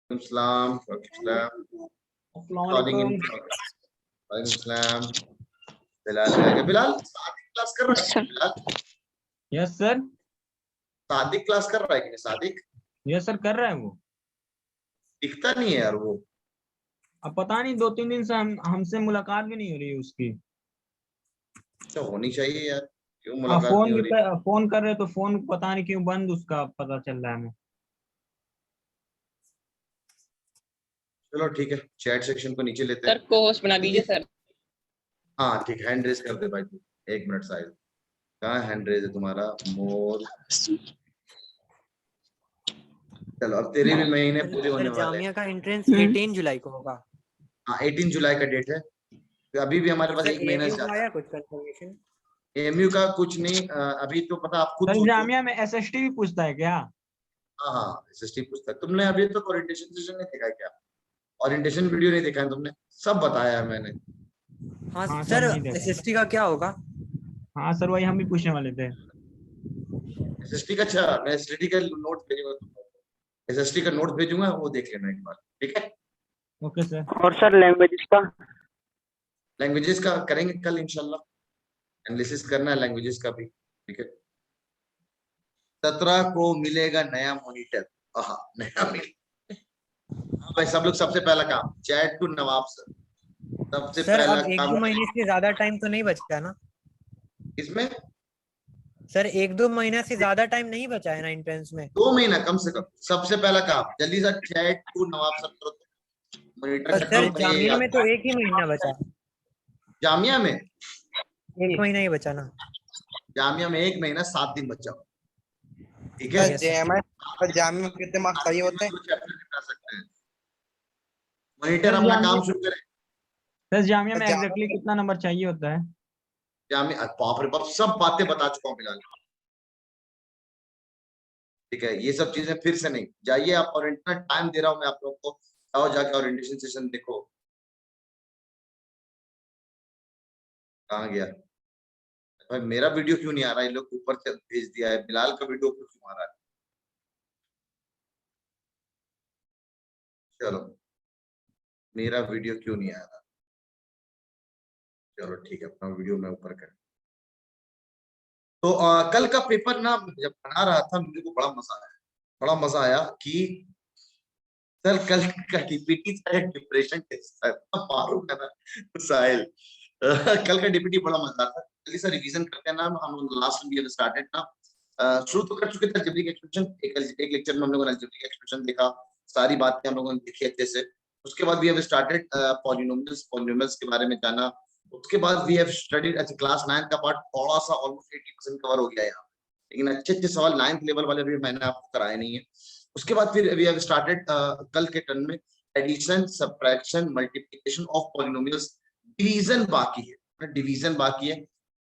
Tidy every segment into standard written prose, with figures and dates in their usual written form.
सलाम। बिलाल भी आ गया। बिलाल सादिक क्लास कर रहा है? Bilal yes sir. Sadiq class कर रहा है कि नहीं? सादिक यस सर कर रहा है वो। दिखता नहीं है यार वो। अब पता नहीं 2-3 दिन से हमसे मुलाकात भी नहीं हो रही है उसकी। तो होनी चाहिए यार, क्यों मुलाकात फोन नहीं हो रही? फोन कर रहे तो फोन पता नहीं क्यों बंद उसका पता चल रहा है हमें। चलो ठीक है, चैट सेक्शन को नीचे लेते हैं। सर को होस्ट बना दीजिए सर। हाँ ठीक है, हैंड रेज कर दे भाई तू। 1 मिनट साहिल, कहाँ हैंड रेज है तुम्हारा? मोर। चलो अब तेरे भी महीने पूरे होने वाले जामिया का एंट्रेंस 18 जुलाई को होगा। हाँ 18 जुलाई का डेट है, तो अभी भी हमारे पास सर 1 महीना AMU का ज्यादा। आया कुछ कंफर्मेशन? एमयू का कुछ नहीं, अभी तो पता आप खुद सर सोचो। जामिया में एसएसटी भी पूछता है क्या? हाँ हाँ एसएसटी पूछता है। तुमने अभी तो ओरिएंटेशन सेशन नहीं देखा है क्या? ओरिएंटेशन वीडियो नहीं देखा है तुमने? सब बताया है मैंने। हाँ हाँ सर, नहीं देखा। SST का क्या होगा? हाँ सर वही हम भी पूछने वाले थे। एसएसटी का अच्छा, मैं एसएसटी का नोट भेजूंगा तुमको। एसएसटी का नोट भेजूंगा, वो देख लेना एक बार, ठीक है? Okay sir. और सर लैंग्वेजेस का? लैंग्वेजेस का करेंगे कल इंशाल्लाह, एनालिसिस करना है लैंग्वेजेस का भी, ठीक है? 17 को मिलेगा नया मॉनिटर। हाँ नया मिल। हाँ भाई सब लोग, सबसे पहला काम चैट टू नवाब सर। सबसे सर पहला अब 1-2 काम महीने से ज्यादा टाइम तो नहीं बचा ना? इसमें? सर 1-2 महीना से ज्यादा टाइम नहीं बचा है ना एंट्रेंस में? 2 महीना कम से कम। सबसे पहला काम जल्दी से चैट टू नवाब सर करो, मॉनिटर का सर काम करिए। जामिया में तो 1 ही महीना बचा। जामिया में 1 महीना ही बचा ना? जामिया में 1 महीना 7 दिन बचा, ठीक Yes, है? sir. जामिया में कितने मार्क्स चाहिए होते हैं? मॉनिटर अपना काम शुरू करें। सर जामिया में एग्जैक्टली कितना नंबर चाहिए होता है? जामिया बाप रे बाप, सब बातें बता चुका हूँ फिलहाल, ठीक है? ये सब चीजें फिर से नहीं, जाइए आप, और इतना टाइम दे रहा हूँ मैं आप लोग को, जाओ जाके ओरिएंटेशन सेशन देखो। कहाँ गया भाई मेरा वीडियो? क्यों नहीं आ रहा? ये लोग ऊपर से भेज दिया है, बिलाल का वीडियो क्यों आ रहा है? चलो मेरा वीडियो क्यों नहीं आ रहा? चलो ठीक है, अपना वीडियो मैं ऊपर कर। तो कल का पेपर ना जब बना रहा था मुझे को बड़ा मजा आया कि सर कल का डीपीटी था डिप्रेशन टेस्ट था, मालूम है ना साहिल? कल का डीपीटी बड़ा मजा था। जल्दी से रिवीजन करते हैं ना, हम लोग लास्ट में स्टार्टेड ना, शुरू तो कर चुके थे अलजेब्रिक एक्सप्रेशन। एक लेक्चर में हम लोगों ने अलजेब्रिक एक्सप्रेशन देखा, सारी बातें हम लोगों ने देखी अच्छे से। उसके बाद वी हैव स्टार्टेड पॉलिनोमियल्स के बारे में जाना। उसके बाद वी हैव स्टडीड, अच्छा क्लास 9 का पार्ट थोड़ा सा ऑलमोस्ट 80% कवर हो गया यहाँ, लेकिन अच्छे सवाल 9th लेवल वाले भी मैंने आपको कराए नहीं है। उसके बाद फिर वी हैव स्टार्टेड कल के टर्न में addition, subtraction, multiplication of polynomials. Division बाकी है, डिवीजन बाकी है।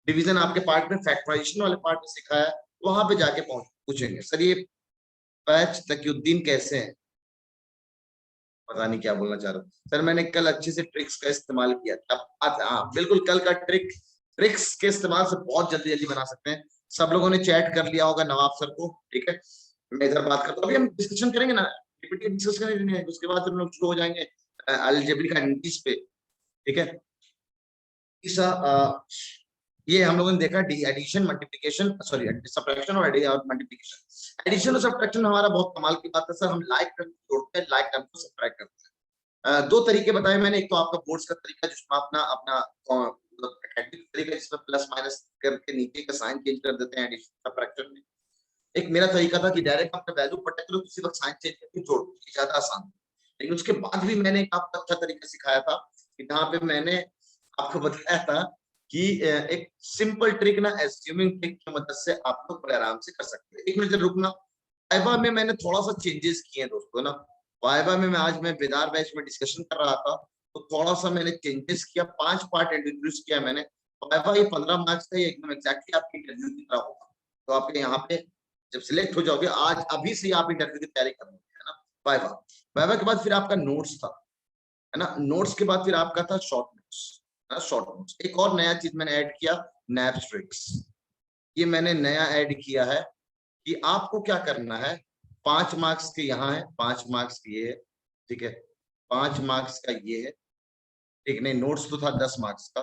डिवीजन आपके पार्ट में फैक्टराइजेशन वाले पार्ट में सिखाया है, वहां पे जाके पूछेंगे सर ये पैच तकीउद्दीन कैसे हैं, पता नहीं क्या बोलना चाह रहा हूँ सर। मैंने कल अच्छे से ट्रिक्स का इस्तेमाल किया था। हाँ बिल्कुल, कल का ट्रिक्स के इस्तेमाल से बहुत जल्दी जल्दी बना सकते हैं। सब लोगों ने चैट कर लिया होगा नवाब सर को, ठीक है? मैं इधर बात करता हूँ, अभी हम डिस्कशन करेंगे ना, डीपीटी डिस्कस करेंगे, उसके बाद हम लोग शुरू हो जाएंगे अलजेब्रिक आइडेंटिटीज पे, ठीक है? ये हम लोगों ने देखा एडिशन, मल्टीप्लिकेशन, सॉरी सब्ट्रैक्शन और मल्टीप्लिकेशन। एडिशन और सब्ट्रैक्शन हमारा बहुत कमाल की बात है सर, हम लाइक टर्म को जोड़ते हैं, लाइक टर्म को सब्ट्रैक्ट करते हैं। 2 तरीके बताए मैंने, एक तो आपका बोर्ड्स का तरीका जिसमें अपना एकेडमिक तरीका जिसमें प्लस माइनस करके नीचे का साइन चेंज कर देते हैं एडिशन सब्ट्रैक्शन में। एक मेरा तरीका था कि डायरेक्ट अपना वैल्यू पर्टिकुलर उसी वक्त साइन चेंज करके जोड़ दो, ज्यादा आसान। लेकिन उसके बाद भी मैंने एक आपको अच्छा तरीका सिखाया था कि जहाँ पे मैंने आपको बताया था कि एक सिंपल ट्रिक ना, एज्यूमिंग ट्रिक की मदद से आप लोग बड़े आराम से कर सकते हैं। 1 मिनट रुकना। वाइवा में मैंने थोड़ा सा चेंजेस किए हैं दोस्तों ना। वाइवा में आज मैं बेदार बैच में डिस्कशन कर रहा था, तो थोड़ा सा मैंने चेंजेस किया, 5 पार्ट इंट्रोड्यूस किया मैंने। वाइवा ये 15 मार्क्स का, ये एकदम एग्जैक्टली आपकी इंटरव्यू की तरह होगा। तो आपके यहाँ पे जब सिलेक्ट हो जाओगे, आज अभी से आप इंटरव्यू की तैयारी कर लोगे, है ना? वाइवा के बाद फिर आपका नोट्स था, है ना? नोट्स के बाद फिर आपका था शॉर्ट नोट्स। एक और नया चीज मैंने ऐड किया, नैप्स्ट्रिक्स। ये मैंने नया ऐड किया है कि आपको क्या करना है, 5 मार्क्स के यहाँ है, 5 मार्क्स के ये, ठीक है, 5 मार्क्स का ये है, ठीक नहीं, नोट्स तो था 10 मार्क्स का,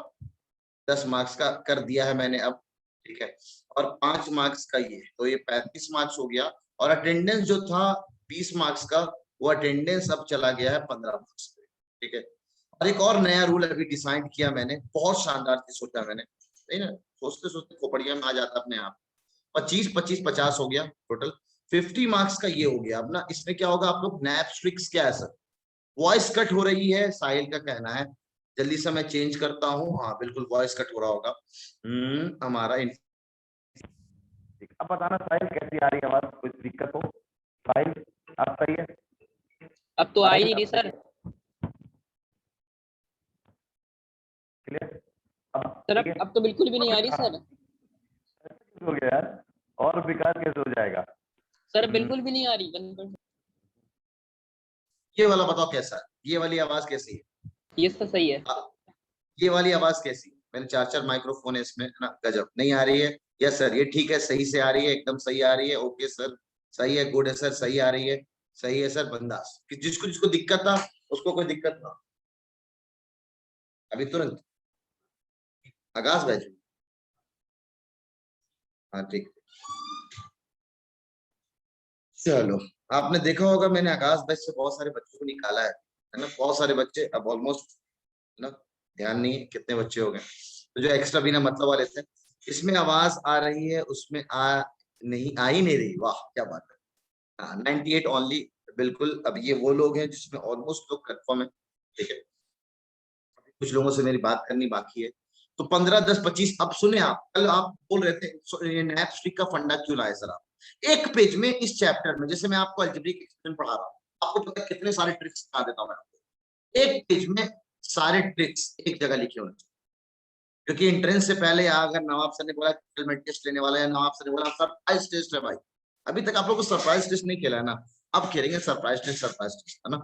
10 मार्क्स का कर दिया है मैंने अब, ठीक है, और 5 मार्क्स का ये, तो ये 35 मार्क्स हो गया। और अटेंडेंस जो था 20 मार्क्स का, वो अटेंडेंस अब चला गया है 15 मार्क्स पे, ठीक है। और एक और नया रूल अभी डिसाइड किया मैंने, बहुत शानदार चीज सोचा मैंने, नहीं ना, सोचते सोचते खोपड़िया में आ जाता अपने आप। 25 25 50 हो गया टोटल, 50 मार्क्स का ये हो गया। अब ना इसमें क्या होगा, आप लोग नैप ट्रिक्स क्या है सर, वॉइस कट हो रही है, साहिल का कहना है, जल्दी से मैं चेंज करता हूँ, हाँ बिल्कुल वॉइस कट हो रहा होगा। हमारा अब बताना साहिल कैसी आ रही है आवाज, कुछ दिक्कत हो? साहिल आप सही है? अब तो आ ही नहीं रही सर। क्लियर? सर अब तो बिल्कुल भी नहीं आ रही सर। हो गया यार, और विकास कैसे हो जाएगा? सर बिल्कुल भी नहीं आ रही 1%। ये वाला बताओ कैसा है, ये वाली आवाज कैसी है? ये तो सही है। ये वाली आवाज कैसी है? मैंने 4 माइक्रोफोन है इसमें, है ना, गजब नहीं आ रही है? यस सर, ये ठीक है, सही से आ रही है, एकदम सही आ रही है, ओके सर, सही है, गुड है सर, सही आ रही है, सही है सर, बंदास। जिसको जिसको दिक्कत था उसको कोई दिक्कत ना, अभी तुरंत आगाज भेज, हाँ ठीक, चलो। आपने देखा होगा मैंने आकाश बैच से बहुत सारे बच्चों को निकाला है ना, बहुत सारे बच्चे अब ऑलमोस्ट, है ना, ध्यान नहीं है कितने बच्चे हो गए, तो जो एक्स्ट्रा बिना मतलब वाले थे, इसमें आवाज आ रही है, उसमें आ ही नहीं रही, वाह क्या बात है। हाँ 98 ओनली, बिल्कुल। अब ये वो लोग हैं जिसमें ऑलमोस्ट लोग कंफर्म है, ठीक है, कुछ लोगों से मेरी बात करनी बाकी है। तो 15 10 25, अब सुने आप, कल आप बोल रहे थे नैप स्ट्रिक का फंडा क्यों लाए सर आप, एक पेज में इस चैप्टर में, जैसे मैं आपको अलजेब्रिक एक्सप्रेशन पढ़ा रहा हूँ, आपको पता है कितने सारे ट्रिक्स बता देता हूँ मैं आपको, एक पेज में सारे ट्रिक्स एक जगह लिखे होने चाहिए। क्योंकि एंट्रेंस से पहले अगर नवाब सर ने बोला टेस्ट लेने वाला है, नवाब सर ने बोला सरप्राइज टेस्ट है भाई, अभी तक आप लोग को सरप्राइज टेस्ट नहीं खेला है ना, अब खेलेंगे सरप्राइज टेस्ट, है ना।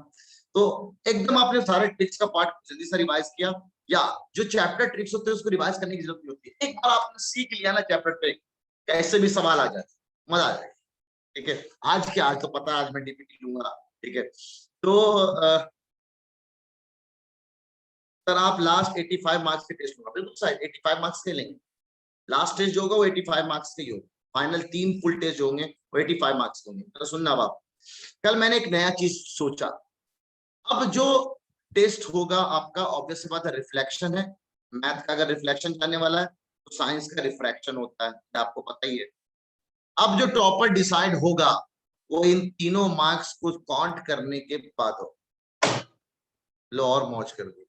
तो एकदम आपने सारे ट्रिक्स का पार्ट जल्दी से रिवाइज किया, या जो चैप्टर ट्रिक्स होते हैं उसको रिवाइज करने की जरूरत नहीं होती, एक बार आपने सीख लिया ना चैप्टर ट्रिक, कैसे भी सवाल आ जाए, मजा आ जाए, ठीक है। आज क्या, आज तो पता है आज मैं डीपीटी लूंगा, ठीक है। तो सर आप लास्ट 85 मार्क्स के टेस्ट होगा, बिल्कुल सही, 85 मार्क्स के लेंगे, लास्ट टेस्ट जो होगा वो 85 मार्क्स के ही होगा, फाइनल 3 फुल टेस्ट जो होंगे वो 85 मार्क्स के होंगे। तो सुनना आप, कल मैंने एक नया चीज सोचा, अब जो टेस्ट होगा आपका ऑब्वियस सी बात है रिफ्लेक्शन है, मैथ का अगर रिफ्लेक्शन जाने वाला है तो साइंस का रिफ्रैक्शन होता है, आपको पता ही है। अब जो टॉपर डिसाइड होगा वो इन तीनों मार्क्स को काउंट करने के बाद हो, लो और मौज कर दी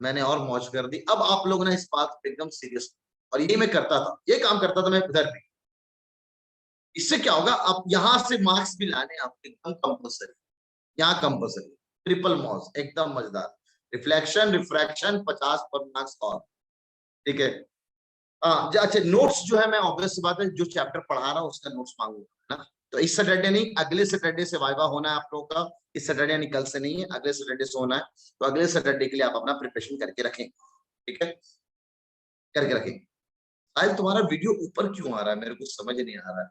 मैंने, और मौज कर दी। अब आप लोग ना इस बात पे एकदम सीरियस, और ये मैं करता था, ये काम करता था मैं उधर भी, इससे क्या होगा, आप यहां से मार्क्स भी लाने आपके एकदम कंपल्सरी, यहाँ कंपल्सरी ट्रिपल मॉस एकदम मजेदार, रिफ्लेक्शन रिफ्रैक्शन 50 पर मार्क्स और, ठीक है। हाँ अच्छा, नोट्स जो है मैं ऑब्वियस सी बात है जो चैप्टर पढ़ा रहा हूँ उसका नोट्स मांगूंगा ना, तो इस सैटरडे नहीं अगले सैटरडे से वाइवा होना है आप लोगों का, इस सैटरडे यानी कल से नहीं है, अगले सैटरडे से होना है, तो अगले सैटरडे के लिए आप अपना प्रिपरेशन करके रखें, ठीक है, करके रखें। शायद तुम्हारा वीडियो ऊपर क्यों आ रहा है, मेरे को समझ नहीं आ रहा है,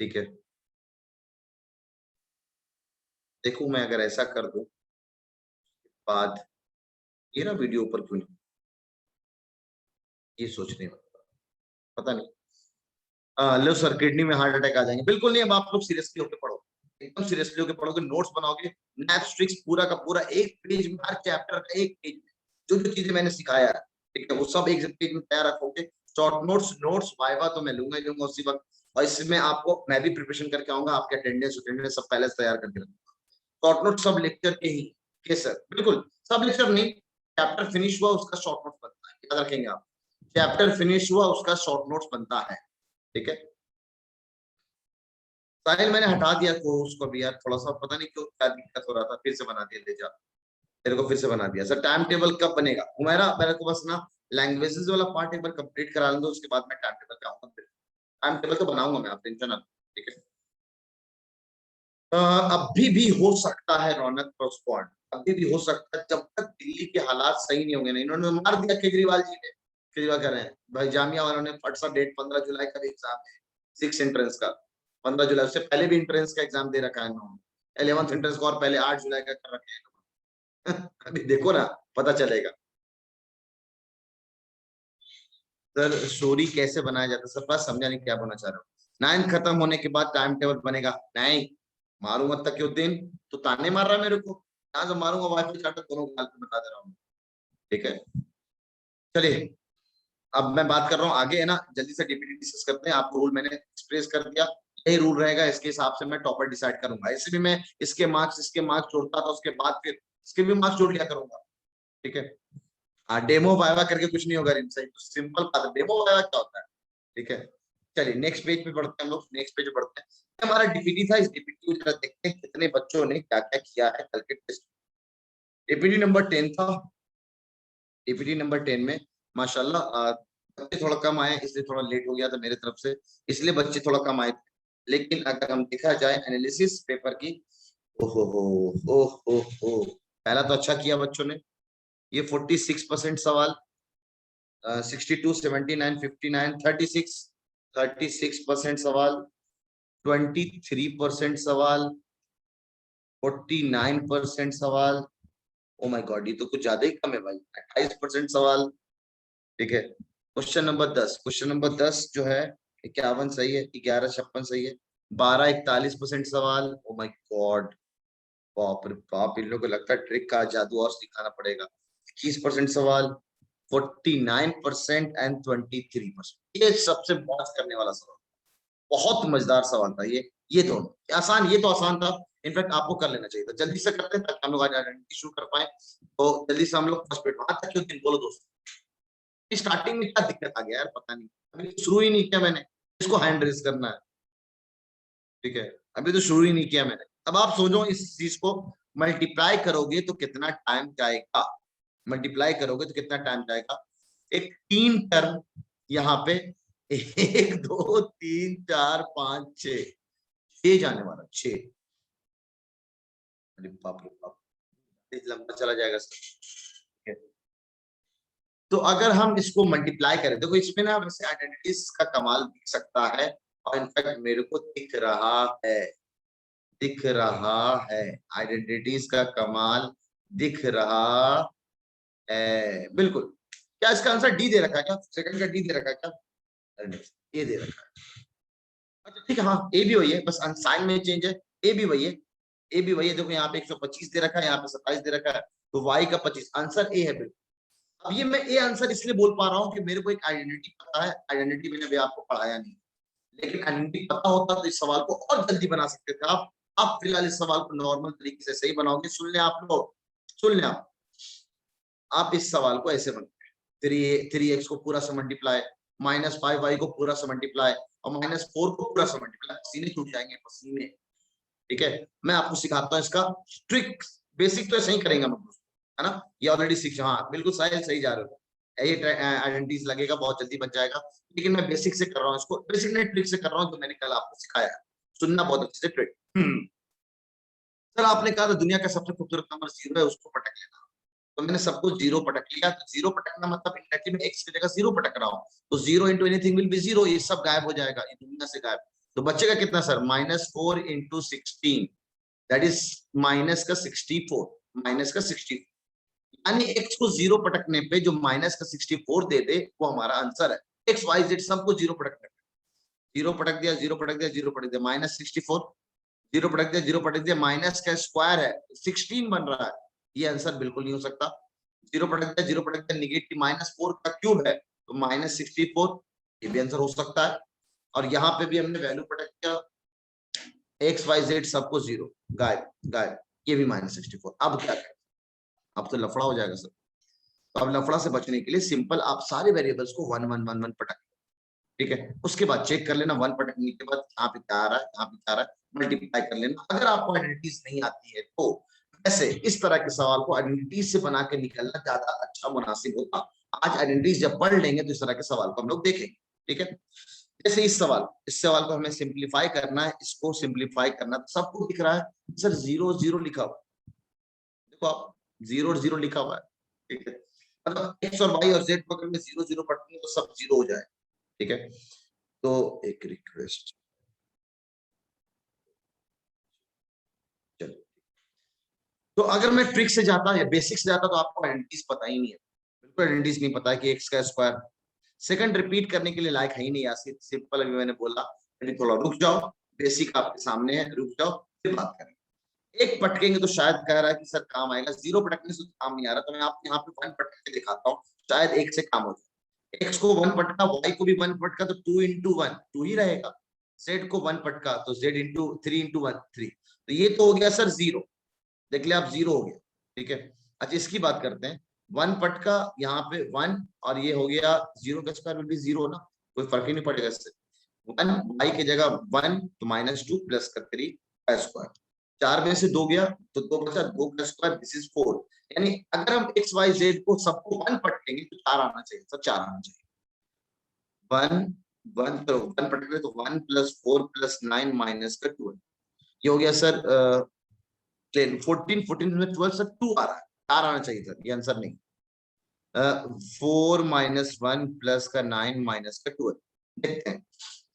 ठीक है, देखो मैं अगर ऐसा कर दूं बाद, मेरा वीडियो ऊपर क्यों नहीं, ये सोचने वाला, पता नहीं। लो सर किडनी में हार्ट अटैक आ जाएंगे, बिल्कुल नहीं, अब आप लोग सीरियसली होकर पढ़ो, एकदम सीरियसली होकर पढ़ोगे, नोट्स बनाओगे, नैप ट्रिक्स पूरा का पूरा एक पेज में, हर चैप्टर का एक पेज में जो जो चीजें मैंने सिखाया है, ठीक है, वो सब एक पेज में तैयार रखोगे। शॉर्ट नोट्स वाइवा तो मैं लूंगा ही लूंगा उसी वक्त, और इसमें आपको मैं भी प्रिपरेशन करके आऊंगा, आपके अटेंडेंस सब पहले से तैयार करके रखूंगा। शॉर्ट नोट सब लेक्चर के ही के सर, बिल्कुल सब लेक्चर नहीं, चैप्टर फिनिश हुआ उसका शॉर्ट नोट बनता है, याद रखेंगे आप, चैप्टर फिनिश हुआ उसका शॉर्ट नोट्स बनता है, ठीक है। साहिल मैंने हटा दिया कोर्स को भी यार, थोड़ा सा पता नहीं क्यों क्या दिक्कत हो रहा था, फिर से बना दिया, ले जा तेरे को फिर से बना दिया सर। टाइम टेबल कब बनेगा हुमैरा, मेरे को बस ना लैंग्वेजेस वाला पार्ट एक बार कंप्लीट करा लूंगा, उसके बाद मैं टाइम टेबल पे आऊंगा, टाइम टेबल तो बनाऊंगा मैं, आप टेंशन ना, ठीक है। अभी भी हो सकता है रौनक पोस्टपोन, अभी भी हो सकता है, जब तक दिल्ली के हालात सही नहीं होंगे, नहीं इन्होंने मार दिया केजरीवाल जी ने, केजरीवाल कह रहे हैं भाई जामिया वालों ने फट सा डेट 15 जुलाई का भी एग्जाम है, 6 एंट्रेंस का 15 जुलाई, उससे पहले भी एंट्रेंस का एग्जाम दे रखा है इन्होंने, 11th एंट्रेंस का और पहले 8 जुलाई का कर रखे हैं। अभी देखो ना, पता चलेगा। सर स्टोरी कैसे बनाया जाता है? सर बस समझा नहीं क्या बोलना चाह रहे हो। 9th खत्म होने के बाद टाइम टेबल बनेगा? नहीं, मारूंगा तक क्यों दिन, तो ताने मार रहा है मेरे को, यहाँ से मारूंगा वाईफाई चार्टर दोनों गाल पे बता दे रहा हूँ। ठीक है, चलिए अब मैं बात कर रहा हूँ आगे, है ना, जल्दी से डीपीटी डिस्कस करते हैं। आपको रूल मैंने एक्सप्रेस कर दिया, यही रूल रहेगा, इसके हिसाब से मैं टॉपर डिसाइड करूंगा। ऐसे भी मैं इसके मार्क्स जोड़ता था, उसके बाद फिर इसके भी मार्क्स जोड़ लिया करूंगा। ठीक है, हाँ, डेमो वाइवा करके कुछ नहीं होगा, तो सिंपल बात है, डेमो वाइवा क्या होता है। ठीक है, चलिए नेक्स्ट पेज पे बढ़ते हैं हम लोग, नेक्स्ट पेज पे बढ़ते हैं। हमारा डीपीटी था, इस डीपीटी को जरा देखते हैं कितने बच्चों ने क्या क्या किया है कल के टेस्ट। डीपीटी नंबर 10 था। डीपीटी नंबर 10 में माशाल्लाह बच्चे थोड़ा कम आए, इसलिए थोड़ा लेट हो गया था मेरे तरफ से, इसलिए बच्चे थोड़ा कम आए थे। लेकिन अगर हम देखा जाए एनालिसिस पेपर की, ओहो, पहला तो अच्छा किया बच्चों ने। ये 46% सवाल, 62, 79, 59, 36% सवाल, 23% सवाल, 49% सवाल। ओ माय गॉड, ये तो कुछ ज्यादा ही कम है भाई, 28% सवाल। ठीक है, क्वेश्चन नंबर 10 जो है 51 सही है, 11 56 सही है, 12 41% सवाल। ओ माय गॉड, बाप रे बाप, इन लोगों को लगता है ट्रिक का जादू और सिखाना पड़ेगा। 21% सवाल, 49% एंड 23%। ये सबसे मौज करने वाला सवाल, बहुत मजेदार सवाल था ये दोनों आसान, ये तो आसान था, इनफैक्ट आपको कर लेना चाहिए था। जल्दी से करते हैं ताकि हम लोग आज आइडेंटिटी शुरू कर पाए। तो जल्दी से हम लोग फर्स्ट पेपर, आज तक क्यों दिन बोलो दोस्तों, स्टार्टिंग में क्या दिक्कत आ गया यार, पता नहीं, अभी तो शुरू ही नहीं किया मैंने, इसको हैंड रेज करना है। ठीक है, अभी तो शुरू ही नहीं किया मैंने। अब आप सोचो, इस चीज को मल्टीप्लाई करोगे तो कितना टाइम जाएगा, मल्टीप्लाई करोगे तो कितना टाइम जाएगा। एक 3 टर्म यहाँ पे 1 2 3 4 5 6 जाने वाला, 6। अरे बाप रे बाप, लंबा चला जाएगा सर। तो अगर हम इसको मल्टीप्लाई करें, देखो इसमें ना वैसे आइडेंटिटीज का कमाल दिख सकता है, और इनफैक्ट मेरे को दिख रहा है आइडेंटिटीज का कमाल दिख रहा है, बिल्कुल। क्या इसका आंसर डी दे रखा है क्या, सेकंड का डी दे रखा है क्या? ए दे रखा है। अच्छा ठीक है, हाँ ए भी वही है, बस साइन में चेंज है, ए भी वही है, देखो यहाँ पे 125 दे रखा है, यहाँ पे 27 दे रखा है, तो y का 25, आंसर ए है बिल्कुल। अब ये मैं ए आंसर इसलिए बोल पा रहा हूँ कि मेरे को एक आइडेंटिटी पता है, आइडेंटिटी मैंने अभी आपको पढ़ाया नहीं, लेकिन आइडेंटिटी पता होता तो इस सवाल को और जल्दी बना सकते थे आप। अब फिलहाल इस सवाल को नॉर्मल तरीके से सही बनाओगे। सुन लें आप लोग, सुन लें आप इस सवाल को ऐसे बनाते हैं, 3x को पूरा से मल्टीप्लाई, -5y को पूरा से मल्टीप्लाई, और -4 को पूरा से मल्टीप्लाई, पसीने छूट जाएंगे पसीने। ठीक है, मैं आपको सिखाता हूँ इसका ट्रिक, बेसिक तो ऐसे ही करेंगे हम, है ना, ये ऑलरेडी सीख, हाँ बिल्कुल सही जा रहे हो, ये आइडेंटिटीज लगेगा, बहुत जल्दी बन जाएगा, लेकिन मैं बेसिक से कर रहा हूँ इसको, बेसिक नहीं ट्रिक से कर रहा हूँ, जो मैंने कल आपको सिखाया है, सुनना बहुत अच्छे से ट्रिक। सर आपने कहा था दुनिया का सबसे खूबसूरत नंबर 0 है, उसको पटक लेना, तो मैंने सबको 0 पटक लिया। तो 0 पटकना मतलब इंडायरेक्टली में x की जगह 0 पटक रहा हूँ, तो 0 into anything will be 0, ये सब गायब हो जाएगा, ये दुनिया से गायब। तो बचेगा कितना sir, -4 into 16, that is minus का 64, यानी x को 0 पटकने पे जो -64 दे दे वो हमारा आंसर है। x y z सबको 0 पटकने पे, 0 पटक दिया, 0 पटक दिया, 0 पटक दिया, -64, 0 पटक दिया, 0 पटक दिया, माइनस का स्क्वायर है 16 बन रहा है, ये आंसर बिल्कुल नहीं हो सकता। 0 पटक दिया, 0 पटक दिया, निगेटिव -4 का क्यूब है तो -64, ये भी आंसर हो सकता है। और यहाँ पे भी हमने वैल्यू पटक दिया, x y z सबको 0, गायब, ये भी -64। अब क्या करें, अब तो लफड़ा हो जाएगा सर। तो अब लफड़ा से बचने के लिए सिंपल आप सारे वेरिएबल्स को 1 1 1 1 पटक, ठीक है, उसके बाद चेक कर लेना, 1 पटकने के बाद यहाँ पे क्या आ रहा है, यहाँ पे क्या आ रहा है, मल्टीप्लाई कर लेना। अगर आपको आइडेंटिटीज नहीं आती है तो ऐसे इस तरह के सवाल को आइडेंटिटीज से बना के निकलना ज्यादा अच्छा मुनासिब होगा। आज आइडेंटिटीज जब पढ़ लेंगे तो इस तरह के सवाल को हम लोग देखेंगे। ठीक है, जैसे इस सवाल को हमें सिंप्लीफाई करना है, इसको सिंप्लीफाई करना, तो सबको दिख रहा है सर 0 0 लिखा हुआ, देखो आप 0 और 0 लिखा हुआ है। ठीक है, मतलब x और y और z को अगर मैं 0 0 पढ़ूंगा तो सब 0 हो जाए। ठीक है, तो एक रिक्वेस्ट, चलो तो अगर मैं ट्रिक से जाता या बेसिक से जाता तो आपको आइडेंटिटीज पता ही नहीं है, बिल्कुल आइडेंटिटीज नहीं पता है कि एक्स का स्क्वायर। सेकंड रिपीट करने के लिए लायक है ही नहीं, यार सिंपल अभी मैंने बोला, थोड़ा रुक जाओ, बेसिक आपके सामने है, रुक जाओ फिर बात करें। एक पटकेंगे तो शायद कह रहा है कि सर काम आएगा, 0 पटकने से काम नहीं आ रहा, तो मैं आपको यहाँ पे 1 पटक के दिखाता हूँ, शायद 1 से काम हो जाए। x को 1 पटका, y को भी 1 पटका तो 2 into 1 2 ही रहेगा, z को 1 पटका तो z into 3 into 1 3, तो ये तो हो गया सर 0, देख लिया आप 0 हो गया, ठीक है। अच्छा इसकी बात करते हैं, 1 पटका यहाँ पे 1 और ये हो गया 0 का स्क्वायर विल बी 0 ना, कोई फर्क ही नहीं पड़ेगा इससे। 1 y की जगह 1 तो -2 प्लस का 3 का स्क्वायर, 4 में से 2 गया तो 2 बचा, 2 का स्क्वायर दिस इज 4, यानी अगर हम x y z को सबको 1 पटकेंगे तो 4 आना चाहिए, सब 4 आना चाहिए। 1 तो 1 पटके तो 1 + 4 + 9 - का 12, ये हो गया सर 14 में 12 सर 2 आ रहा है, 4 आना चाहिए सर, ये आंसर नहीं। 4 - 1 प्लस का 9 - का 12, देखते हैं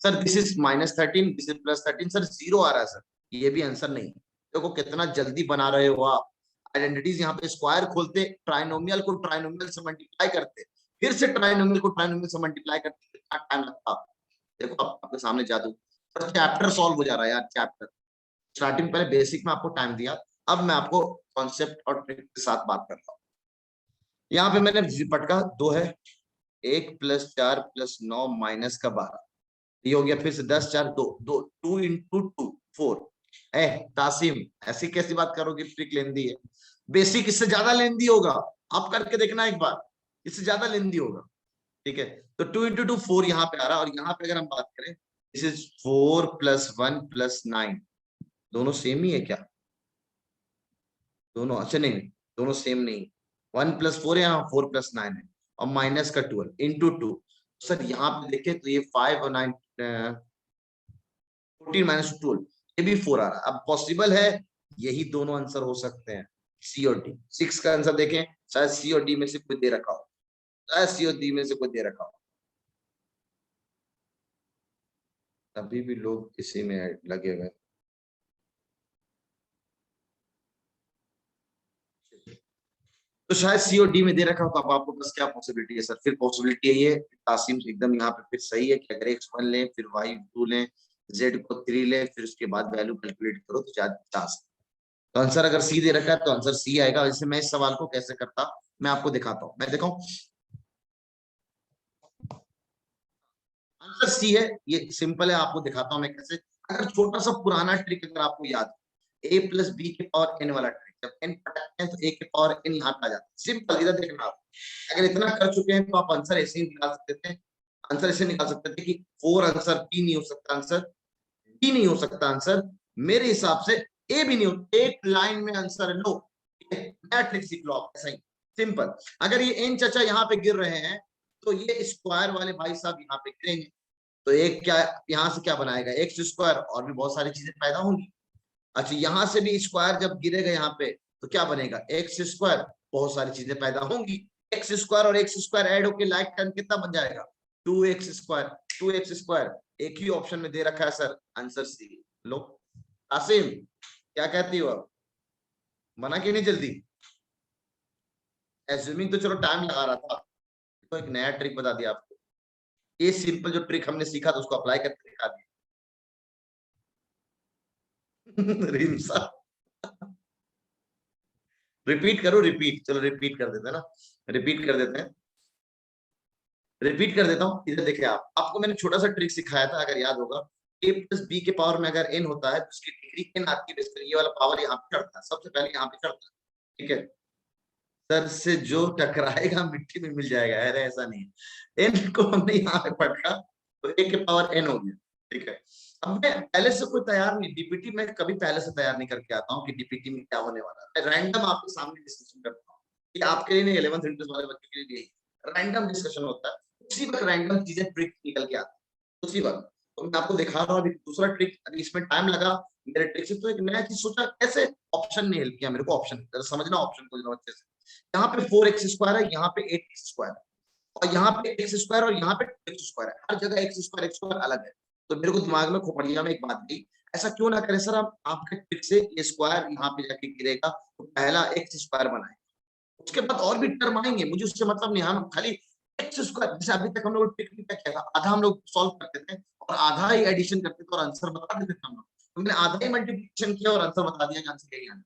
sir, this is -13 this is +13 sir 0 आ रहा है सर, ये भी आंसर नहीं। देखो कितना जल्दी बना रहे हो आप आइडेंटिटीज, यहाँ पे स्क्वायर खोलते, ट्राइनोमियल को ट्राइनोमियल से मल्टीप्लाई करते, फिर से ट्राइनोमियल को ट्राइनोमियल से मल्टीप्लाई करते, कितना टाइम लगता। देखो आपके सामने जादू, चैप्टर सॉल्व हो जा रहा है यार, चैप्टर स्टार्टिंग पहले बेसिक में आपको टाइम दिया, अब मैं आपको कॉन्सेप्ट और ट्रिक के साथ बात करता हूँ। यहाँ पे मैंने पटका 2 है, 1 + 4 + 9 - का 12, ये हो गया फिर से 10 4 2 2 2 into 2 4। तासीम ऐसी कैसी बात करोगे, ट्रिक लेंदी है, बेसिक इससे ज्यादा लेंदी होगा, आप करके देखना एक बार, इससे ज्यादा लेंदी होगा, ठीक है। तो 2 into 2 4 यहाँ पे आ रहा है, और यहाँ पे अगर हम बात करें दिस इज 4 + 1 + 9, दोनों सेम ही है क्या, दोनों अच्छा नहीं, दोनों सेम नहीं, 1 + 4 है यहाँ, 4 + 9 है, और माइनस का 12 into 2, सर यहाँ पे देखें तो ये 5 और 9 14 - 12, ये भी 4 आ रहा है। अब पॉसिबल है यही दोनों आंसर हो सकते हैं, सी और डी। 6 का आंसर देखें, शायद सी और डी में से कोई दे रखा हो, शायद सी और डी में से कोई दे रखा हो, अभी भी लोग इसी में लगे हुए। तो शायद सी और डी में दे रखा हो, तो अब आपको बस क्या पॉसिबिलिटी है सर, फिर पॉसिबिलिटी है ये तासीम एकदम यहाँ पे फिर सही है कि अगर x 1 लें, फिर y 2 लें, z को 3 लें, फिर उसके बाद वैल्यू कैलकुलेट करो तो शायद 50। तो आंसर अगर सी दे रखा है तो आंसर सी आएगा। वैसे मैं इस सवाल को कैसे करता मैं आपको दिखाता हूँ, मैं दिखाऊं, आंसर सी है, ये सिंपल है, आपको दिखाता हूँ मैं कैसे। अगर छोटा सा पुराना ट्रिक अगर आपको याद है, a + b के पावर n वाला ट्रिक, जब n पटकते हैं तो a के पावर n यहाँ पे आ जाता है, सिंपल, इधर देखना आप, अगर इतना कर चुके हैं तो आप आंसर ऐसे ही निकाल सकते थे, आंसर ऐसे निकाल सकते थे कि 4 आंसर b नहीं हो सकता, आंसर d नहीं हो सकता, आंसर मेरे हिसाब से a भी नहीं हो, एक लाइन में आंसर लो, नया ट्रिक सीख लो आप, ऐसा ही सिंपल। अगर ये n चाचा यहाँ पे गिर रहे हैं तो ये स्क्वायर वाले भाई साहब यहाँ पे गिरेंगे, तो एक क्या यहाँ से क्या बनाएगा, x², और भी बहुत सारी चीजें पैदा होंगी। अच्छा यहाँ से भी स्क्वायर जब गिरेगा यहाँ पे तो क्या बनेगा, x², बहुत सारी चीजें पैदा होंगी, x² और x² ऐड होकर लाइक टर्म कितना बन जाएगा, 2x², 2x², एक ही ऑप्शन में दे रखा है सर, आंसर सी। लो आसिम क्या कहती हो आप, मना क्यों नहीं जल्दी, एज्यूमिंग तो चलो टाइम लगा रहा था, तो एक नया ट्रिक बता दिया आपको, ये सिंपल जो ट्रिक हमने सीखा था उसको अप्लाई करके दिखा दिया। रिमसा रिपीट करो, रिपीट, चलो रिपीट कर देते हैं ना, रिपीट कर देते हैं, रिपीट कर देता हूँ। इधर देखिए आप, आपको मैंने छोटा सा ट्रिक सिखाया था अगर याद होगा, a + b के पावर में अगर n होता है तो उसकी डिग्री n आती है, ये वाला पावर यहाँ पे चढ़ता है, सबसे पहले यहाँ पे चढ़ता है, ठीक है। सर से जो टकराएगा मिट्टी में मिल जाएगा, अरे ऐसा नहीं है, n को हमने यहाँ पे पढ़ा तो a के पावर n हो गया, ठीक है। अब मैं पहले से कोई तैयार नहीं, डीपीटी में कभी पहले से तैयार नहीं करके आता हूँ कि डीपीटी में क्या होने वाला है, रैंडम आपके सामने डिस्कशन करता हूँ, ये आपके लिए नहीं, 11th इंटरेस्ट वाले बच्चों के लिए रैंडम डिस्कशन होता है, उसी वक्त रैंडम चीजें ट्रिक निकल के आती है उसी वक्त। तो मैं आपको दिखा रहा हूँ अभी दूसरा ट्रिक, अभी इसमें टाइम लगा मेरे ट्रिक से, तो एक नया चीज सोचा, कैसे ऑप्शन ने हेल्प किया मेरे को, ऑप्शन समझना, ऑप्शन को अच्छे से, यहाँ पे 4x² है, यहाँ पे 8x² है, और यहाँ पे एक्स स्क्वायर और यहाँ पे एक्स स्क्वायर है, हर जगह एक्स स्क्वायर अलग है। तो मेरे को दिमाग में खोपड़िया में एक बात गई, ऐसा क्यों ना करें सर, हम आपके ट्रिक से ये स्क्वायर यहाँ पे जाके गिरेगा तो पहला एक्स स्क्वायर बनाए, उसके बाद और भी टर्म आएंगे, मुझे उससे मतलब नहीं, हम खाली एक्स स्क्वायर, जैसे अभी तक हम लोग ट्रिक में क्या किया था, आधा हम लोग सॉल्व करते थे और आधा ही एडिशन करते थे और आंसर बता देते थे हम लोग। तो मैंने आधा ही मल्टीप्लिकेशन किया और आंसर बता दिया, आंसर यही आना।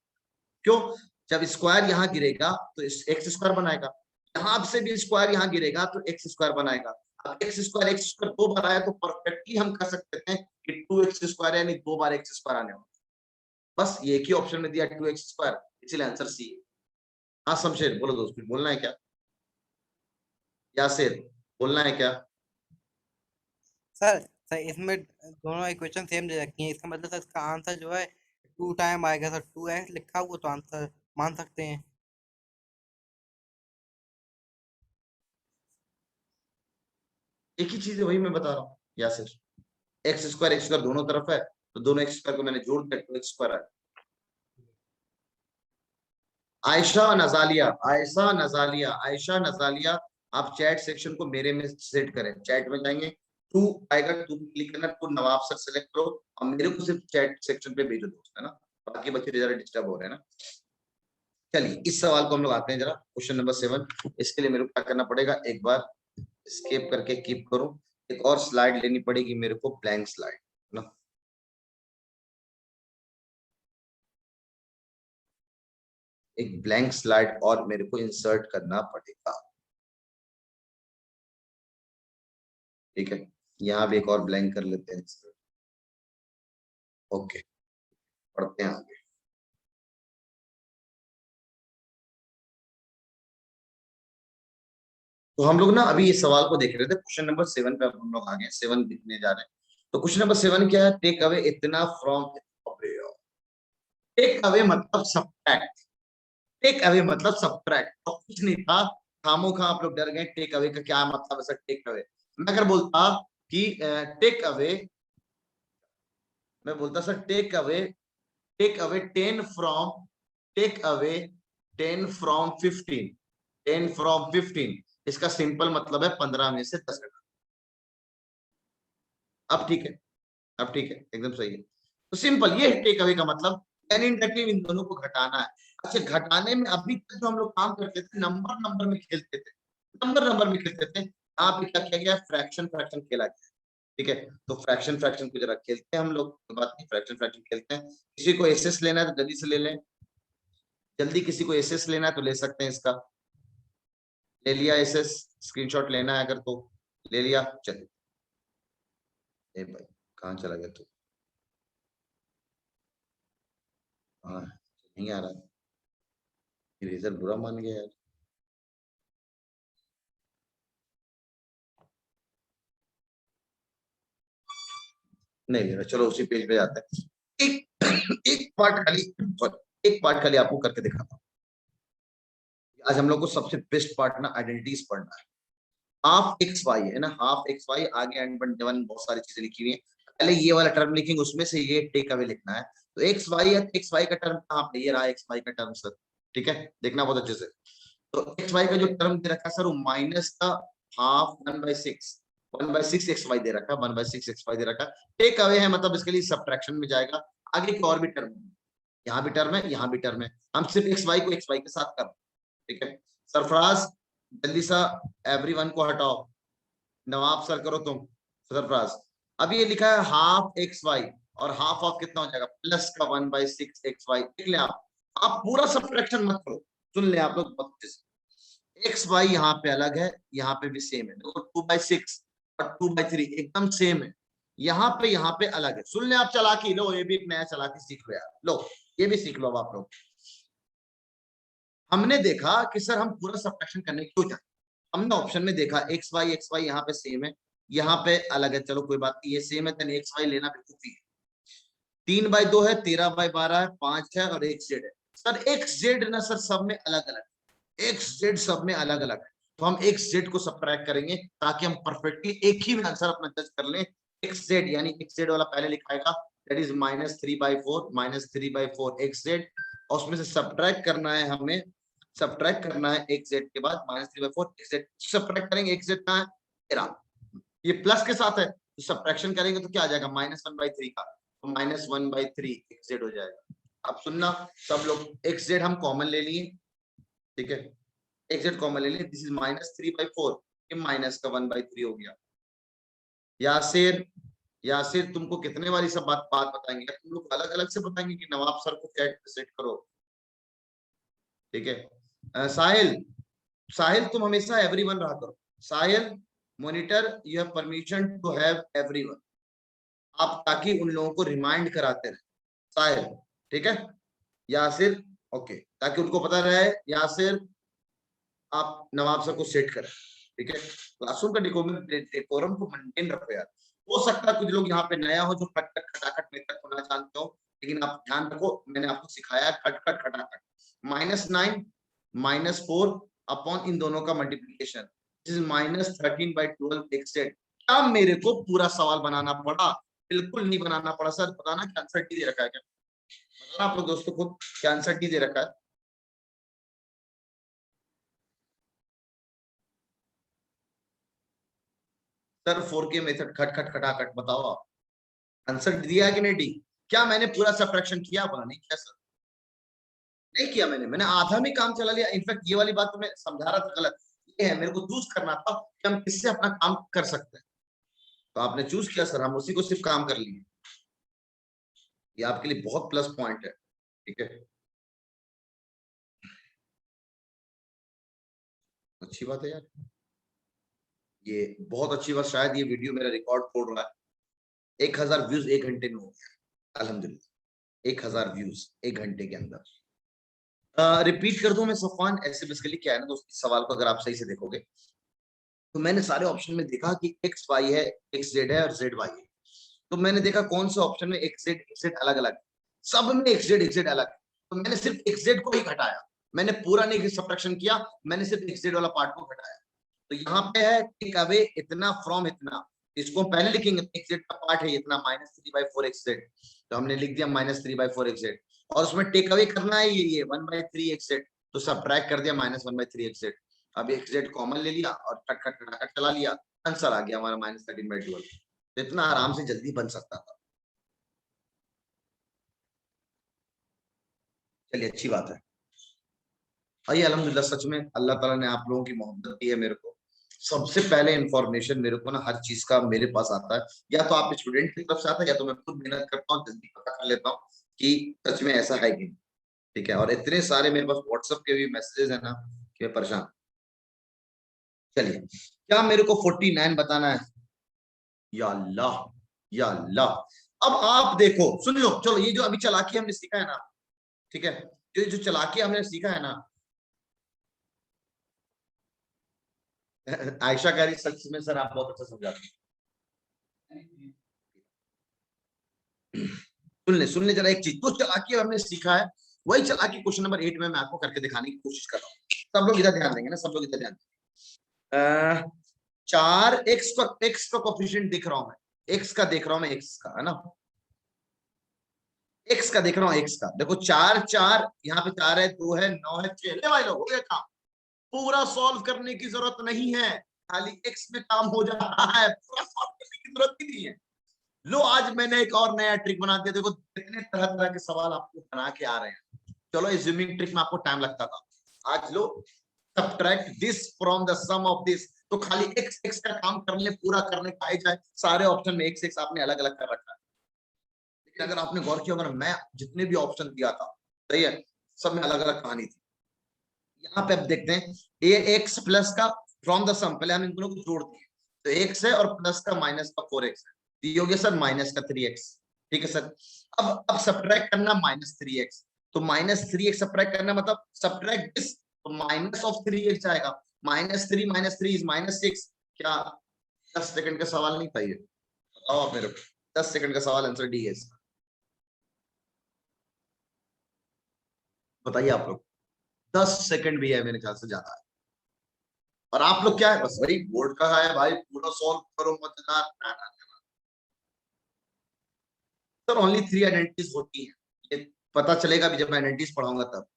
क्यों? जब स्क्वायर यहाँ गिरेगा तो एक्स स्क्वायर बनाएगा, यहाँ से भी स्क्वायर यहाँ गिरेगा तो एक्स स्क्वायर बनाएगा। अब एक्स स्क्वायर दो बार आया तो परफेक्टली हम कह सकते हैं कि 2x स्क्वायर यानी 2 बार एक्स स्क्वायर आने वाला। बस ये एक ही ऑप्शन में दिया 2x स्क्वायर, इसलिए आंसर सी है। हाँ शमशेर बोलो दोस्त, कुछ बोलना है क्या? यासिर बोलना है क्या? सर इसमें दोनों इक्वेशन सेम दे रखी हैं, इसका मतलब सर इसका आंसर जो है 2 टाइम आएगा सर, 2x लिखा हुआ तो आंसर मान सकते हैं। एक ही चीज है, वही मैं बता रहा हूँ यासिर, एक्स स्क्वायर दोनों तरफ है तो दोनों एक्स स्क्वायर को मैंने जोड़ दिया, 2x स्क्वायर है। आयशा नजालिया आप चैट सेक्शन को मेरे में सेट करें, चैट में जाएंगे, टू आएगा, टू क्लिक करना, टू नवाब सर सेलेक्ट करो और मेरे को सिर्फ चैट सेक्शन पे भेजो दोस्त, है ना, बाकी बच्चे जरा डिस्टर्ब हो रहे हैं ना। चलिए इस सवाल को हम लोग आते हैं जरा, क्वेश्चन नंबर 7। इसके लिए मेरे को क्या करना पड़ेगा, एक बार स्किप करके कीप करो, एक और स्लाइड लेनी पड़ेगी मेरे को, ब्लैंक स्लाइड ना, एक ब्लैंक स्लाइड और मेरे को इंसर्ट करना पड़ेगा। ठीक है, यहाँ भी एक और ब्लैंक कर लेते हैं। ओके, पढ़ते हैं आगे। तो हम लोग ना अभी इस सवाल को देख रहे थे, क्वेश्चन नंबर 7 पे अब हम लोग आगे 7 लिखने जा रहे हैं। तो क्वेश्चन नंबर 7 क्या है, टेक अवे इतना फ्रॉम, टेक अवे मतलब सब्ट्रैक्ट, टेक अवे मतलब सब्ट्रैक्ट, और कुछ नहीं था, खामोखा आप लोग डर गए, टेक अवे का क्या मतलब है सर, टेक अवे मैं अगर बोलता कि टेक अवे, मैं बोलता sir take away 10 from, take away 10 from 15, 10 from 15, इसका सिंपल मतलब है 15 में से 10 घटाना। अब ठीक है, अब ठीक है, एकदम सही है। तो सिंपल ये टेक अवे का मतलब, इन दोनों को घटाना है। अच्छा, घटाने में अभी तक जो हम लोग काम करते थे, नंबर में खेलते थे, नंबर में खेलते थे, यहाँ पे क्या किया गया, फ्रैक्शन खेला गया। ठीक है, तो फ्रैक्शन को जरा खेलते हैं हम लोग, कोई बात नहीं, फ्रैक्शन खेलते हैं। किसी को एसएस लेना है तो जल्दी से ले लें, जल्दी किसी को एसएस लेना है तो ले सकते हैं, इसका ले लिया एसएस, स्क्रीनशॉट लेना है अगर तो ले लिया। चलिए, ए भाई कहाँ चला गया तू? हाँ नहीं आ रहा, इरेजर बुरा मान गया यार। नहीं ले रहा, चलो उसी पेज पे जाते हैं। एक पार्ट खाली आपको करके दिखाता हूँ। आज हम लोग को सबसे बेस्ट पार्ट ना आइडेंटिटीज पढ़ना है। हाफ एक्स वाई है ना, हाफ एक्स वाई, आगे एंड बहुत सारी चीजें लिखी हुई है, पहले ये वाला टर्म लिखेंगे, उसमें से ये टेक अवे लिखना है। तो एक्स वाई है, एक्स वाई का टर्म कहाँ पे, ये रहा एक्स वाई का टर्म सर, ठीक है, देखना बहुत अच्छे से। तो एक्स वाई का जो टर्म दे रखा है सर, वो माइनस का हाफ 1/6 एक्स वाई दे रखा है, 1/6 एक्स वाई दे रखा है। टेक अवे है मतलब इसके लिए सबट्रैक्शन में जाएगा, आगे की और भी टर्म, यहाँ भी टर्म है, यहाँ भी टर्म है, हम सिर्फ एक्स वाई को एक्स वाई के साथ कर, ठीक है। सरफराज जल्दी सा एवरीवन को हटाओ, नवाब सर करो तुम, सरफराज। अब ये लिखा है हाफ एक्स वाई, और हाफ ऑफ कितना हो जाएगा, प्लस का 1/6 एक्स वाई, देख ले आप पूरा सब्ट्रैक्शन मत करो, सुन ले आप लोग बहुत अच्छे से। एक्स वाई यहाँ पे अलग है, यहाँ पे भी सेम है, देखो 2/6 और 2/3 एकदम सेम है, यहाँ पे अलग है, सुन ले आप, चालाकी लो, ये भी एक नया चालाकी सीख लो यार, लो ये भी सीख लो अब आप लोग। हमने देखा कि सर हम पूरा सब्ट्रैक्शन करने क्यों जाए, हमने ऑप्शन में देखा एक्स वाई यहाँ पे सेम है, यहाँ पे अलग है, चलो कोई बात नहीं, ये सेम है, तो एक्स वाई लेना बेवकूफी है। 3/2 है, 13/12 है, 5 है और 1 जेड है। सर एक्स जेड ना सर सब में अलग अलग, एक्स जेड सब में अलग अलग है, तो हम एक्स जेड को सब्ट्रैक्ट करेंगे ताकि हम परफेक्टली एक ही में आंसर अपना जज कर लें। एक्स जेड यानी एक्स जेड वाला पहले लिखाएगा, दैट इज -3/4 एक्स जेड, और उसमें से सब्ट्रैक्ट करना है हमें सब्ट्रैक्ट करना है एक जेड के बाद -3/4 एक जेड सब्ट्रैक्ट करेंगे, एक जेड कहाँ है 13, ये प्लस के साथ है तो सब्ट्रैक्शन करेंगे तो क्या आ जाएगा -1/3 का, तो -1/3 एक जेड हो जाएगा। अब सुनना सब लोग, एक जेड हम कॉमन ले लिए, ठीक है, एक जेड कॉमन ले लिए, दिस इज -3/4, ये माइनस का 1/3 हो गया। यासिर तुमको कितने बार सब बात बताएंगे, तुम लोग अलग अलग से बताएंगे कि नवाब सर को क्या सेट करो, ठीक है। साहिल तुम हमेशा एवरीवन रहा करो, Sahil monitor you have permission to have everyone, आप ताकि उन लोगों को रिमाइंड कराते रहे, साहिल ठीक है, यासिर ओके, ताकि उनको पता रहे, यासिर आप नवाब सर को सेट करें, ठीक है। क्लासरूम का डेकोरम को मेंटेन रखो यार, हो सकता है कुछ लोग यहाँ पे नया हो जो कट कट खटाखट मेथड को ना जानते हो, लेकिन आप ध्यान रखो मैंने आपको सिखाया कट कट खटाखट, -9 -4 अपॉन इन दोनों का मल्टीप्लीकेशन, दिस इज -13/12 एक सेट। क्या मेरे को पूरा सवाल बनाना पड़ा? बिल्कुल नहीं बनाना पड़ा सर, बताना क्या आंसर टी दे रखा है, क्या बताना आप लोग दोस्तों खुद क्या आंसर टी दे रखा है। सर 4K मेथड खट खट खटाखट बताओ आप, आंसर दिया है कि नहीं डी? क्या मैंने पूरा सब्ट्रैक्शन किया? बोला नहीं किया सर, नहीं किया मैंने आधा में काम चला लिया। इनफैक्ट ये वाली बात तो मैं समझा रहा था गलत, ये है मेरे को चूज करना था कि हम किससे अपना काम कर सकते हैं, तो आपने चूज किया सर, हम उसी को सिर्फ काम कर लिए, ये आपके लिए बहुत प्लस पॉइंट है, ठीक है, अच्छी बात है यार, ये बहुत अच्छी बात। शायद ये वीडियो मेरा रिकॉर्ड तोड़ रहा है, 1000 व्यूज 1 घंटे में हो गया अल्हम्दुलिल्लाह, 1000 व्यूज 1 घंटे के अंदर। रिपीट कर दूं मैं सफान, ऐसे बेसिकली क्या है ना दोस्त, इस सवाल को अगर आप सही से देखोगे तो मैंने सारे ऑप्शन में देखा कि एक्स वाई है, एक्स जेड है और जेड वाई है, तो मैंने देखा कौन से ऑप्शन में एक्स जेड अलग अलग, सब में एक्स जेड अलग, तो मैंने सिर्फ एक्स जेड को ही घटाया, मैंने पूरा नहीं सब्ट्रैक्शन किया, मैंने सिर्फ एक्स जेड वाला पार्ट को घटाया। तो यहाँ पे है टेक अवे इतना फ्रॉम इतना, इसको पहले लिखेंगे एक्स जेड का पार्ट है इतना -3/4 एक्स जेड, तो हमने लिख दिया -3/4 एक्स जेड, और उसमें टेक अवे करना है ये 1/3 एक्स जेड, तो सब्ट्रैक्ट कर दिया -1/3 एक्स जेड। अब एक्स जेड कॉमन ले लिया और कट कट कट चला लिया, आंसर आ गया हमारा -13/12, तो इतना आराम से जल्दी बन सकता था। चलिए अच्छी बात है, आइए अल्हम्दुलिल्लाह, सच में अल्लाह ताला ने आप लोगों की मोहब्बत दी है मेरे को, सबसे पहले इंफॉर्मेशन मेरे को ना हर चीज का मेरे पास आता है, या तो आप स्टूडेंट की तरफ से आता है, या तो मैं खुद मेहनत करता हूँ, जल्दी पता कर लेता हूँ कि सच में ऐसा है कि नहीं, ठीक है। और इतने सारे मेरे पास व्हाट्सएप के भी मैसेजेस है ना कि मैं परेशान। चलिए, क्या मेरे को 49 बताना है? या अल्लाह, या अल्लाह। अब आप देखो, सुन लो, चलो ये जो अभी चालाकी हमने सीखा है ना, ठीक है, जो चालाकी हमने सीखा है ना, आयशा कह रही सच में सर आप बहुत अच्छा समझाते हैं। सुन ले जरा एक चीज, तो चालाकी हमने सीखा है, वही चालाकी क्वेश्चन नंबर 8 में मैं आपको करके दिखाने की कोशिश कर रहा हूँ। सब लोग इधर ध्यान देंगे ना, सब लोग इधर ध्यान देंगे। 4x का कोफिशिएंट देख रहा हूं मैं, x का देख रहा हूं मैं, x का है ना, x का देख रहा हूं, x का देखो 4 4 यहाँ पे 4 है, 2 है, 9 है, 6 ले भाई लोग, हो गया काम, पूरा सॉल्व करने की जरूरत नहीं है, खाली x में काम हो जा रहा है, पूरा सॉल्व करने की जरूरत ही नहीं है। लो आज मैंने एक और नया ट्रिक बना दिया, देखो कितने तरह तरह के सवाल आपको बना के आ रहे हैं। चलो इस स्विमिंग ट्रिक में आपको टाइम लगता था, आज लो subtract this from the sum of this, तो खाली x x का काम करने पूरा करने का ही जाए, सारे ऑप्शन में x x आपने अलग अलग कर रखा है, लेकिन अगर आपने गौर किया, अगर मैं जितने भी ऑप्शन दिया था, सही है, सब में अलग अलग कहानी थी। यहाँ पे अब देखते हैं ए एक्स प्लस का फ्रॉम द सम, पहले हम इन दोनों को जोड़ दिए, तो एक्स है और प्लस का माइनस का 4x है, तो ये हो गया सर माइनस का 3x, ठीक है सर। अब सब्ट्रैक्ट करना -3x, तो -3x सब्ट्रैक्ट करना मतलब सब्ट्रैक्ट दिस, तो माइनस ऑफ 3x जाएगा, -3 - 3 इज -6। क्या 10 सेकंड का सवाल नहीं था ये? बताओ आप मेरे को, 10 सेकंड का सवाल, आंसर डी है इसका, बताइए आप लोग, 10 सेकंड भी है मेरे ख्याल से ज्यादा है। और आप लोग क्या है, बस वही बोर्ड का है भाई, पूरा सॉल्व करो मजेदार, ना ना ना सर, ओनली 3 आइडेंटिटीज होती हैं, ये पता चलेगा भी जब मैं आइडेंटिटीज पढ़ाऊंगा तब।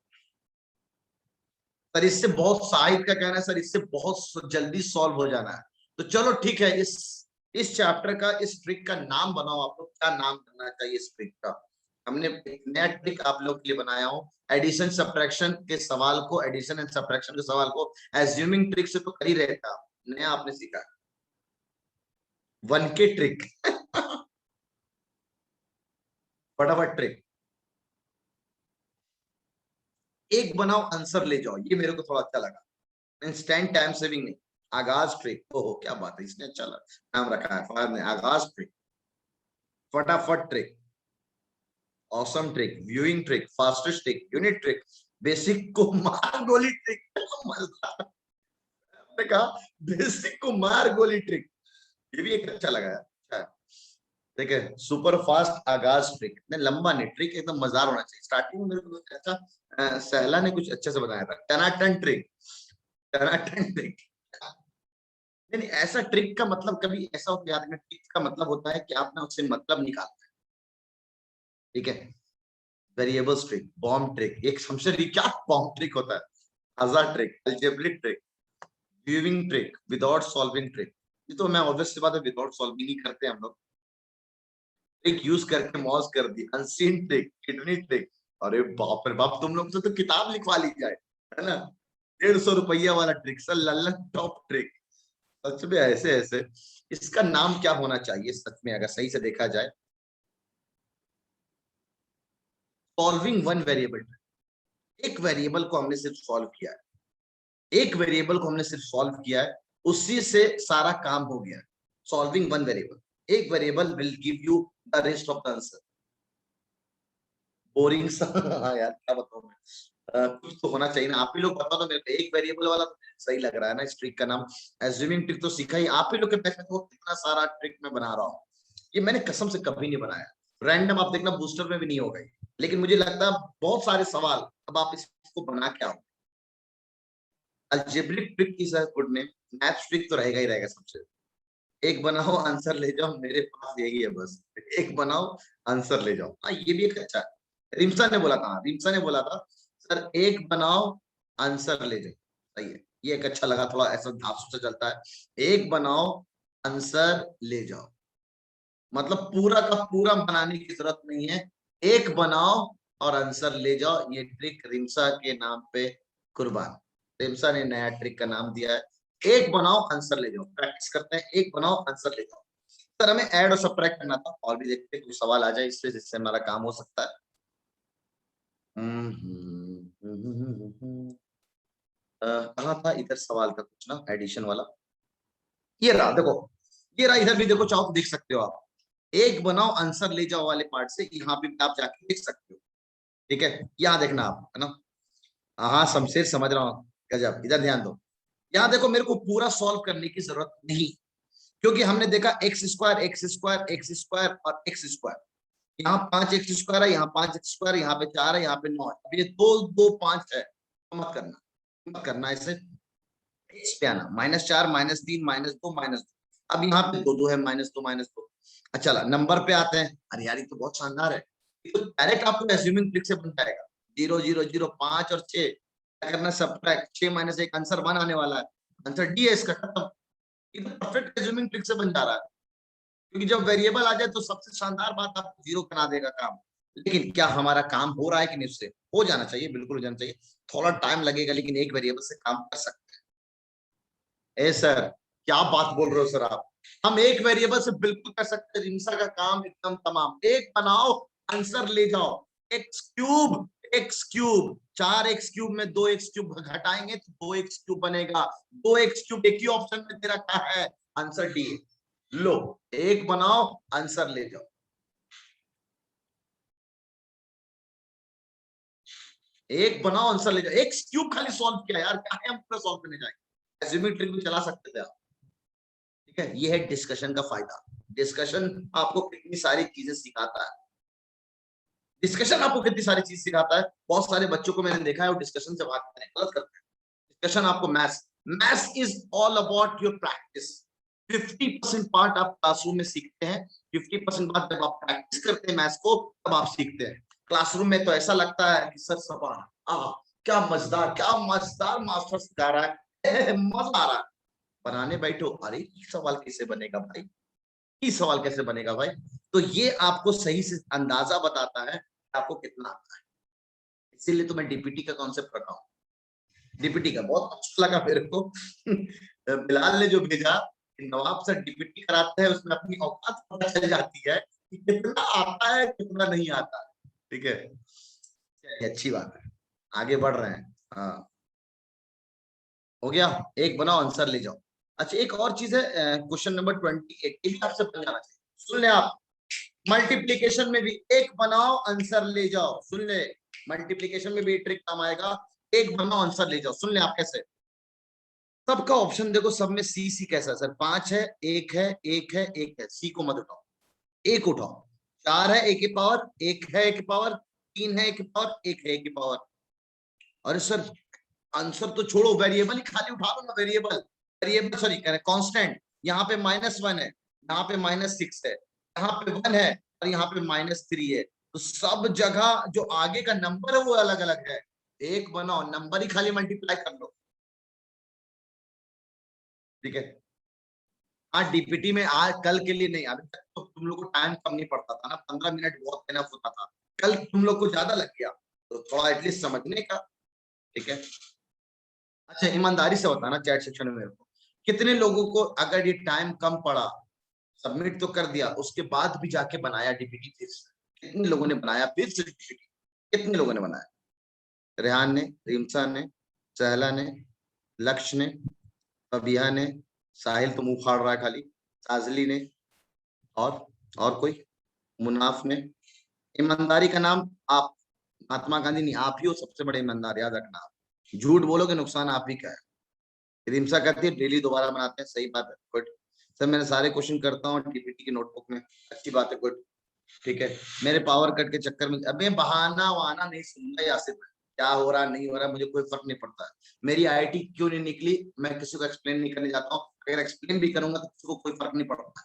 सर इससे बहुत, साहित्य का कहना है सर इससे बहुत जल्दी सॉल्व हो जाना है। तो चलो ठीक है, इस चैप्टर का, इस ट्रिक का नाम बनाओ, आपको क्या नाम करना चाहिए इस ट्रिक का। हमने एक नया ट्रिक आप लोग के लिए बनाया हूँ। एडिशन सब्ट्रैक्शन के सवाल को, एडिशन एंड सब्ट्रैक्शन के सवाल को एज्यूमिंग ट्रिक से तो कर ही रहे थे आप, नया आपने सीखा 1K ट्रिक। फटाफट ट्रिक, एक बनाओ आंसर ले जाओ, ये मेरे को थोड़ा अच्छा लगा। इंस्टेंट टाइम सेविंग नहीं, आगाज ट्रिक। ओहो क्या बात है, इसने अच्छा नाम रखा है फहद ने, आगाज ट्रिक, फटाफट trick, awesome trick, viewing trick, fastest trick, unit trick, basic को मार गोली ट्रिक। मजेदार, मैंने कहा बेसिक को मार गोली ट्रिक, ये भी एक अच्छा लगा। अच्छा ठीक है, सुपर फास्ट आगाज ट्रिक, इतने लंबा नहीं, ट्रिक एकदम मजेदार होना चाहिए। स्टार्टिंग में मेरे को अच्छा सहला ने कुछ अच्छे से बताया था, टनाटन ट्रिक, टनाटन ट्रिक। नहीं, ऐसा ट्रिक का मतलब कभी ऐसा होता है, ट्रिक का मतलब होता है कि आपने उससे मतलब निकालना है, ठीक है। वेरिएबल्स ट्रिक, बॉम्ब ट्रिक, एक समझ क्या बॉम्ब ट्रिक होता है, हज़ार trick, algebraic trick, viewing trick, without solving trick. ये तो मैं ऑब्वियस सी बात है, विदाउट सॉल्विंग ही करते हैं हम लोग। ट्रिक यूज करके मौज कर दी, अनसीन ट्रिक, किडनी ट्रिक। अरे बाप रे बाप, तुम लोग से तो किताब लिखवा ली जाए, है ना। 150 रुपया वाला trick sir, Lallantop trick. सच में ऐसे ऐसे, इसका नाम क्या होना चाहिए सच में, अगर सही से देखा जाए, सॉल्विंग वन वेरिएबल। एक वेरिएबल को हमने सिर्फ सॉल्व किया है, एक वेरिएबल को हमने सिर्फ सॉल्व किया है, उसी से सारा काम हो गया। सॉल्विंग वन वेरिएबल, एक variable will give you the rest of the answer. Boring सा हाँ यार क्या बताऊं मैं, कुछ तो होना चाहिए ना। आप ही लोग बताओ ना मेरे को, एक वेरिएबल वाला तो सही लग रहा है ना। इस ट्रिक का नाम एज्यूमिंग ट्रिक तो सीखा ही, आप ही लोग के पैसे को कितना सारा ट्रिक में बना रहा हूँ, ये मैंने कसम से कभी नहीं बनाया। रैंडम आप देखना, बूस्टर में भी नहीं होगा, लेकिन मुझे लगता है बहुत सारे सवाल अब आप इसको बना के आओ। Algebraic trick is a good name, maths trick तो रहेगा ही रहेगा सबसे। एक बनाओ आंसर ले जाओ, मेरे पास यही है बस, एक बनाओ आंसर ले जाओ। हाँ ये भी एक अच्छा है, रिम्सा ने बोला था, रिम्सा ने बोला था सर एक बनाओ आंसर ले जाओ, सही है, ये एक अच्छा लगा, थोड़ा ऐसा धांसू से चलता है। एक बनाओ आंसर ले जाओ, मतलब पूरा का पूरा बनाने की जरूरत नहीं है, एक बनाओ और आंसर ले जाओ। ये ट्रिक रिम्सा के नाम पे कुर्बान, रिम्सा ने नया ट्रिक का नाम दिया है, एक बनाओ आंसर ले जाओ। प्रैक्टिस करते हैं, एक बनाओ आंसर ले जाओ। सर हमें ऐड और सब्ट्रैक्ट करना था, और भी देखते हैं कुछ सवाल आ जाए इससे, जिससे हमारा काम हो सकता है। कहाँ था इधर सवाल का कुछ ना, एडिशन वाला, ये रहा देखो, ये रहा, इधर भी देखो, चाहो तो देख सकते हो आप। एक बनाओ आंसर ले जाओ वाले पार्ट से यहाँ पे आप जाके देख सकते हो, ठीक है। यहाँ देखना आप, है ना। हाँ शमशेर समझ रहा हूँ, गजब, इधर ध्यान दो। यहाँ देखो, मेरे को पूरा सॉल्व करने की जरूरत नहीं, क्योंकि हमने देखा x square x square x square और एक्स स्क्वायर, यहाँ 5x स्क्वायर है, यहाँ 5x स्क्वायर, यहाँ पे 4 है, यहाँ पे 9 है। अब ये 2 2 5 है, तो मत करना, मत करना इससे। एक्स पे आना, -4 -3 -2 -2। अब यहाँ पे 2 2 है, -2 -2। अच्छा नंबर पे आते हैं। अरे यार ये तो बहुत शानदार है, ये तो डायरेक्ट आपको एज्यूमिंग ट्रिक से बन जाएगा। 0 0 0 5 और 6 क्या करना, सब्ट्रैक्ट 6 - 1 आंसर 1 आने वाला है, आंसर डी है इसका, खत्म। ये तो परफेक्ट एज्यूमिंग ट्रिक से बन जा रहा है, क्योंकि जब वेरिएबल आ जाए तो सबसे शानदार बात आपको 0 बना देगा काम। लेकिन क्या हमारा काम हो रहा है कि नहीं, उससे हो जाना चाहिए, बिल्कुल हो जाना चाहिए, थोड़ा टाइम लगेगा, लेकिन एक वेरिएबल से काम कर सकते हैं। ए सर क्या बात बोल रहे हो सर आप, हम एक वेरिएबल से बिल्कुल कर सकते हैं, रिम्सा का काम एकदम तमाम। एक बनाओ आंसर ले जाओ, x cube, x cube, 4x cube में 2x क्यूब घटाएंगे तो 2x क्यूब बनेगा, 2x क्यूब एक ही ऑप्शन में दे रखा है, आंसर डी। लो एक बनाओ आंसर ले जाओ, एक बनाओ आंसर ले जाओ, एक्स क्यूब खाली सॉल्व किया यार, क्या है हम पूरा सॉल्व करने जाएंगे, एज्यूमिंग ट्रिक भी चला सकते थे आप, ठीक है। ये है डिस्कशन का फायदा, डिस्कशन आपको कितनी सारी चीजें सिखाता है, डिस्कशन आपको कितनी सारी चीज सिखाता है। बहुत सारे बच्चों को मैंने देखा है वो डिस्कशन से भागते हैं, गलत करते हैं। डिस्कशन आपको maths is all about your practice. 50% part आप क्लासरूम में सीखते हैं, 50% बाद जब आप प्रैक्टिस करते हैं मैथ्स को, तब आप सीखते हैं। क्लासरूम में तो ऐसा लगता है कि सर सवाल क्या मजेदार मास्टर सिखा रहा है मजा आ रहा है। बनाने बैठो, अरे ये सवाल कैसे बनेगा भाई, ये सवाल कैसे बनेगा भाई। तो ये आपको सही से अंदाजा बताता है आपको कितना आता है, इसीलिए तो मैं डीपीटी का कॉन्सेप्ट रखा हूँ। डीपीटी का बहुत अच्छा लगा मेरे को बिलाल ने जो भेजा कि नवाब सर डीपीटी कराते हैं, उसमें अपनी औकात पता चल जाती है कि कितना आता है कितना नहीं आता है। ठीक है, चलिए अच्छी बात है, आगे बढ़ रहे हैं। हाँ हो गया, एक बनाओ आंसर ले जाओ। अच्छा एक और चीज है, क्वेश्चन नंबर 28 ये भी आपसे बन जाना चाहिए। सुन ले आप, मल्टीप्लीकेशन में भी एक बनाओ आंसर ले जाओ। सुन ले, मल्टीप्लीकेशन में भी ट्रिक काम आएगा, एक बनाओ आंसर ले जाओ। सुन ले आप कैसे, सबका ऑप्शन देखो, सब में सी सी कैसा है सर, 5 है, एक है, एक है, एक है, सी को मत उठाओ, एक उठाओ। 4 है एक की पावर, एक है एक की पावर, 3 है एक की पावर, एक है एक की पावर। अरे सर आंसर तो छोड़ो, वेरिएबल ही खाली उठा लो ना, वेरिएबल वेरिएबल सॉरी कांस्टेंट। यहाँ पे -1 है, यहाँ पे -6 है, यहाँ पे 1 है और यहाँ पे -3 है। तो सब जगह जो आगे का नंबर है वो अलग अलग है। एक बनाओ, नंबर ही खाली मल्टीप्लाई कर लो। ठीक है, हाँ डीपीटी में आज कल के लिए नहीं, अभी तक तो तुम लोग को टाइम कम नहीं पड़ता था ना, 15 मिनट बहुत इनफ होता था, कल तुम लोग को ज्यादा लग गया, तो थोड़ा एटलीस्ट समझने का। ठीक है, अच्छा ईमानदारी से बताना चैट सेक्शन में मेरे को, कितने लोगों को अगर ये टाइम कम पड़ा, सबमिट तो कर दिया, उसके बाद भी जाके बनाया डीपीटी फिर से? कितने लोगों ने बनाया फिर से डीपीटी? कितने लोगों ने बनाया? रेहान ने, रिमसा ने, सहला ने, लक्ष्य ने, फबिया ने, साहिल तो मुंह फाड़ रहा है खाली, साजली ने, और कोई, मुनाफ ने। ईमानदारी का नाम आप, महात्मा गांधी नहीं, आप ही हो सबसे बड़े ईमानदार, याद रखना। आप झूठ बोलोगे नुकसान आप ही का है। रिमसा कहती है डेली दोबारा बनाते हैं, सही बात है, गुड सर, मैंने सारे क्वेश्चन करता हूँ डीपीटी की नोटबुक में, अच्छी बात है, गुड। ठीक है, मेरे पावर कट के चक्कर में अबे बहाना वहाना नहीं सुनना यासिर, क्या हो रहा नहीं हो रहा मुझे कोई फर्क नहीं पड़ता है। मेरी आईआईटी क्यों नहीं निकली मैं किसी को एक्सप्लेन नहीं करने जाता हूँ, अगर एक्सप्लेन भी करूंगा तो किसी को कोई फर्क नहीं पड़ता।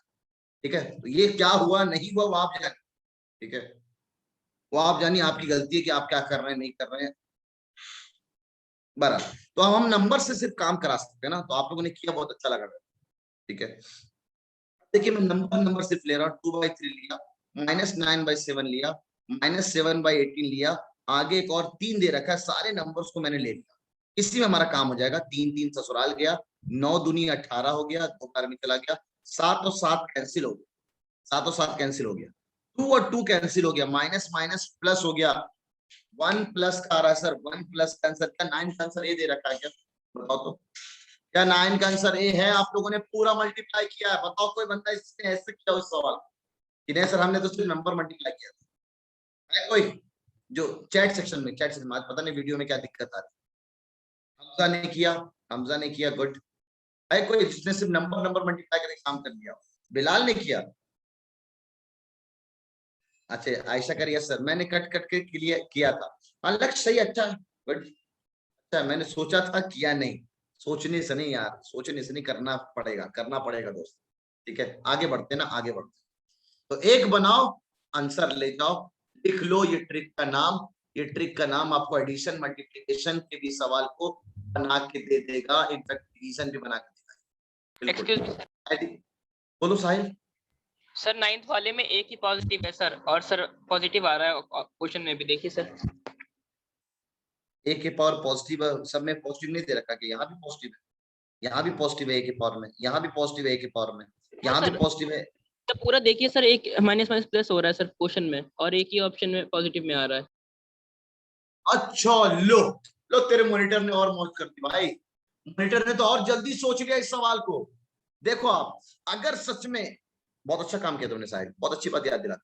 ठीक है, तो ये क्या हुआ नहीं हुआ वो आप जानिए। ठीक है, वो आप जानिए, आपकी गलती है कि आप क्या कर रहे हैं नहीं कर रहे हैं। बराबर, तो हम नंबर से सिर्फ काम करा सकते हैं ना, तो आप लोगों ने किया बहुत अच्छा लगा। ठीक है, देखिए मैं नंबर सिर्फ ले रहा हूँ, 2/3 लिया, -9/7 लिया, -7/18 लिया, आगे एक और 3 दे रखा है, सारे नंबर्स को मैंने ले लिया, इसी में हमारा काम हो जाएगा। 3 ससुराल गया, 9 दूनी 18 हो गया, 2 बार में चला गया, 7 और 7 कैंसिल हो गया, 7 और 7 कैंसिल हो गया, 2 और 2 कैंसिल हो गया, माइनस माइनस प्लस हो गया, 1 प्लस का आ रहा है सर, 1 प्लस का आंसर क्या 9 का आंसर ए दे रखा है क्या, बताओ तो, क्या 9 का आंसर ए है? आप लोगों ने पूरा मल्टीप्लाई किया है, बताओ कोई बंदा इसने ऐसे किया उस सवाल कि नहीं सर हमने तो सिर्फ नंबर मल्टीप्लाई किया था। है कोई जो चैट सेक्शन में, चैट सेक्शन में पता नहीं वीडियो में क्या दिक्कत आ रही, हमजा ने किया, गुड। है कोई जिसने सिर्फ नंबर मल्टीप्लाई करके काम कर दिया? बिलाल ने किया, अच्छा आयशा कर, यस सर मैंने कट के किया था। हाँ लक्ष्य सही, अच्छा है, गुड। अच्छा मैंने सोचा था किया नहीं, सोचने से नहीं यार, सोचने से नहीं, करना पड़ेगा दोस्त। ठीक है, आगे बढ़ते ना, आगे बढ़ते। तो एक बनाओ आंसर ले जाओ, लिख लो ये ट्रिक का नाम, ये ट्रिक का नाम आपको एडिशन मल्टीप्लिकेशन के भी सवाल को बना के दे देगा, इनफैक्ट डिवीजन भी बना के देगा। एक्सक्यूज मी सर, बोलो साहिल। सर 9th वाले में एक ही पॉजिटिव है सर, और सर पॉजिटिव आ रहा है क्वेश्चन में भी, देखिए सर। ए के पावर पॉजिटिव है, सब में पॉजिटिव नहीं दे रखा कि यहाँ भी पॉजिटिव है, यहाँ भी पॉजिटिव है ए के पावर में, यहाँ भी पॉजिटिव है ए के पावर में, यहाँ भी पॉजिटिव है। तो पूरा देखिए सर, एक माइनस माइनस प्लस हो रहा है सर क्वेश्चन में, और एक ही ऑप्शन में पॉजिटिव में आ रहा है। अच्छा लो तेरे मॉनिटर ने और मौज कर दी भाई, मॉनिटर ने तो और जल्दी सोच लिया इस सवाल को। देखो आप, अगर सच में, बहुत अच्छा काम किया तुमने साहिल, बहुत अच्छी बात याद दिला।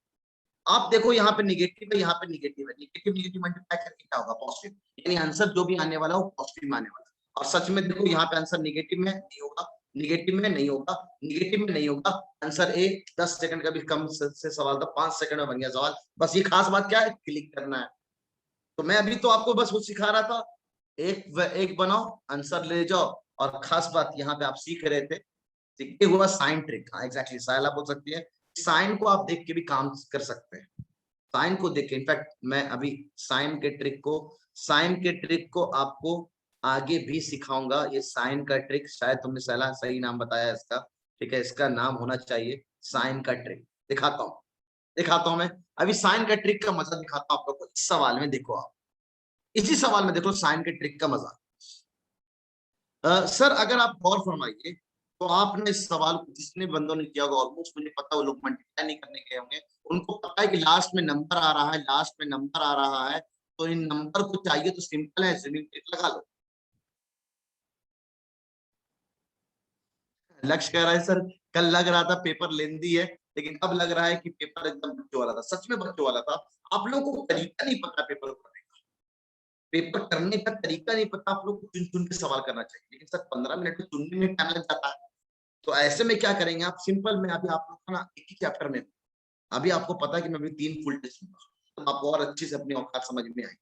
आप देखो यहाँ पे निगेटिव है, यहाँ पे निगेटिव है, निगेटिव मल्टीप्लाई करके क्या होगा, पॉजिटिव, यानी आंसर जो भी आने वाला हो पॉजिटिव में आने वाला। और सच में देखो यहाँ पे आंसर निगेटिव में नहीं होगा, निगेटिव में नहीं होगा, निगेटिव में नहीं होगा, आंसर ए 10 सेकंड का भी कम से सवाल था, 5 सेकंड में बन गया सवाल। बस ये खास बात क्या है, क्लिक करना है। तो मैं अभी तो आपको बस वो सिखा रहा था, एक बनाओ आंसर ले जाओ, और खास बात यहाँ पे आप सीख रहे थे, सीखते हुआ साइन ट्रिक। हाँ एग्जैक्टली, साइल आप बोल सकती है, साइन को आप देख के भी काम कर सकते हैं, साइन को देख के, इनफैक्ट मैं अभी साइन के ट्रिक को आपको आगे भी सिखाऊंगा। ये साइन का ट्रिक, शायद तुमने सही नाम बताया इसका, ठीक है, इसका नाम होना चाहिए साइन का ट्रिक। दिखाता हूं मैं अभी साइन का ट्रिक का मजा दिखाता हूं आप लोग को। इस सवाल में देखो, आप इसी सवाल में देखो साइन के ट्रिक का मजा। सर अगर आप गौर फरमाइए तो आपने इस सवाल को जितने बंदों ने किया होगा, ऑलमोस्ट मुझे पता है वो लोग मल्टीप्लाई नहीं करने गए होंगे, उनको पता है कि लास्ट में नंबर आ रहा है, तो इन नंबर को चाहिए तो सिंपल है, एज्यूमिंग ट्रिक लगा लो। लक्ष्य कह रहा है सर कल लग रहा था पेपर लेंदी है, लेकिन अब लग रहा है कि पेपर एकदम बच्चों वाला था। सच में बच्चों वाला था। आप लोगों को तरीका नहीं पता पेपर करने का, पेपर करने का तरीका नहीं पता। आप लोग को चुन चुन के सवाल करना चाहिए, लेकिन सर 15 मिनट में चुनने में टाइम लग जाता है। तो ऐसे में क्या करेंगे आप, सिंपल में अभी आप लोग का ना एक ही चैप्टर में, अभी आपको पता है कि मैं अभी 3 फुल टेस्ट लूंगा, तो आपको और अच्छे से अपनी औकात समझ में आएगी।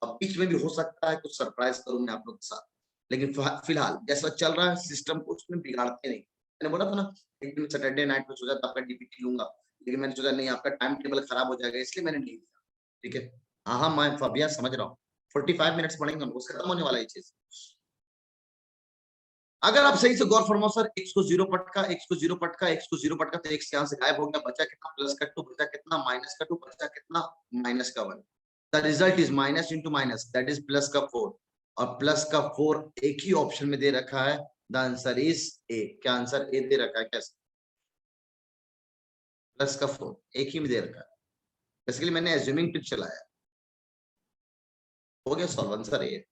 अब बीच में भी हो सकता है कुछ सरप्राइज करूं मैं आप लोग के साथ, लेकिन फिलहाल जैसा चल रहा है सिस्टम को उसमें बिगाड़ते नहीं। मैंने बोला था ना एक दिन सैटरडे नाइट में सोचा था आपका डीपीटी लूंगा, लेकिन मैंने सोचा नहीं आपका टाइम टेबल खराब हो जाएगा, इसलिए मैंने नहीं दिया। ठीक है, हाँ मैं फबिया समझ रहा हूँ, 45 मिनट्स पढ़ेंगे हम, उसका खत्म होने वाला है चीज। अगर आप सही से गौर फरमाओ सर, x को 0 पटका, x को 0 पटका, x को 0 पटका, तो x यहाँ से गायब हो गया, बचा कितना, प्लस का 2, बचा कितना, माइनस का 2, बचा कितना, माइनस का 1। The result is minus into minus, that is plus का 4, और प्लस का 4 एक ही ऑप्शन में दे रखा है, द आंसर इज ए। क्या आंसर ए दे रखा है? कैसे? प्लस का 4 एक ही में दे रखा है, बेसिकली मैंने एज्यूमिंग ट्रिक चलाया, हो गया सॉल्व, आंसर ए।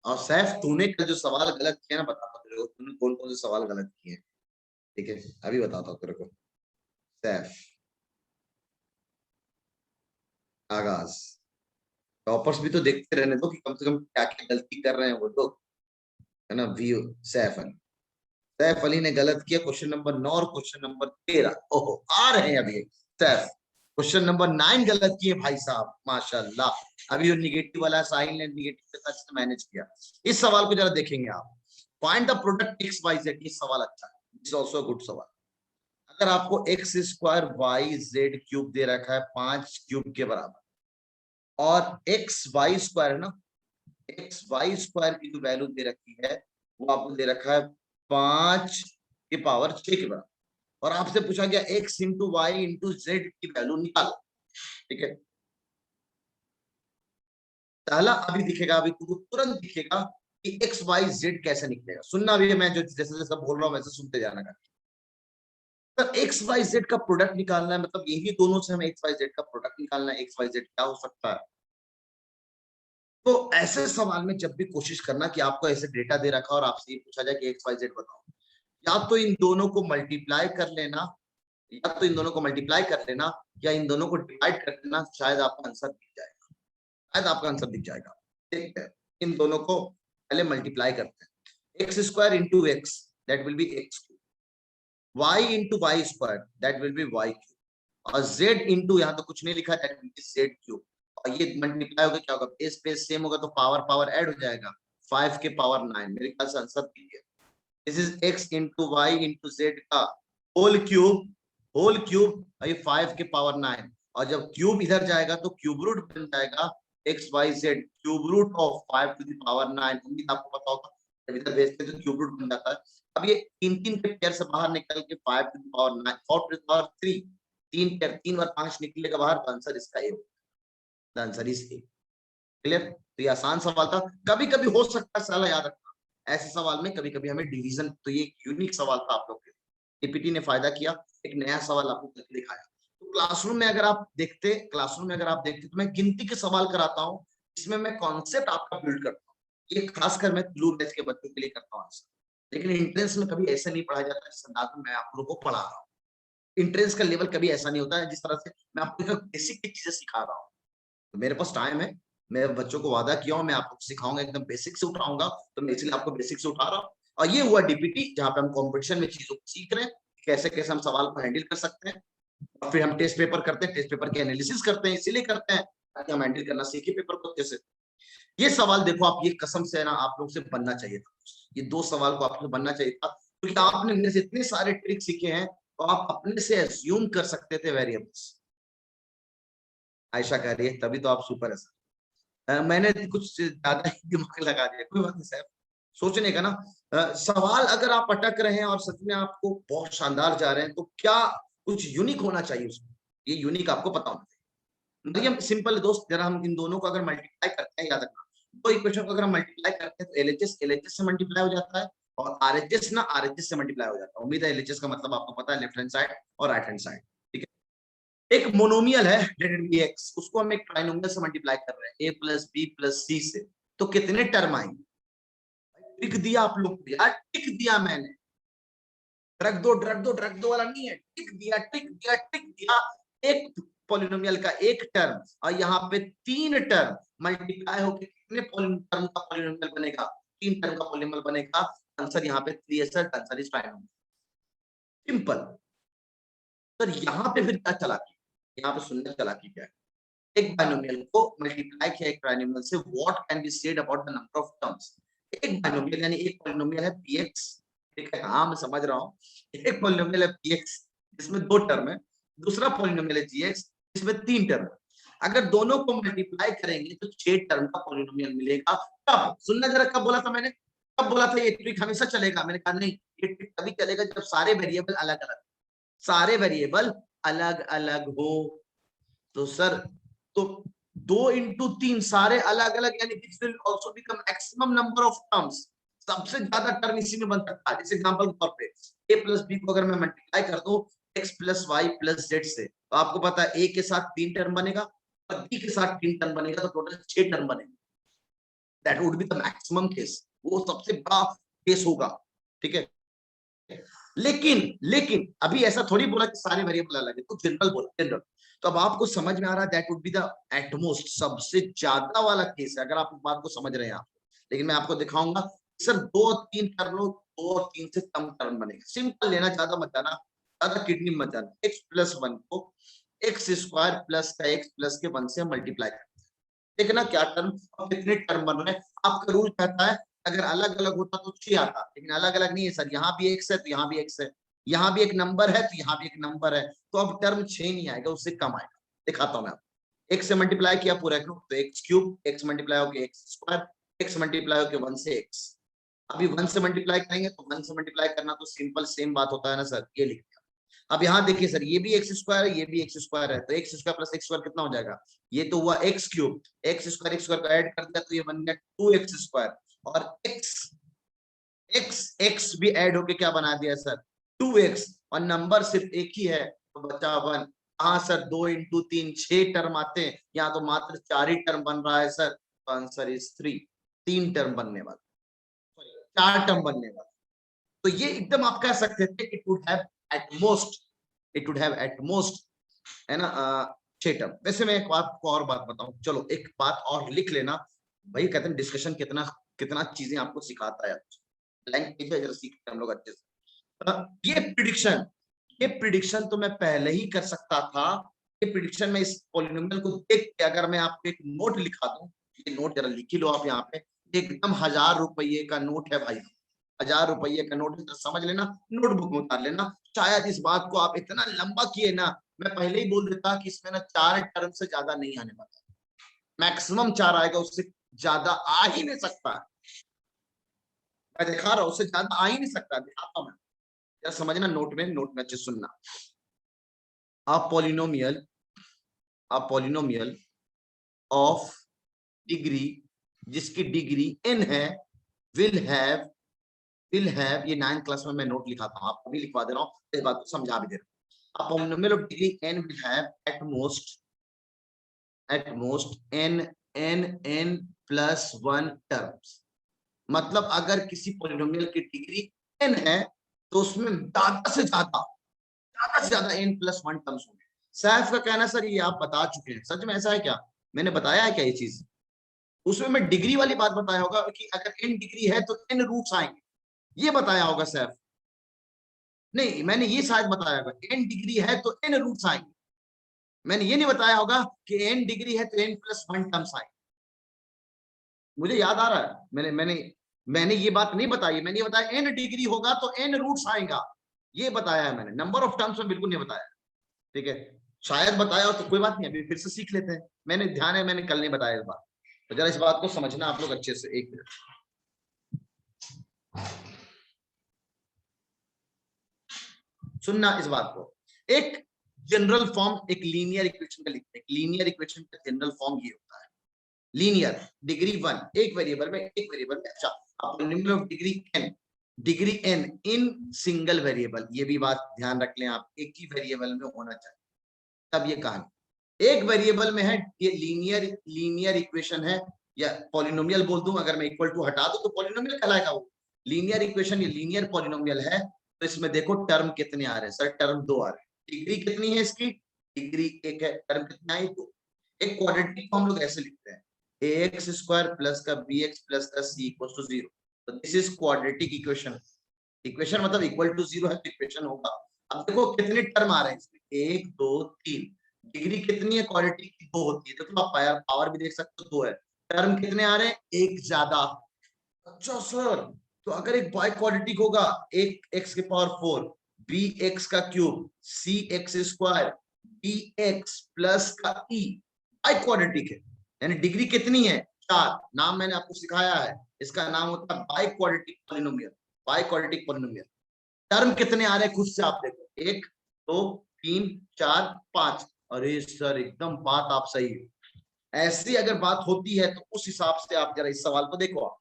और सैफ तूने कल जो सवाल गलत किया ना, बताता तेरे को तूने कौन कौन से सवाल गलत किए, ठीक है अभी बताता हूँ तेरे को। सैफ, आगाज, टॉपर्स भी तो देखते रहने दो कि कम से कम क्या क्या गलती कर रहे हैं वो लोग, है ना। व्यू सैफ अली ने गलत किया क्वेश्चन नंबर 9 और क्वेश्चन नंबर 13। ओहो आ रहे हैं अभी सैफ। क्वेश्चन नंबर 9 गलत किए भाई साहब, माशाल्लाह। अभी वो निगेटिव वाला साहिल ने निगेटिव के साथ से मैनेज किया। इस सवाल को जरा देखेंगे आप, find the product X Y Z. ये सवाल अच्छा है, इट्स आल्सो गुड सवाल। अगर आपको x square y Z cube दे रखा है 5 क्यूब के बराबर, और एक्स वाई स्क्वायर है ना, एक्स वाई स्क्वायर की जो वैल्यू दे रखी है वो आपको दे रखा है 5 की पावर 6 के बराबर, और आपसे पूछा गया x into Y into Z की वैल्यू निकालो। ठीक है, पहला अभी दिखेगा, अभी तुमको तुरंत दिखेगा कि एक्स वाई जेड कैसे निकलेगा। सुनना भी है, मैं जो जैसे जैसे बोल रहा हूँ वैसे सुनते जाना का। सर एक्स वाई जेड का प्रोडक्ट निकालना है, मतलब यही दोनों से हमें एक्स वाई जेड का प्रोडक्ट निकालना है। एक्स वाई जेड क्या हो सकता है? तो ऐसे सवाल में जब भी कोशिश करना कि आपको ऐसे डेटा दे रखा और आपसे ये पूछा जाए कि एक्स वाई जेड बताओ, या तो इन दोनों को मल्टीप्लाई कर लेना, या तो इन दोनों को मल्टीप्लाई कर लेना, या इन दोनों को डिवाइड कर लेना, शायद आपका आंसर दिख जाएगा, शायद आपका आंसर दिख जाएगा। ठीक है, इन दोनों को पहले मल्टीप्लाई करते हैं। X square into X that will be X cube, Y into Y square that will be Y cube, और जेड इंटू, यहाँ तो कुछ नहीं लिखा, that will be Z cube. और ये मल्टीप्लाई होगा क्या होगा, बेस बेस सेम होगा तो पावर पावर ऐड हो जाएगा, 5 के पावर 9। मेरे ख्याल से आंसर दिख गया। This is x into Y into Z का होल क्यूब, ये 5 के पावर 9, और जब क्यूब इधर जाएगा तो क्यूब रूट बन जाएगा X Y Z, cube root of 5 to the power 9। उम्मीद आपको पता होगा, जब इधर भेजते तो क्यूब रूट बन जाता है। अब ये 3 के पेयर से बाहर निकल के 5 to the power 9, 4 to the power 3, 3 pair, 3 और 5 निकलेगा बाहर, तो आंसर इसका ए होगा। The answer is a. Clear? तो ये आसान सवाल था। कभी कभी हो सकता है, साला याद रखना, ऐसे सवाल में कभी कभी हमें डिवीजन, तो ये यूनिक सवाल था आप लोग के लिए, टीपीटी ने फायदा किया, एक नया सवाल आपको करके दिखाया। तो क्लासरूम में अगर आप देखते तो मैं गिनती के सवाल कराता हूँ, इसमें मैं कॉन्सेप्ट आपका बिल्ड करता हूँ। ये खासकर मैं ब्लू बैच के बच्चों के लिए करता हूँ, लेकिन एंट्रेंस में कभी ऐसा नहीं पढ़ाया जाता जिस अंदाज में मैं आप लोगों को पढ़ा रहा हूँ। एंट्रेंस का लेवल कभी ऐसा नहीं होता है जिस तरह से मैं आपको बेसिक की चीजें सिखा रहा हूँ। तो मेरे पास टाइम है, मैं बच्चों को वादा किया हूं मैं आपको सिखाऊंगा, एकदम बेसिक से उठाऊंगा, तो मैं इसलिए आपको बेसिक से उठा रहा हूं। और ये हुआ डीपीटी, जहां पे हम कंपटीशन में चीजों को सीख रहे हैं, कैसे कैसे हम सवाल को हैंडल कर सकते हैं, और फिर हम टेस्ट पेपर करते हैं, टेस्ट पेपर के एनालिसिस करते हैं, इसीलिए करते हैं ताकि हम हैंडल करना सीखे पेपर को कैसे। ये सवाल देखो आप, ये कसम से ना आप लोग से बनना चाहिए था, ये 2 सवाल को आप लोग बनना चाहिए था। क्योंकि आपने मेरे से इतने सारे ट्रिक सीखे हैं तो आप अपने से एज्यूम कर सकते थे वेरिएबल्स। आयशा कह रही है तभी तो आप सुपर है सर। मैंने कुछ ज्यादा ही दिमाग लगा दिया, कोई बात नहीं साहब, सोचने का ना। सवाल अगर आप अटक रहे हैं और सच में आपको बहुत शानदार जा रहे हैं तो क्या कुछ यूनिक होना चाहिए उसमें, ये यूनिक आपको पता होना चाहिए। देखिए सिंपल दोस्त, जरा हम इन दोनों को अगर मल्टीप्लाई करते हैं, याद रखना दो इक्वेशन को अगर हम मल्टीप्लाई करते हैं तो एलएचएस से मल्टीप्लाई हो जाता है और आरएचएस ना आरएचएस से मल्टीप्लाई हो जाता है। उम्मीद है एलएचएस का मतलब आपको पता है, लेफ्ट हैंड साइड और राइट हैंड साइड, ठीक है। एक मोनोमियल है लेट बी एक्स, उसको हम एक ट्राइनोमियल से मल्टीप्लाई कर रहे हैं, a प्लस बी प्लस सी से, तो कितने टर्म आएंगे? टिक दिया आप लोग को यार, टिक दिया मैंने, रख दो वाला नहीं है, टिक दिया टिक दिया टिक दिया। एक पॉलिनोमियल का एक टर्म और यहाँ पे 3 टर्म मल्टीप्लाई होकर कितने टर्म का पॉलिनोमियल बनेगा? 3 टर्म का पॉलिनोमियल बनेगा। आंसर यहाँ पे 3 है sir, answer is trinomial, simple. Sir यहाँ पे फिर क्या चालाकी, यहाँ पे सुनने चालाकी क्या है? एक बाइनोमियल को मल्टीप्लाई किया एक ट्राइनोमियल से, what can be said about the number of terms? एक बाइनोमियल यानी एक पॉलिनोमियल है px, ठीक है, हाँ मैं समझ रहा हूँ, एक पॉलिनोमियल है px जिसमें 2 टर्म है, दूसरा पॉलिनोमियल है gx जिसमें 3 टर्म है। अगर दोनों को मल्टीप्लाई करेंगे तो 6 टर्म का पॉलिनोमियल मिलेगा। कब सुनना जरा, कब बोला था मैंने, कब बोला था ये ट्रिक हमेशा चलेगा? मैंने कहा नहीं, ये ट्रिक तभी चलेगा जब सारे वेरिएबल अलग अलग, सारे वेरिएबल अलग अलग हो। तो सर तो 2 into 3 सारे अलग अलग, यानी this will also become maximum number of terms, सबसे ज्यादा टर्म इसी में बन सकता है। जैसे एग्जांपल के तौर पे a प्लस बी को अगर मैं मल्टीप्लाई कर दूं x plus Y plus Z से, तो आपको पता है a के साथ 3 टर्म बनेगा और b के साथ 3 टर्म बनेगा, तो टोटल 6 टर्म बनेंगे। That would be the maximum case, वो सबसे बड़ा केस होगा, ठीक है। लेकिन अभी ऐसा थोड़ी बोला कि सारे वेरिएबल अलग है, तो जनरल बोला, जनरल। तो अब आपको समझ में आ रहा है that would be the utmost, सबसे ज्यादा वाला केस है, अगर आप इस बात को समझ रहे हैं आप। लेकिन मैं आपको दिखाऊंगा सर 2-3 टर्म लो, 2 और 3 से कम टर्म बनेगा। सिंपल लेना, ज्यादा मत जाना, ज्यादा किडनी मत जाना। x प्लस 1 को x स्क्वायर प्लस का x प्लस के 1 से मल्टीप्लाई करते हैं, देखना क्या टर्म और कितने टर्म बन रहे हैं। आपका रूल कहता है अगर अलग अलग होता तो 6 आता, लेकिन अलग अलग नहीं है सर, यहाँ भी x है तो यहाँ भी x है, यहाँ भी एक नंबर है तो यहाँ भी एक नंबर है, तो अब टर्म 6 नहीं आएगा, उससे कम आएगा। दिखाता हूं मैं आपको, x से मल्टीप्लाई किया पूरा क्यूब तो x क्यूब, x मल्टीप्लाई हो गया x स्क्वायर, x मल्टीप्लाई हो गया 1 से x। अभी 1 से मल्टीप्लाई करेंगे तो 1 से मल्टीप्लाई करना तो सिंपल सेम बात होता है ना सर, ये लिख दिया। अब यहाँ देखिए सर, ये भी x स्क्वायर है, ये भी x स्क्वायर है, तो x square plus x square कितना हो जाएगा? ये तो हुआ x क्यूब, x स्क्वायर को ऐड कर दिया तो ये बन गया 2x स्क्वायर, और x भी ऐड होके क्या बना दिया सर? 2x, और नंबर सिर्फ एक ही है तो बचा 1। हाँ सर 2 into 3 6 टर्म आते हैं, यहाँ तो मात्र 4 ही टर्म बन रहा है सर, तो आंसर इज 3, 3 टर्म बनने वाला, 4 टर्म बनने वाला। तो ये एकदम आप कह सकते थे it would have at most, है ना, 6 टर्म। वैसे मैं एक बात को और बात बताऊं, चलो एक बात और लिख लेना भाई, कहते हैं डिस्कशन कितना कितना चीजें आपको सिखाता है, लैंग्वेज है जरा सीखते हम लोग अच्छे से। ये प्रिडिक्शन तो मैं पहले ही कर सकता था। ये प्रिडिक्शन में इस पॉलिनोमियल को देख के अगर मैं आपको एक नोट लिखा दूं, ये नोट जरा लिख ही लो आप यहाँ पे, एकदम 1000 रुपये का नोट है भाई, 1000 रुपये का नोट है, तो समझ लेना, नोटबुक में उतार लेना। शायद इस बात को आप इतना लंबा किए ना, मैं पहले ही बोल देता कि इसमें ना 4 टर्म से ज्यादा नहीं आने वाला, मैक्सिमम 4 आएगा, उससे ज्यादा आ ही नहीं सकता। मैं दिखा रहा हूं, उससे ज्यादा आ ही नहीं सकता, दिखाता हूं मैं, क्या समझना, नोट में अच्छे सुनना। अ पॉलिनोमियल ऑफ डिग्री, जिसकी डिग्री n है, विल हैव, ये 9th क्लास में मैं नोट लिखाता हूं, आपको भी लिखवा दे रहा हूं, इस बात को समझा भी दे रहा हूं। A polynomial of degree n will have at most n plus 1 terms. मतलब अगर किसी पॉलिनोमियल की डिग्री n है तो उसमें ज्यादा से ज्यादा n प्लस 1 टर्म्स होंगे। सैफ का कहना सर ये आप बता चुके हैं, सच में ऐसा है क्या? मैंने बताया है क्या ये चीज? उसमें मैं डिग्री वाली बात बताया होगा कि अगर n डिग्री है तो n रूट्स आएंगे, ये बताया होगा सैफ। नहीं, मैंने ये शायद बताया होगा n डिग्री है तो n रूट्स आएंगे, मैंने ये नहीं बताया होगा कि n डिग्री है तो n प्लस 1 टर्म्स आएंगे। मुझे याद आ रहा है, मैंने ये बात नहीं बताई, मैंने ये बताया n डिग्री होगा तो n रूट्स आएगा, ये बताया है मैंने, नंबर ऑफ टर्म्स में बिल्कुल नहीं बताया। ठीक है, शायद बताया हो तो कोई बात नहीं, अभी फिर से सीख लेते हैं। मैंने ध्यान है, मैंने कल नहीं बताया इस बात, तो जरा इस बात को समझना आप लोग अच्छे से। एक मिनट, सुनना इस बात को। एक जनरल फॉर्म एक लीनियर इक्वेशन का लिखते हैं, लीनियर इक्वेशन का जनरल फॉर्म ये होता है, लीनियर डिग्री 1, एक वेरिएबल में, अच्छा polynomial of degree n in single variable, ये भी बात ध्यान रख लें आप, एक ही वेरिएबल में होना चाहिए तब ये कहानी। एक वेरिएबल में है, ये लीनियर इक्वेशन है, या पॉलिनोमियल बोल दूं अगर मैं, इक्वल टू हटा दूं तो पॉलिनोमियल कहलाएगा वो। लीनियर इक्वेशन ये लीनियर पॉलिनोमियल है, तो इसमें देखो टर्म कितने आ रहे हैं सर, टर्म 2 आ रहे हैं। डिग्री कितनी है इसकी, डिग्री 1 है, टर्म कितना है 2। एक क्वाड्रेटिक को हम लोग ऐसे लिखते हैं, ax स्क्वायर प्लस का bx प्लस का c इक्वल्स टू 0, तो this is quadratic equation. Equation मतलब इक्वल टू 0 है तो इक्वेशन होगा। अब देखो कितने टर्म आ रहे हैं इसमें, 1 2 3, डिग्री कितनी है क्वाड्रेटिक की, 2 होती है, देखो आप पावर भी देख सकते हो 2 है, टर्म कितने आ रहे हैं, एक ज्यादा। अच्छा सर, तो अगर एक बाई क्वाड्रेटिक होगा, एक x की पावर 4, bx का cube, cx square, dx plus का e, बाई क्वाड्रेटिक है, यानी डिग्री कितनी है 4, नाम मैंने आपको सिखाया है, इसका नाम होता है by quadratic polynomial, by quadratic polynomial. Term कितने आ रहे हैं खुद से आप देखो, 1 2 3 4 5, अरे सर एकदम बात आप सही है। ऐसी अगर बात होती है तो उस हिसाब से आप जरा इस सवाल को देखो आप।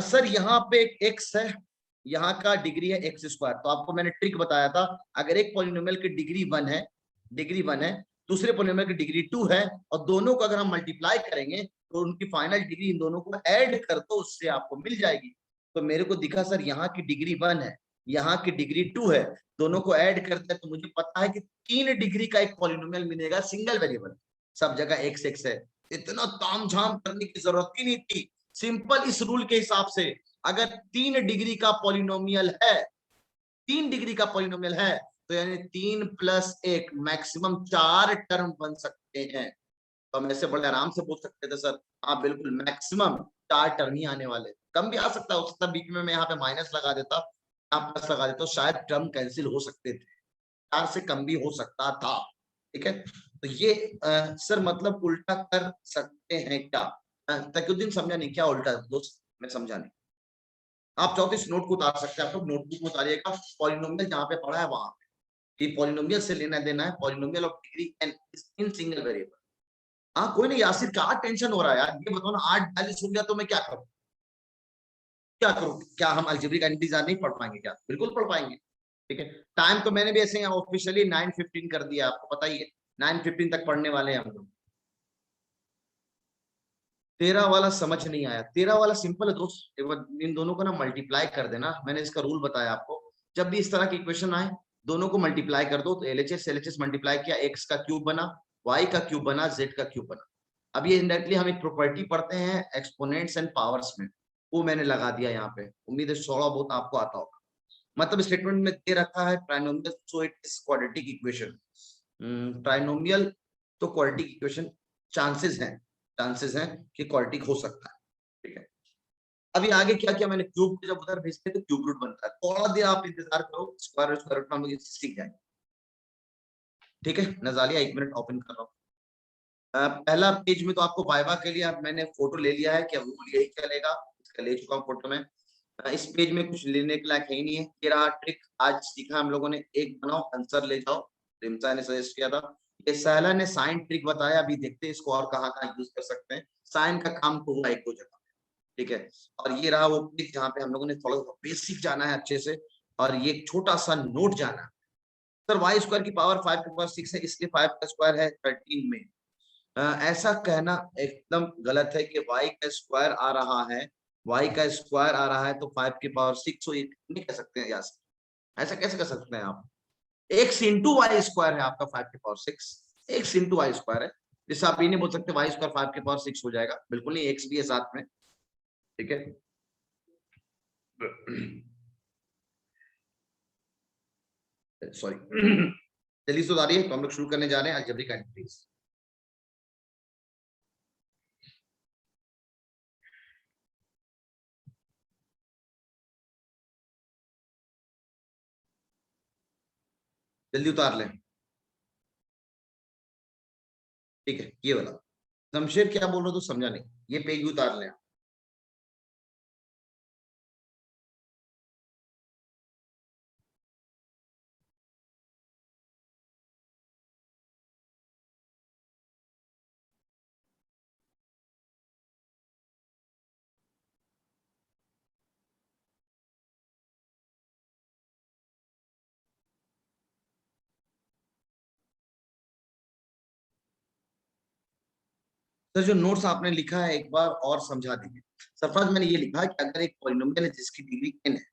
सर यहाँ पे एक x है, यहाँ का डिग्री है x स्क्वायर, तो आपको मैंने ट्रिक बताया था, अगर एक पॉलिनोमियल की डिग्री 1 है, दूसरे पॉलिनोमियल की डिग्री 2 है, और दोनों को अगर हम मल्टीप्लाई करेंगे तो उनकी फाइनल डिग्री इन दोनों को ऐड कर दो, उससे आपको मिल जाएगी। तो मेरे को दिखा सर यहाँ की डिग्री 1 है, यहाँ की डिग्री 2 है, दोनों को ऐड करते हैं तो मुझे पता है कि 3 डिग्री का एक पॉलिनोमियल मिलेगा, सिंगल वेरिएबल, सब जगह x है, इतना तामझाम करने की जरूरत ही नहीं थी। सिंपल इस रूल के हिसाब से अगर 3 डिग्री का पॉलिनोमियल है, 3 डिग्री का पॉलिनोमियल है, तो यानी 3 प्लस 1 मैक्सिमम 4 टर्म बन सकते हैं। तो हम ऐसे बड़े आराम से बोल सकते थे सर, हाँ बिल्कुल मैक्सिमम 4 टर्म ही आने वाले, कम भी आ सकता है, बीच में मैं यहाँ पे माइनस लगा देता, यहाँ प्लस लगा देता, शायद टर्म कैंसिल हो सकते थे, 4 से कम भी हो सकता था। ठीक है, तो ये सर मतलब उल्टा कर सकते हैं क्या, तकीउद्दीन समझा नहीं क्या उल्टा दोस्त, मैं समझा नहीं। आप चाहो तो इस नोट को उतार सकते हैं, आप लोग नोटबुक में उतारिएगा, पॉलिनोमियल जहां पे पढ़ा है वहां पे, कि पॉलिनोमियल से लेना देना है, polynomial of degree n in single variable. हाँ कोई नहीं यासिर, क्या टेंशन हो रहा है यार, ये बताओ ना, 8:42 हो गया तो मैं क्या करूं, क्या हम अलजेब्रिक आइडेंटिटीज नहीं पढ़ पाएंगे क्या, बिल्कुल पढ़ पाएंगे। ठीक है, टाइम तो मैंने भी ऐसे ऑफिशियली 9:15 कर दिया, आपको पता ही है 9:15 तक पढ़ने वाले हैं हम लोग। 13 वाला समझ नहीं आया, 13 वाला सिंपल है दोस्त, एक बार इन दोनों को ना मल्टीप्लाई कर देना, मैंने इसका रूल बताया आपको, जब भी इस तरह की इक्वेशन आए दोनों को मल्टीप्लाई कर दो, तो LHS मल्टीप्लाई किया, x का क्यूब बना, y का क्यूब बना, z का क्यूब बना। अब ये इनडायरेक्टली हम एक प्रॉपर्टी पढ़ते हैं एक्सपोनेंट्स एंड पावर्स में, वो मैंने लगा दिया यहाँ पे, उम्मीद है थोड़ा बहुत आपको आता होगा। मतलब स्टेटमेंट में दे रखा है trinomial so it is quadratic equation, trinomial तो क्वाड्रेटिक इक्वेशन चांसेस हैं कि क्वाड्रेटिक हो सकता है। ठीक है, अभी आगे क्या किया मैंने, क्यूब को जब उधर भेजते तो क्यूब रूट बनता है, थोड़ा देर आप इंतजार करो, स्क्वायर रूट हम लोग सीख जाएंगे। ठीक है, नजालिया 1 मिनट ओपन कर रहा हूँ। पहला पेज में तो आपको वाइवा के लिए मैंने फोटो ले लिया है, क्या रूल यही चलेगा, इसका ले चुका हूँ फोटो में। इस पेज में कुछ लेने के लायक है ही नहीं है। ये रहा ट्रिक आज सीखा हम लोगों ने, एक बनाओ आंसर ले जाओ, रिमसा ने सजेस्ट किया था, ये सहला ने साइन ट्रिक बताया, अभी देखते हैं इसको और कहाँ यूज कर सकते हैं, साइन का काम तो हुआ 1-2 जगह। ठीक है, और ये रहा वो ट्रिक जहाँ पे हम लोगों ने थोड़ा बेसिक जाना है अच्छे से, और ये छोटा सा नोट जाना है। सर वाई स्क्वायर की पावर 5 की पावर 6 है, इसलिए 5 का स्क्वायर है 13 में। ऐसा कहना एकदम गलत है कि y का स्क्वायर आ रहा है, y का स्क्वायर आ रहा है तो 5 की पावर 6 नहीं कह सकते हैं, ऐसा कैसे कर सकते हैं आप, x इंटू वाई स्क्वायर है आपका 5 की power 6, x into Y square है, जिससे आप ये नहीं बोल सकते y स्क्वायर 5 की पावर 6 हो जाएगा, बिल्कुल नहीं, x भी है साथ में। ठीक है, सॉरी जल्दी से उतारिए, तो हम लोग शुरू करने जा रहे हैं अलजेब्रिक आइडेंटिटीज। जल्दी उतार लें। ठीक है, ये वाला शमशेर क्या बोल रहे हो तो समझा नहीं, ये पेज भी उतार लें। सर जो नोट्स आपने लिखा है एक बार और समझा दीजिए। सरफराज मैंने ये लिखा है कि अगर एक पॉलिनोमियल है जिसकी डिग्री n है,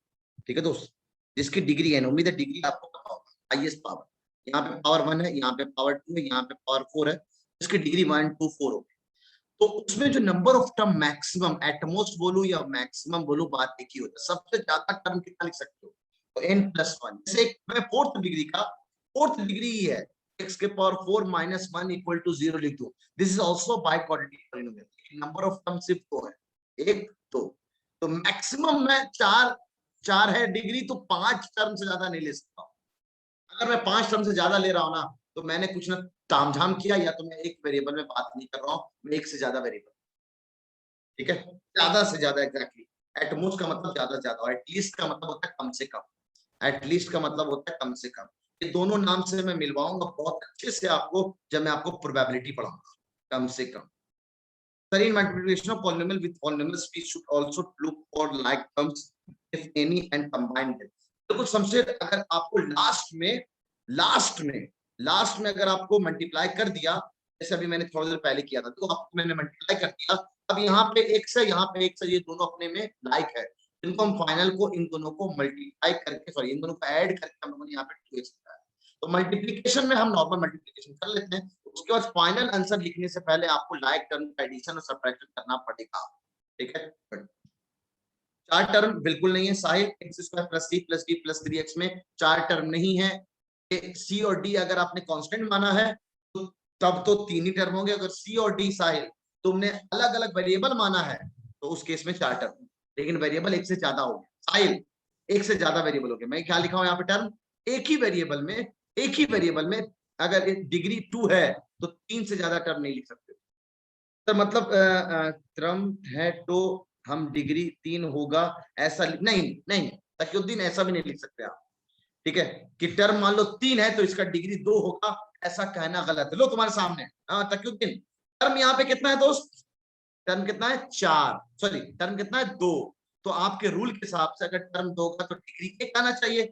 ठीक है दोस्त, जिसकी डिग्री n, उम्मीद है डिग्री आपको पता होगा, हाईएस्ट पावर, यहाँ पे पावर 1 है, यहाँ पे पावर 2 है, यहाँ पे पावर 4 है, जिसकी डिग्री 1 2 4 होगी। तो उसमें जो number of term maximum, utmost बोलूं या मैक्सिमम बोलूं, बात एक ही होता है। सबसे ज्यादा टर्म कितना लिख सकते हो, तो n+1। जैसे मैं फोर्थ डिग्री का, फोर्थ डिग्री ही है, x के पावर 4 - 1 = 0 लिख दो। This is also by quadratic polynomial. Number of term सिर्फ 2 है, 1 2। तो मैक्सिमम में 4 है डिग्री, तो 5 टर्म से ज्यादा नहीं ले सकता। अगर मैं 5 टर्म से ज्यादा ले रहा हूं ना, तो मैंने कुछ ना तामझाम किया, या तो मैं एक वेरिएबल में बात नहीं कर रहा हूं, मैं एक से ज्यादा वेरिएबल। ठीक है, ज्यादा से ज्यादा, एग्जैक्टली। एटमोस्ट का मतलब ज्यादा से ज्यादा, एटलीस्ट का मतलब होता है कम से कम, एटलीस्ट का मतलब होता है कम से कम। ये दोनों नाम से मैं मिलवाऊंगा बहुत अच्छे से आपको, जब मैं आपको प्रोबेबिलिटी पढ़ाऊंगा, कम से कम। Sir in multiplication of polynomial with polynomials we should also look for like terms if any and combine them. देखो शमशेर, अगर आपको लास्ट में अगर आपको मल्टीप्लाई कर दिया, जैसे अभी मैंने थोड़ी देर पहले किया था, तो आपको मैंने मल्टीप्लाई कर दिया, अब यहाँ पे एक से यहाँ पे एक से, ये दोनों अपने में लाइक है, इनको हम फाइनल को, इन दोनों को मल्टीप्लाई करके, सॉरी इन दोनों को ऐड करके हम लोगों ने यहाँ पे 2x लिखा है। तो मल्टीप्लिकेशन में हम नॉर्मल मल्टीप्लिकेशन कर लेते हैं, उसके बाद फाइनल आंसर लिखने से पहले आपको लाइक टर्म का एडिशन और सब्ट्रैक्शन करना पड़ेगा। ठीक है, 4 टर्म बिल्कुल नहीं है साहिल, x² + c + d + 3x में 4 टर्म नहीं है। सी और डी अगर आपने कांस्टेंट माना है तो तब तो 3 ही टर्म होंगे। अगर सी और डी साहिल तुमने अलग अलग वेरिएबल माना है तो उस केस में 4 टर्म, लेकिन वेरिएबल एक से ज्यादा हो गया साहिल, एक से ज्यादा वेरिएबल हो गया। मैं क्या लिखा हूं यहाँ पे, टर्म एक ही वेरिएबल में अगर डिग्री 2 है तो 3 से ज्यादा टर्म नहीं लिख सकते। तो मतलब टर्म है तो हम डिग्री 3 होगा ऐसा नहीं तकीउद्दीन, ऐसा भी नहीं लिख सकते आप। ठीक है, कि टर्म मान लो 3 है तो इसका डिग्री 2 होगा, ऐसा कहना गलत है। लो तुम्हारे सामने तकीउद्दीन, टर्म यहाँ पे कितना है दोस्त, टर्म कितना है 4, सॉरी टर्म कितना है 2। तो आपके रूल के हिसाब से अगर टर्म 2 का तो डिग्री 1 आना चाहिए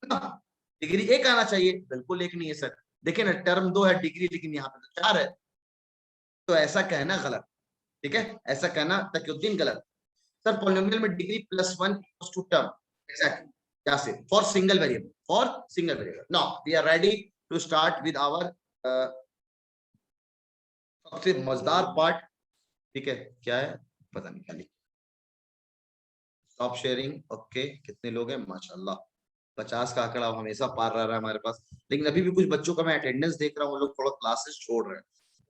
ना, डिग्री 1 आना चाहिए। बिल्कुल 1 नहीं है सर, देखिए ना टर्म 2 है डिग्री, लेकिन यहाँ पे तो 4 है, तो ऐसा कहना गलत। ठीक है, ऐसा कहना तकीउद्दीन गलत। सर पॉलिनोमियल में डिग्री +1 = टर्म, एग्जैक्टली, क्या से for single variable. Now we are ready to start with our सबसे मजेदार पार्ट। ठीक है, क्या है पता नहीं, क्या लिखा, स्टॉप शेयरिंग। ओके, कितने लोग हैं, माशाल्लाह 50 का आंकड़ा हमेशा पार रह रहा है हमारे पास। लेकिन अभी भी कुछ बच्चों का मैं अटेंडेंस देख रहा हूँ, वो लोग थोड़ा क्लासेस छोड़ रहे हैं।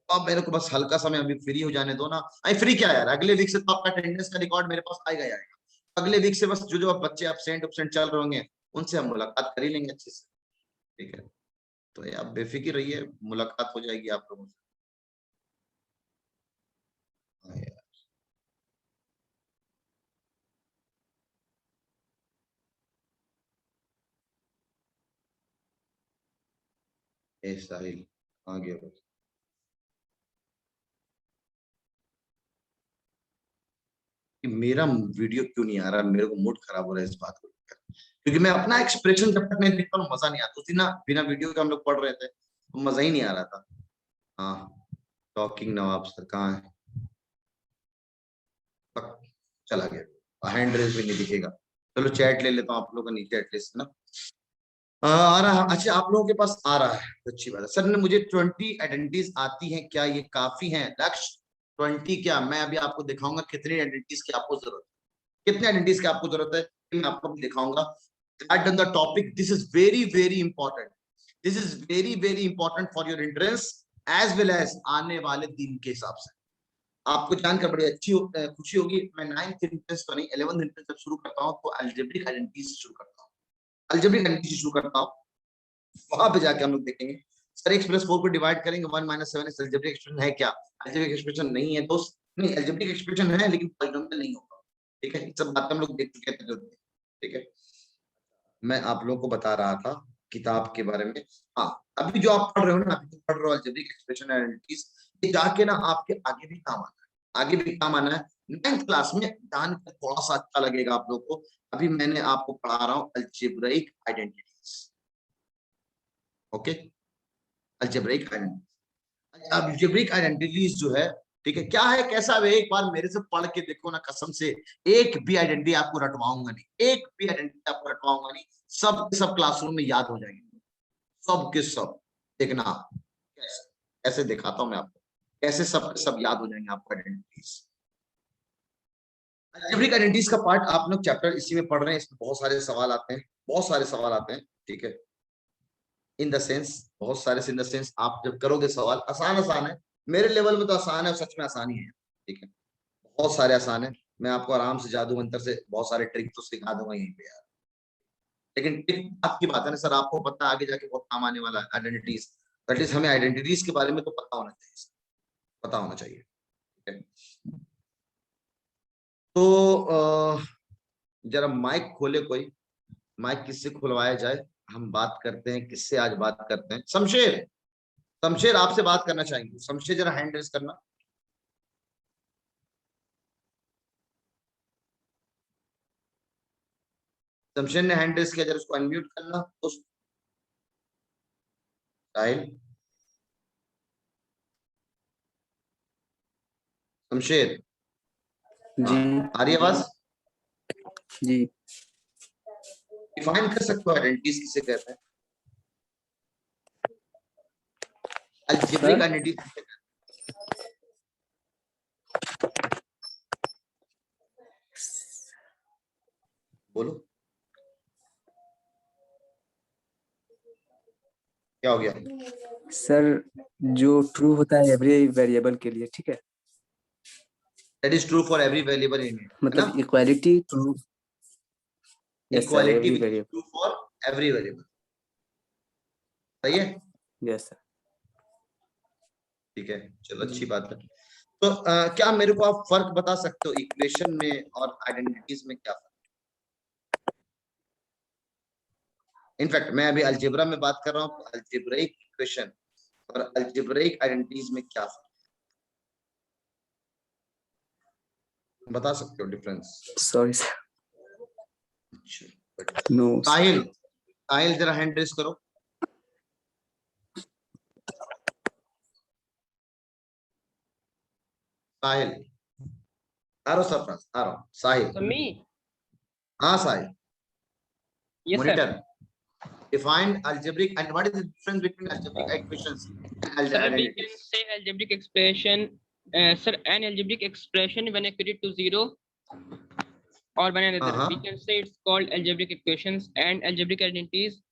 अब मेरे को बस हल्का समय अभी फ्री हो जाने दो ना। आई फ्री क्या यार, अगले वीक से तो आपका अटेंडेंस का रिकॉर्ड मेरे पास आएगा ही आएगा। अगले वीक से बस जो बच्चे एब्सेंट चल रहे होंगे उनसे हम मुलाकात कर ही लेंगे अच्छे से। ठीक है, तो ये आप बेफिक्र रहिए, मुलाकात हो जाएगी आप लोगों से। हाँ यार, साहिल आगे बढ़। कि मेरा वीडियो क्यों नहीं आ रहा, मेरे को मूड खराब हो रहा है इस बात को लेकर, क्योंकि मैं अपना एक्सप्रेशन जब तक नहीं देखता हूँ मजा नहीं आता। उस दिन ना बिना वीडियो के हम लोग पढ़ रहे थे तो मजा ही नहीं आ रहा था। हाँ, टॉकिंग नवाब सर कहाँ है, चला गया, हैंड रेस भी नहीं दिखेगा। चलो चैट ले लेता हूँ आप लोगों का नीचे एटलीस्ट ना। आ रहा है, अच्छा आप लोगों के पास आ रहा है, अच्छी बात है। सर ने मुझे 20 आइडेंटिटीज आती हैं, क्या ये काफी हैं लक्ष्य? 20 क्या, मैं अभी आपको दिखाऊंगा कितनी आइडेंटिटीज की आपको जरूरत है, कितने आइडेंटिटीज की आपको जरूरत है, मैं आपको दिखाऊंगा। Start on the topic. This is very important. This is very important for your entrance as well as आने वाले दिन के हिसाब से। आपको जानकर बड़ी अच्छी खुशी होगी। मैं 9th एंट्रेंस तो नहीं, 11th एंट्रेंस जब शुरू करता हूँ तो अलजेब्रिक आइडेंटिटी से शुरू करता हूँ, वहां पे जाके हम लोग देखेंगे सर x+4 को डिवाइड करेंगे 1 - 7 अलजेब्रिक एक्सप्रेशन है क्या? अलजेब्रिक एक्सप्रेशन नहीं है दोस्त, नहीं अलजेब्रिक एक्सप्रेशन है लेकिन पॉलीनोमियल नहीं होगा। ठीक है, ये सब बातें हम लोग देख चुके थे। ठीक है, मैं आप लोगों को बता रहा था किताब के बारे में। हाँ, अभी जो आप पढ़ रहे हो ना, अभी जो पढ़ रहे हो अलजेब्रिक एक्सप्रेशन आइडेंटिटीज, ये जाके ना आपके आगे भी काम आना है, आगे भी काम आना है। 9th क्लास में जान कर थोड़ा सा अच्छा लगेगा आप लोग को। अभी मैंने आपको पढ़ा रहा हूँ algebraic identities. Okay, algebraic identities. Algebraic identities जो है, ठीक है, क्या है कैसा है, एक बार मेरे से पढ़ के देखो ना, कसम से एक भी आइडेंटिटी आपको रटवाऊंगा नहीं, एक भी आइडेंटिटी आपको रटवाऊंगा नहीं, सब के सब क्लासरूम में याद हो जाएंगे, सब के सब। देखना कैसे, ऐसे दिखाता हूं मैं आपको कैसे सब के सब याद हो जाएंगे आपको आइडेंटिटीज। अलजेब्रिक आइडेंटिटीज का पार्ट आप लोग चैप्टर इसी में पढ़ रहे हैं, इसमें बहुत सारे सवाल आते हैं, बहुत सारे सवाल आते हैं। ठीक है, इन द सेंस, बहुत सारे इन द सेंस, आप जब करोगे सवाल आसान आसान है, मेरे लेवल में तो आसान है, सच में आसानी है। ठीक है, बहुत सारे आसान है, मैं आपको आराम से जादू मंत्र से बहुत सारे ट्रिक तो सिखा दूंगा यहीं पे यार। लेकिन ट्रिक आपकी बात है ना सर, आपको पता है आगे जाके बहुत काम आने वाला है आइडेंटिटीज, एटलीस्ट हमें आइडेंटिटीज के बारे में तो पता होना चाहिए, पता होना चाहिए। ठीक है, तो जरा माइक खोले कोई, माइक किससे खुलवाया जाए, हम बात करते हैं, किससे आज बात करते हैं। शमशेर, शमशेर आपसे बात करना चाहेंगे, शमशेर जरा हैंड रेज करना। शमशेर ने हैंड रेज किया, जरा उसको अनम्यूट करना। साहिल, शमशेर जी आ रही आवाज? जी डिफाइन कर सकते हो आइडेंटिटीज किसे कहते हैं, अलजेब्रिक आइडेंटिटीज किसे कहते हैं? बोलो क्या हो गया? सर, जो ट्रू होता है एवरी वेरिएबल के लिए, ठीक है, that is true for every variable in it, है ना? मतलब equality true. Yes sir, equality every which is variable. True for every variable, सही है? Yes sir. ठीक है, चलो अच्छी बात है। तो क्या मेरे को आप फर्क बता सकते हो इक्वेशन में और आइडेंटिटीज में क्या फर्क? इनफैक्ट मैं अभी अलजेब्रा में बात कर रहा हूँ, अलजेब्रिक इक्वेशन और अलजेब्रिक आइडेंटिटीज में क्या फर्क बता सकते हो difference? Sorry sir, no. Sahil, Sahil जरा हैंड रेज करो। साहिल, आ रहा हूँ सरफराज, आ रहा हूँ। साहिल, समी, हाँ Sahil, yes sir. Monitor, define algebraic and what is the difference between algebraic equations and Sir, we can identities? say algebraic expression, sir, an algebraic expression when equated to 0 or when another, we can say it's called algebraic equations, and algebraic identities,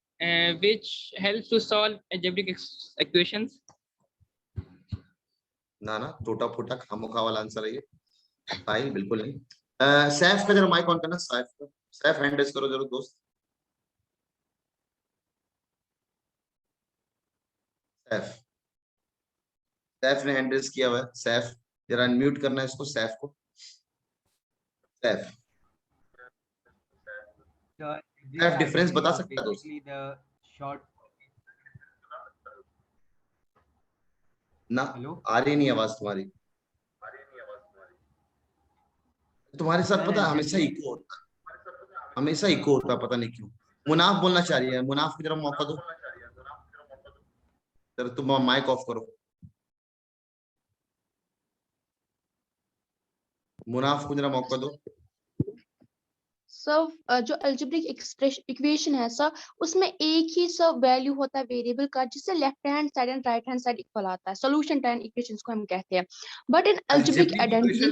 which helps to solve algebraic equations. ना ना, टोटा फूटा खामोखा वाला answer है ये, साहिल बिल्कुल नहीं। सैफ का जरा माइक ऑन करना, सैफ का, सैफ हैंड रेज करो जरूर दोस्त। सैफ, सैफ ने हैंड रेज किया हुआ है, सैफ जरा अनम्यूट करना है इसको, सैफ को। सैफ, सैफ डिफरेंस बता सकता है दोस्त? ना, आ रही नहीं आवाज तुम्हारी, तुम्हारे साथ पता है हमेशा इको होता है, हमेशा इको होता है, पता नहीं क्यों। मुनाफ बोलना चाह रही है, मुनाफ की तरफ मौका दो, जरा तुम माइक ऑफ करो, मुनाफ को जरा मौका दो। सर जो अलजेब्रिक इक्वेशन है सर, उसमें एक ही सब वैल्यू होता है वेरिएबल का, जिससे left hand side and right hand side equal आता है, सॉल्यूशन टाइम इक्वेशंस को हम कहते हैं। But in algebraic identity,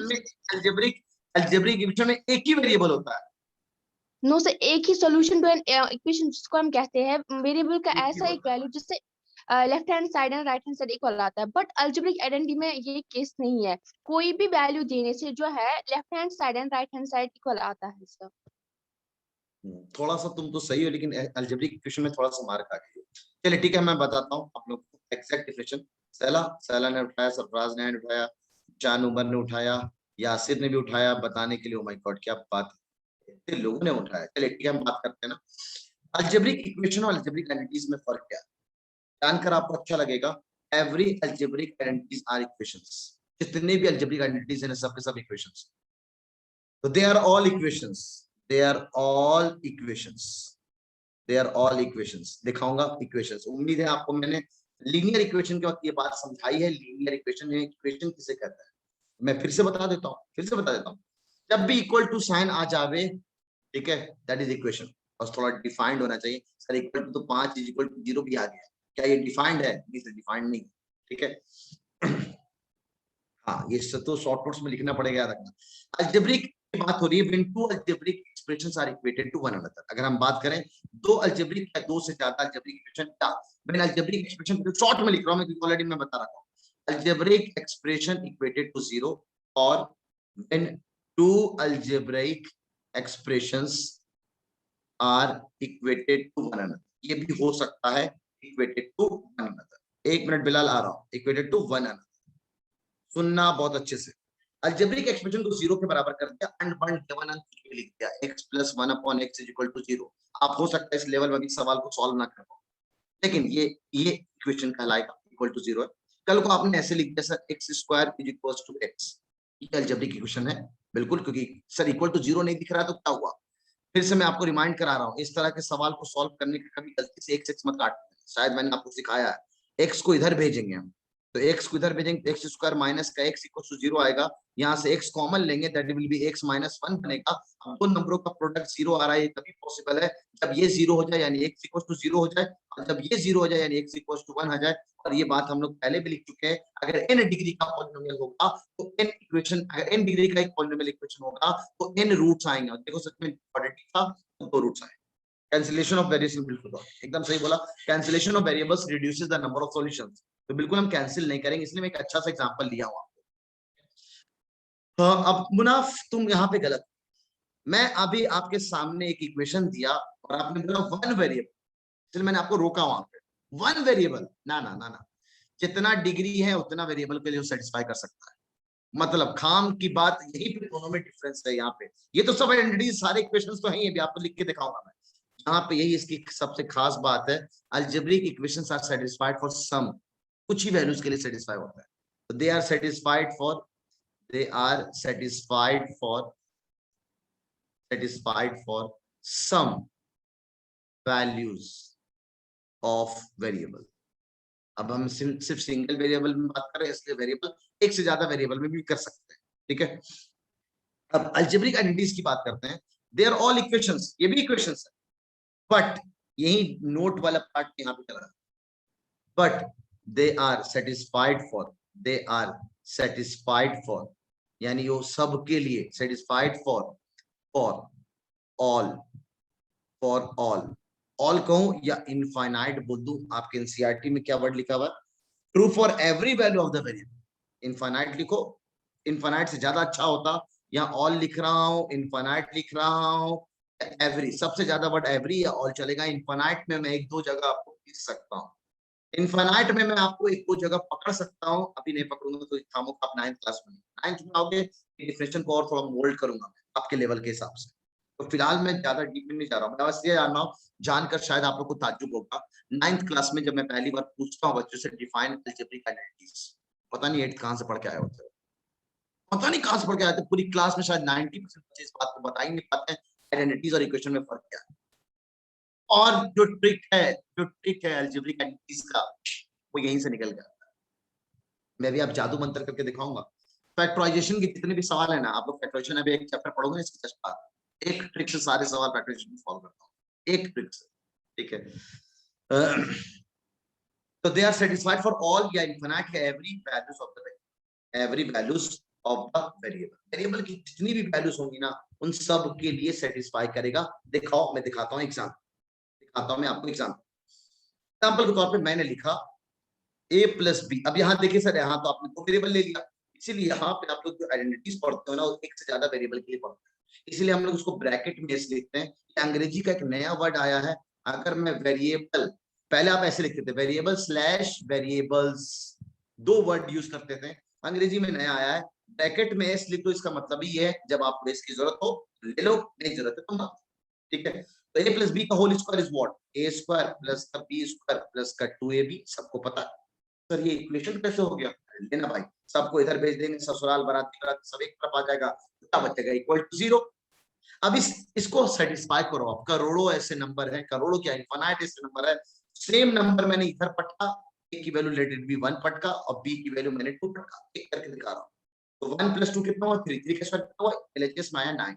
algebraic equation में एक ही वेरिएबल होता है। नो सर, एक ही सॉल्यूशन टू एन इक्वेशन जिसको हम कहते हैं वेरिएबल का ऐसा एक वैल्यू जिससे left hand side and right hand side equal आता है। बट अलजेब्रिक आइडेंटिटी में ये केस नहीं है, कोई भी वैल्यू देने से जो है left hand side and right hand side equal आता है सर। थोड़ा सा तुम तो सही हो, लेकिन अलजेब्रिक इक्वेशन में थोड़ा सा मार्क आ गई। चलिए ठीक है, मैं बताता हूँ आप लोग को एग्जैक्ट डिफिनेशन। सैला ने उठाया, सरफराज ने उठाया, जान उमर ने उठाया, यासिर ने भी उठाया बताने के लिए। ओ माय गॉड, क्या बात है, इतने लोगों ने उठाया। चलिए ठीक है, हम बात करते हैं ना अलजेब्रिक इक्वेशन और अलजेब्रिक आइडेंटिटीज में फर्क क्या है, जानकर आपको अच्छा लगेगा। Every algebraic identities are equations, जितने भी अलजेब्रिक आइडेंटिटीज हैं सब के सब इक्वेशंस। तो they are all equations, they are all equations, they are all equations. दिखाऊंगा इक्वेशंस। उम्मीद है आपको मैंने लीनियर इक्वेशन के वक्त ये बात समझाई है। लीनियर इक्वेशन है, इक्वेशन किसे कहता है मैं फिर से बता देता हूँ, जब भी इक्वल टू साइन आ जावे, ठीक है, दैट इज इक्वेशन। बस थोड़ा डिफाइंड होना चाहिए। सर इक्वल टू तो 5 इज इक्वल टू 0 भी आ गया, क्या ये डिफाइंड है? डिफाइंड नहीं, ठीक है। हाँ, ये तो शॉर्ट नोट्स में लिखना पड़ेगा, याद रखना। अलजेब्रिक की बात हो रही है when two algebraic expressions are equated to one another. अगर हम बात करें दो अलजेब्रिक या दो से ज्यादा अलजेब्रिक इक्वेशन, या व्हेन अलजेब्रिक एक्सप्रेशन, शॉर्ट में लिख रहा हूं मैं क्योंकि ऑलरेडी मैं बता रहा हूं, अलजेब्रिक एक्सप्रेशन इक्वेटेड टू 0 और when two algebraic expressions are equated to one another. ये भी हो सकता है equated to one another. 1 minute Bilal, आ रहा हूं। इक्वेटेड टू वन अनदर, सुनना बहुत अच्छे से। अलजेब्रिक एक्सप्रेशन को 0 के बराबर कर दिया, अनबर्न गिवन लिख दिया, x + 1 / x = 0। आप हो सकता है इस लेवल में भी सवाल को सॉल्व ना कर पाओ, लेकिन ये इक्वेशन कहलाएगा इक्वल टू 0 है। कल को आपने ऐसे लिख दिया सर x² = x, ये अलजेब्रिक इक्वेशन है बिल्कुल, क्योंकि सर इक्वल टू 0 नहीं दिख रहा है तो क्या हुआ। फिर से मैं आपको रिमाइंड करा रहा हूँ, इस तरह के सवाल को सॉल्व करने के कभी गलती से x मत काटना, शायद मैंने आपको सिखाया है। x को इधर भेजेंगे हम, तो x को इधर भेजेंगे, x² - का x = 0 आएगा। यहाँ से x कॉमन लेंगे, दैट विल बी x - 1 बनेगा। अब दो नंबरों का प्रोडक्ट 0 आ रहा है, ये तभी पॉसिबल है जब ये 0 हो जाए, यानी x = 0 हो जाए, और जब ये 0 हो जाए यानी x = 1 हो जाए। और ये बात हम लोग पहले भी लिख चुके हैं, अगर n डिग्री का पॉलिनोमियल होगा तो n इक्वेशन, अगर n डिग्री का एक पॉलिनोमियल इक्वेशन होगा तो n रूट्स आएंगे। और देखो सच में इंपॉर्टेंट था, तो 2 रूट्स आए। कैंसिलेशन ऑफ वेरिएबल्स, बिल्कुल एकदम सही बोला, cancellation of variables reduces the number of solutions. तो बिल्कुल हम कैंसिल नहीं करेंगे, इसलिए मैं एक अच्छा सा एग्जांपल लिया हूं आपको। अब मुनाफ तुम यहाँ पे गलत, मैं अभी आपके सामने एक इक्वेशन दिया और आपने बोला 1 वेरिएबल, इसलिए मैंने आपको रोका वहां पे। 1 वेरिएबल, ना ना ना ना, जितना डिग्री है उतना वेरिएबल के लिए सेटिस्फाई कर सकता है। मतलब खाम की बात यही पे, दोनों में डिफरेंस है यहाँ पे। ये तो सब आइडेंटिटी सारे इक्वेशंस तो हैं, ये भी आपको लिख के दिखाऊंगा मैं। यहाँ पे यही इसकी सबसे खास बात है, algebraic equations are satisfied for some, कुछ ही वैल्यूज के लिए सेटिस्फाई होता है। तो they are satisfied for some values of variable. अब हम सिर्फ सिंगल वेरिएबल में बात कर रहे हैं, इसलिए वेरिएबल एक से ज्यादा वेरिएबल में भी कर सकते हैं, ठीक है। अब अलजेब्रिक आइडेंटिटीज की बात करते हैं। दे आर ऑल इक्वेशंस, ये भी इक्वेशंस है, बट यही नोट वाला पार्ट यहाँ पे चला, but they are satisfied for, यानी वो सबके लिए सेटिस्फाइड फॉर ऑल कहूं या इनफाइनाइट बोल दूं, आपके एनसीईआरटी में क्या वर्ड लिखा हुआ है, true for every value of the variable. Infinite लिखो, इनफाइनाइट से ज्यादा अच्छा होता, यहाँ ऑल लिख रहा हूं, इनफाइनाइट लिख रहा हूं, एवरी, सबसे ज्यादा वर्ड एवरी या ऑल चलेगा। इनफाइनाइट में मैं 1-2 जगह आपको लिख सकता हूँ, इनफाइनाइट में मैं आपको 1-2 जगह पकड़ सकता हूँ, अभी नहीं पकड़ूंगा तो थामो, आप 9th क्लास में 9th में आओगे, डिफिनेशन को और थोड़ा मोल्ड करूंगा मैं आपके लेवल के हिसाब से। तो फिलहाल मैं ज्यादा डीप में नहीं जा रहा हूँ, मैं बस ये जान रहा हूँ, जानकर शायद आप लोग को ताज्जुब होगा। 9th क्लास में जब मैं पहली बार पूछता हूँ बच्चों से डिफाइन अलजेब्रिक आइडेंटिटीज, पता नहीं 8th कहां से पढ़ के आए होते, पता नहीं कहां से पढ़ के आए थे। पूरी क्लास में शायद 90% बच्चे इस बात को बता ही नहीं पाते हैं आइडेंटिटीज और इक्वेशन में फर्क क्या है। और जो ट्रिक है अलजेब्रिक आइडेंटिटीज का, वो यहीं से निकल गया। मैं भी आप जादू मंत्र करके दिखाऊंगा। फैक्टराइजेशन के जितने भी सवाल है ना, आप लोग फैक्टराइजेशन अभी एक चैप्टर पढ़ोगे इसके जस्ट बाद, एक ट्रिक से सारे सवाल फैक्टराइजेशन में सॉल्व करता हूं, एक ट्रिक से, ठीक है। तो they are satisfied for all या इनफिनिट या every values of the variable, every values of the variable, variable की जितनी भी वैल्यूज होंगी ना उन सब के लिए सेटिस्फाई करेगा। दिखाओ, मैं दिखाता हूं एग्जांपल, दिखाता हूं मैं आपको एग्जांपल के तौर पे मैंने लिखा a + b। अब यहाँ देखिए सर, यहाँ तो आपने 2 वेरिएबल ले लिया, इसीलिए यहाँ पे आप लोग जो आइडेंटिटीज पढ़ते हो ना, वो एक से ज्यादा वेरिएबल के लिए पढ़ते हैं, इसलिए हम लोग उसको ब्रैकेट में लिखते हैं। अंग्रेजी का एक नया वर्ड आया है, अगर मैं वेरिएबल पहले आप ऐसे लिखते the variable slash variables, 2 word use करते थे। अंग्रेजी में नया आया है, ब्रैकेट में एस लिख दो, इसका मतलब ही ये है जब आपको एस की जरूरत हो ले लो, नहीं जरूरत है तो मत। ठीक है, तो a प्लस बी का whole square is what, a square plus का b स्क्वायर प्लस का 2ab, सबको पता है। सर ये इक्वेशन कैसे हो गया, लेना भाई, सबको इधर भेज देंगे, ससुराल बाराती बाराती सब एक तरफ आ जाएगा, क्या बचेगा, इक्वल टू 0। अब इसको सेटिस्फाई करो, आप करोड़ों ऐसे नंबर है, करोड़ों क्या इनफाइनाइट ऐसे नंबर है, सेम नंबर मैंने इधर पटका, a की वैल्यू लेट इट बी 1 पटका और b की वैल्यू मैंने 2 पटका, एक करके दिखा रहा हूं। तो 1 प्लस 2 कितना हुआ 3, 3 का स्क्वायर कितना हुआ, LHS में आया 9,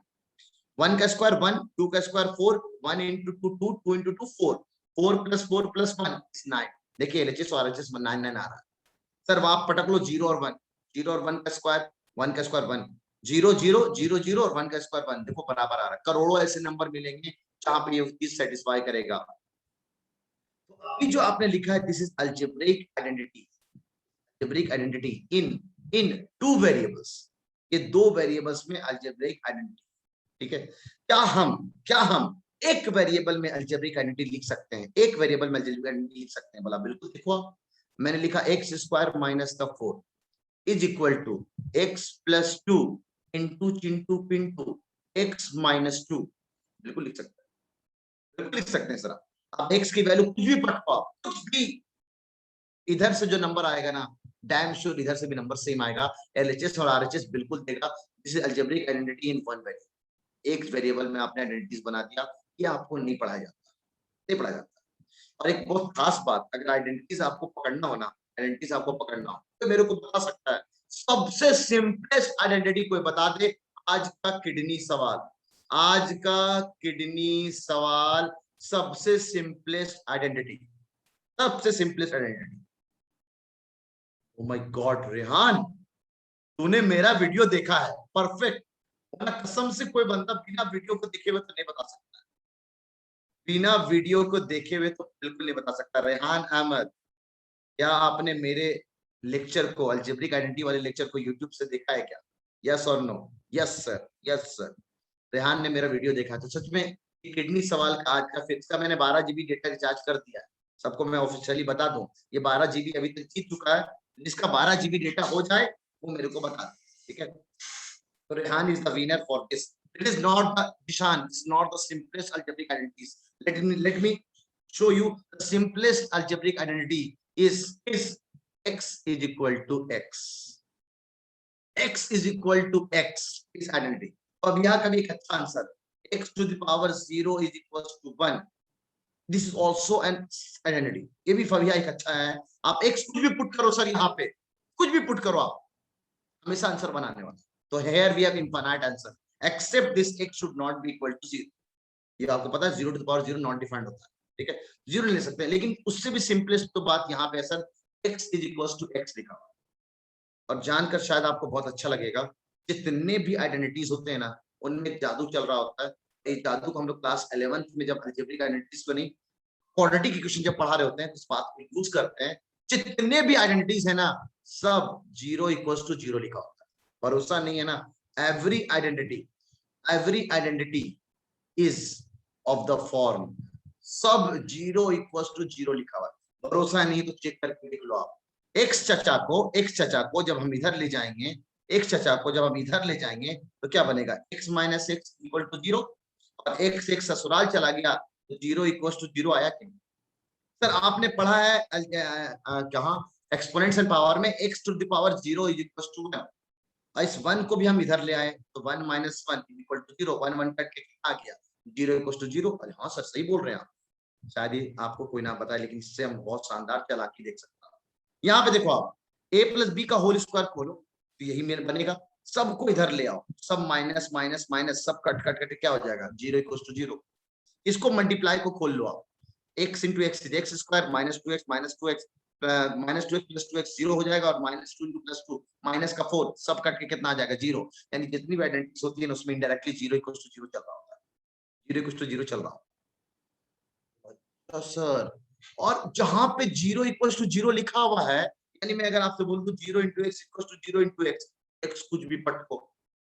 1 का स्क्वायर 1, 2 का square 4, 1 into 2 2, 2 into 2 4, 4 plus 4 plus 1 is 9। देखिए LHS और RHS में 9 9 आ रहा है। सर आप पटक लो 0 और 1, 0 और 1 का स्क्वायर, 1 का स्क्वायर 1, 0 0 0 0 और 1 का स्क्वायर 1, देखो बराबर आ रहा है। करोड़ों ऐसे नंबर मिलेंगे जहां पे ये चीज सेटिस्फाई करेगा। तो अभी जो आपने लिखा है this is algebraic identity, algebraic identity in 2 variables, ये 2 वेरिएबल्स में अलजेब्रिक आइडेंटिटी। ठीक है, क्या हम एक वेरिएबल में अलजेब्रिक आइडेंटिटी लिख सकते हैं, एक वेरिएबल में अलजेब्रिक आइडेंटिटी लिख सकते हैं? बोला बिल्कुल। देखो मैंने लिखा x स्क्वायर माइनस का 4 is equal to x plus 2 into चिंटू पिंटू x माइनस 2, बिल्कुल लिख सकते हैं, बिल्कुल लिख सकते हैं सर। आप x की वैल्यू कुछ भी पटकाओ, कुछ भी, इधर से जो नंबर आएगा ना डैम श्योर इधर से भी नंबर सेम आएगा, LHS और RHS बिल्कुल देगा। This is algebraic identity in one variable, एक वेरिएबल में आपने आइडेंटिटीज बना दिया, ये आपको नहीं पढ़ाया जाता, नहीं पढ़ाया जाता। और एक बहुत खास बात, अगर आइडेंटिटीज आपको पकड़ना हो ना, आइडेंटिटीज आपको पकड़ना हो तो मेरे को बता सकता है, सबसे सिंपलेस्ट आइडेंटिटी कोई बता दे। आज का किडनी सवाल, आज का किडनी सवाल, सबसे सिंपलेस्ट आइडेंटिटी, सबसे simplest identity. Oh my God Rehan, तूने मेरा वीडियो देखा है, परफेक्ट। कसम से कोई बंदा बिना वीडियो को देखे हुए तो नहीं बता सकता, बिना वीडियो को देखे हुए तो बिल्कुल नहीं बता सकता। रेहान अहमद, क्या आपने मेरे लेक्चर को, अलजेब्रिक आइडेंटिटी वाले लेक्चर को यूट्यूब से देखा है क्या? यस और no? Yes sir, yes sir. Rehan ने मेरा वीडियो देखा। तो सच में किडनी सवाल का आज का फिक्स का मैंने 12 GB डेटा रिचार्ज कर दिया है, सबको मैं ऑफिशियली बता दूं, ये 12 GB अभी तक जीत चुका है, जिसका 12 GB डेटा हो जाए वो मेरे को बता दे, ठीक है। तो Rehan is the winner for this. It is not the Dishan, it's not the simplest algebraic identities. Let me show you the simplest algebraic identity is x is equal to x. X is equal to x is identity. अब यहाँ का भी एक अच्छा answer, x to the power 0 is equals to 1. This is also an identity. ये भी फविया एक अच्छा है। आप x कुछ भी पुट करो सर, यहाँ पे कुछ भी पुट करो आप, हमेशा आंसर बनाने वाला। तो here we have infinite answer. Except this x should not be equal to 0. ये आपको पता है 0 to the power 0 non defined होता है, ठीक है, 0 ले सकते हैं, लेकिन उससे भी सिंपलेस्ट तो बात यहाँ पे sir x is equals to x लिखा हुआ। और जानकर शायद आपको बहुत अच्छा लगेगा, जितने भी आइडेंटिटीज होते हैं ना उनमें जादू चल रहा होता है। इस जादू को हम लोग क्लास 11th में जब अलजेब्रिक आइडेंटिटीज को नहीं, क्वाड्रेटिक इक्वेशन जब पढ़ा रहे होते हैं, तो इस बात को यूज करते हैं। जितने भी आइडेंटिटीज है ना सब 0 equals to 0 लिखा होता है। भरोसा नहीं है ना, every identity is of the form सब 0 equals to 0 लिखा हुआ है। भरोसा नहीं तो चेक करके देख लो आप। x चचा को जब हम इधर ले जाएंगे, x चचा को जब हम इधर ले जाएंगे तो क्या बनेगा, x minus x equal to 0, और x एक ससुराल चला गया तो 0 इक्वल टू 0 आया क्या? सर आपने पढ़ा है कहाँ एक्सपोनेंट्स एंड पावर में x to the power 0 is equal to 1। इस 1 को भी हम इधर ले आए तो 1 माइनस 1 इक्वल टू 0, 1 1 कट के आ गया 0 इक्वल टू 0। अरे हाँ सर सही बोल रहे हैं आप, शायद ही आपको कोई ना बताए, लेकिन इससे हम बहुत शानदार चालाकी देख सकते हैं। यहाँ पे देखो आप a प्लस बी का होल स्क्वायर खोलो तो यही मेरे बनेगा, सबको इधर ले आओ, सब माइनस माइनस माइनस सब कट कट कट क्या हो जाएगा 0 इक्वल टू 0। इसको मल्टीप्लाई को खोल लो आप, x into x x square minus 2x minus 2x plus 2x 0 हो जाएगा, और माइनस 2 इंटू प्लस 2 माइनस का 4 सब कट के कितना आ जाएगा 0। यानी जितनी भी आइडेंटिटीज होती है उसमें इनडायरेक्टली 0 इक्वल टू 0 चल रहा होता है, 0 इक्वल टू 0 चल रहा होता है। तो सर और जहां पे 0 इक्वल टू 0 लिखा हुआ है, यानी मैं अगर आपसे बोल दूं 0 into X equal to 0 into X कुछ भी पटको,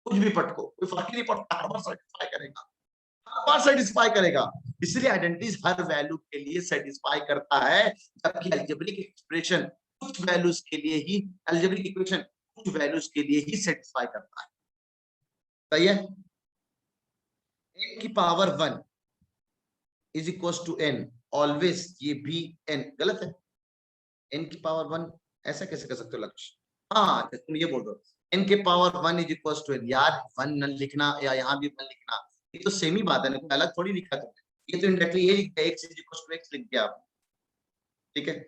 कोई फर्क ही नहीं पड़ता, हर बार सेटिस्फाई करेगा, बार सेटिस्फाई करेगा, इसलिए आइडेंटिटीज हर वैल्यू के लिए सेटिस्फाई करता है, जबकि अलजेब्रिक एक्सप्रेशन कुछ वैल्यूज के लिए ही, अलजेब्रिक इक्वेशन कुछ वैल्यूज के लिए ही सेटिस्फाई करता है। सही है। n की power 1 is equal to n always, ये भी n गलत है। n की पावर 1 ऐसा कैसे कर सकते हो लक्ष्य? हाँ तुम ये बोल दो n के power 1 is equal to n, यार 1 न लिखना या यहाँ भी 1 लिखना, ये तो सेम ही बात है ना, कोई अलग थोड़ी लिखा तुमने, ये तो इंडायरेक्टली ये लिख दिया, x is equal to x लिख दिया आप। ठीक है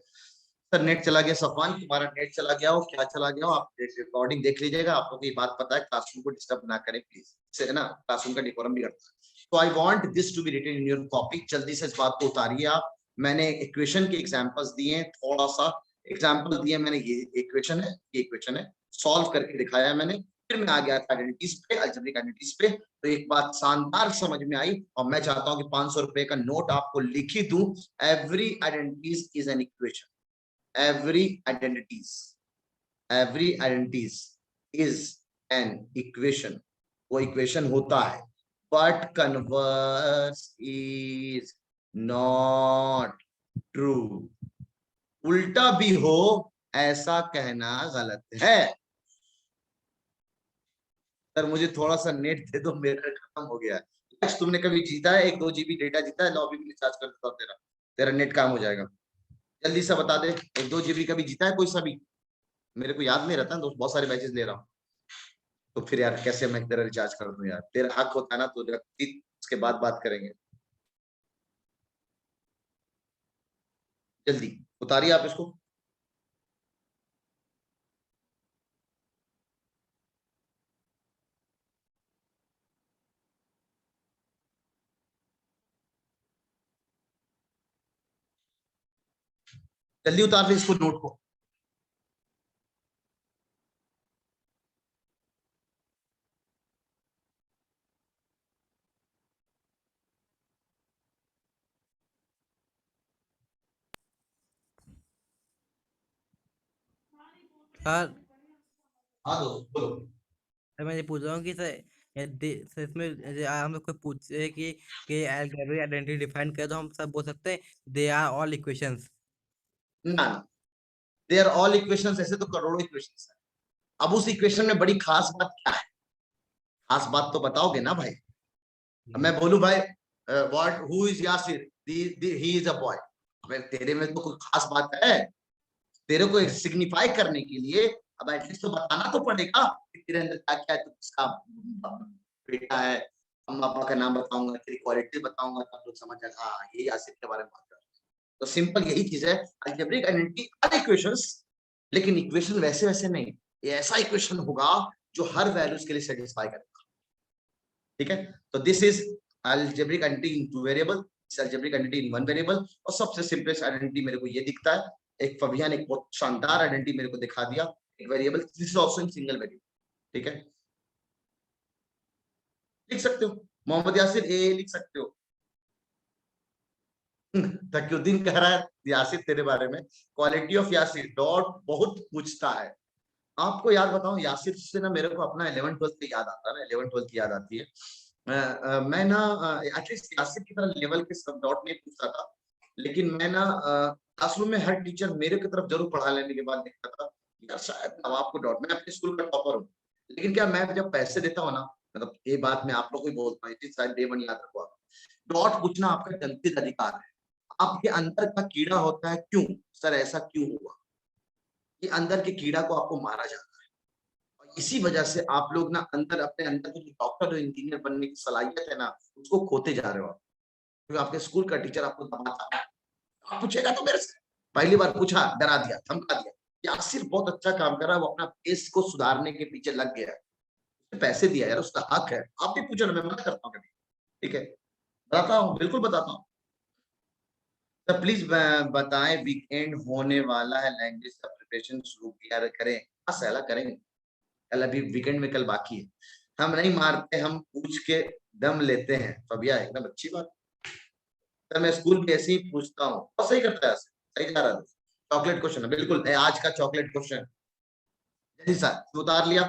सर, नेट चला गया सफवान, तुम्हारा नेट चला गया हो, क्या चला गया हो, आप रिकॉर्डिंग देख लीजिएगा, आप लोगों को ये बात पता है, क्लासरूम को डिस्टर्ब ना करें प्लीज, है ना, क्लासरूम का डेकोरम भी करता है। तो I want this to be written in your copy, जल्दी से इस बात को उतारिए आप। मैंने इक्वेशन के एग्जांपल्स दिए, थोड़ा सा एग्जांपल दिए मैंने, ये इक्वेशन है, ये इक्वेशन है, सॉल्व करके दिखाया मैंने, फिर मैं आ गया था आइडेंटिटीज पे, अलजेब्रिक आइडेंटिटीज पे। तो एक बात शानदार समझ में आई, और मैं चाहता हूं कि 500 रुपए का नोट आपको लिख ही दूं, every identities is an equation, every identities is an equation, वो इक्वेशन होता है, but converse is not true, उल्टा भी हो ऐसा कहना गलत है। सर मुझे थोड़ा सा नेट दे दो, मेरा खत्म हो गया है। तुमने कभी जीता है 1-2 GB डेटा जीता है? लॉबी में रिचार्ज कर देता हूं, तेरा नेट काम हो जाएगा, जल्दी से बता दे। 1-2 GB का भी जीता है कोई सा भी? मेरे को याद नहीं रहता, दोस्त बहुत सारे बैचेस ले रहा हूँ, तो फिर यार कैसे मैं तेरा रिचार्ज कर दूं यार, तेरा हक होता है ना, तो उसके बाद बात करेंगे। जल्दी उतारिए आप इसको। जल्दी उतार ले इसको, नोट को। सर हाँ दोस्त बोलो। सर मैं ये पूछ रहा हूँ कि सर इसमें हम लोग कोई पूछे कि अलजेब्रिक आइडेंटिटी डिफाइन करे, तो हम सब बोल सकते हैं दे आर ऑल इक्वेशंस? ना, दे आर ऑल इक्वेशंस, ऐसे तो करोड़ों इक्वेशंस है। अब उस इक्वेशन में बड़ी खास बात क्या है? खास बात तो बताओगे ना भाई। अब मैं बोलूं भाई what who is Yasir, he is a boy, अबे तेरे में तो कोई खास बात है? तेरे को सिग्निफाई करने के लिए अब एटलीस्ट तो बताना तो पड़ेगा कि तेरे अंदर क्या क्या है, तो किसका बेटा है, अम्मा पापा का नाम बताऊंगा, तेरी क्वालिटी बताऊंगा, तब लोग समझ जाएगा हाँ ये यासिर के बारे में बात कर रहे हैं। तो सिंपल यही चीज है, अलजेब्रिक आइडेंटिटी आर इक्वेशंस, लेकिन इक्वेशन वैसे वैसे नहीं, ये ऐसा इक्वेशन होगा जो हर वैल्यूज के लिए सेटिस्फाई करेगा। ठीक है, तो this is algebraic identity in two variable, algebraic identity in one variable, और सबसे सिंपलेस्ट आइडेंटिटी मेरे को ये दिखता है, एक फबियान एक बहुत शानदार आइडेंटिटी मेरे को दिखा दिया, एक variable, this is also in single variable. ठीक है, लिख सकते हो मोहम्मद यासिर ए लिख सकते हो। तकीउद्दीन कह रहा है यासिर तेरे बारे में, क्वालिटी ऑफ यासिर डॉट बहुत पूछता है। आपको याद बताऊं, यासिर से ना मेरे को अपना 11-12 की याद आता है ना, 11-12 की याद आती है। मैं ना एटलीस्ट यासिर की तरह लेवल के सब डॉट नहीं पूछता था, लेकिन मैं ना क्लासरूम में हर टीचर मेरे की तरफ जरूर पढ़ा लेने के बाद देखता था यार शायद नवाब को डॉट, मैं अपने स्कूल का टॉपर हूँ, लेकिन क्या मैं जब पैसे देता हूँ ना, मतलब ये बात मैं आप लोग को ही बोलता हूँ, शायद डे 1 याद रखो आप, डॉट पूछना आपका जन्मसिद्ध अधिकार है। आपके अंदर का कीड़ा होता है, क्यों सर ऐसा क्यों हुआ, ये अंदर के कीड़ा को आपको मारा जाता है, और इसी वजह से आप लोग ना अंदर अपने अंदर जो डॉक्टर और इंजीनियर बनने की सलाहियत है ना, उसको खोते जा रहे हो आप, क्योंकि आपके स्कूल का टीचर आपको दबाता है। आप पूछेगा तो मेरे से, पहली बार पूछा डरा दिया धमका दिया, यासिर बहुत अच्छा काम कर रहा है, वो अपना पेस को सुधारने के पीछे लग गया है, पैसे दिया यार, उसका हक है, आप भी पूछो ना, मैं मना करता हूँ कभी। ठीक है, बताता हूँ, बिल्कुल बताता हूँ। तो प्लीज बताएं वीकेंड होने वाला है, लैंग्वेज का प्रिपरेशन शुरू किया करें? हाँ सहला करेंगे, कल अभी वीकेंड में कल बाकी है, हम नहीं मारते, हम पूछ के दम लेते हैं। फबिया एकदम अच्छी बात, तो मैं स्कूल में ऐसे ही पूछता हूँ, और सही करता है, सही जा रहा है। चॉकलेट क्वेश्चन है बिल्कुल, आज का चॉकलेट क्वेश्चन जी सर उतार लिया।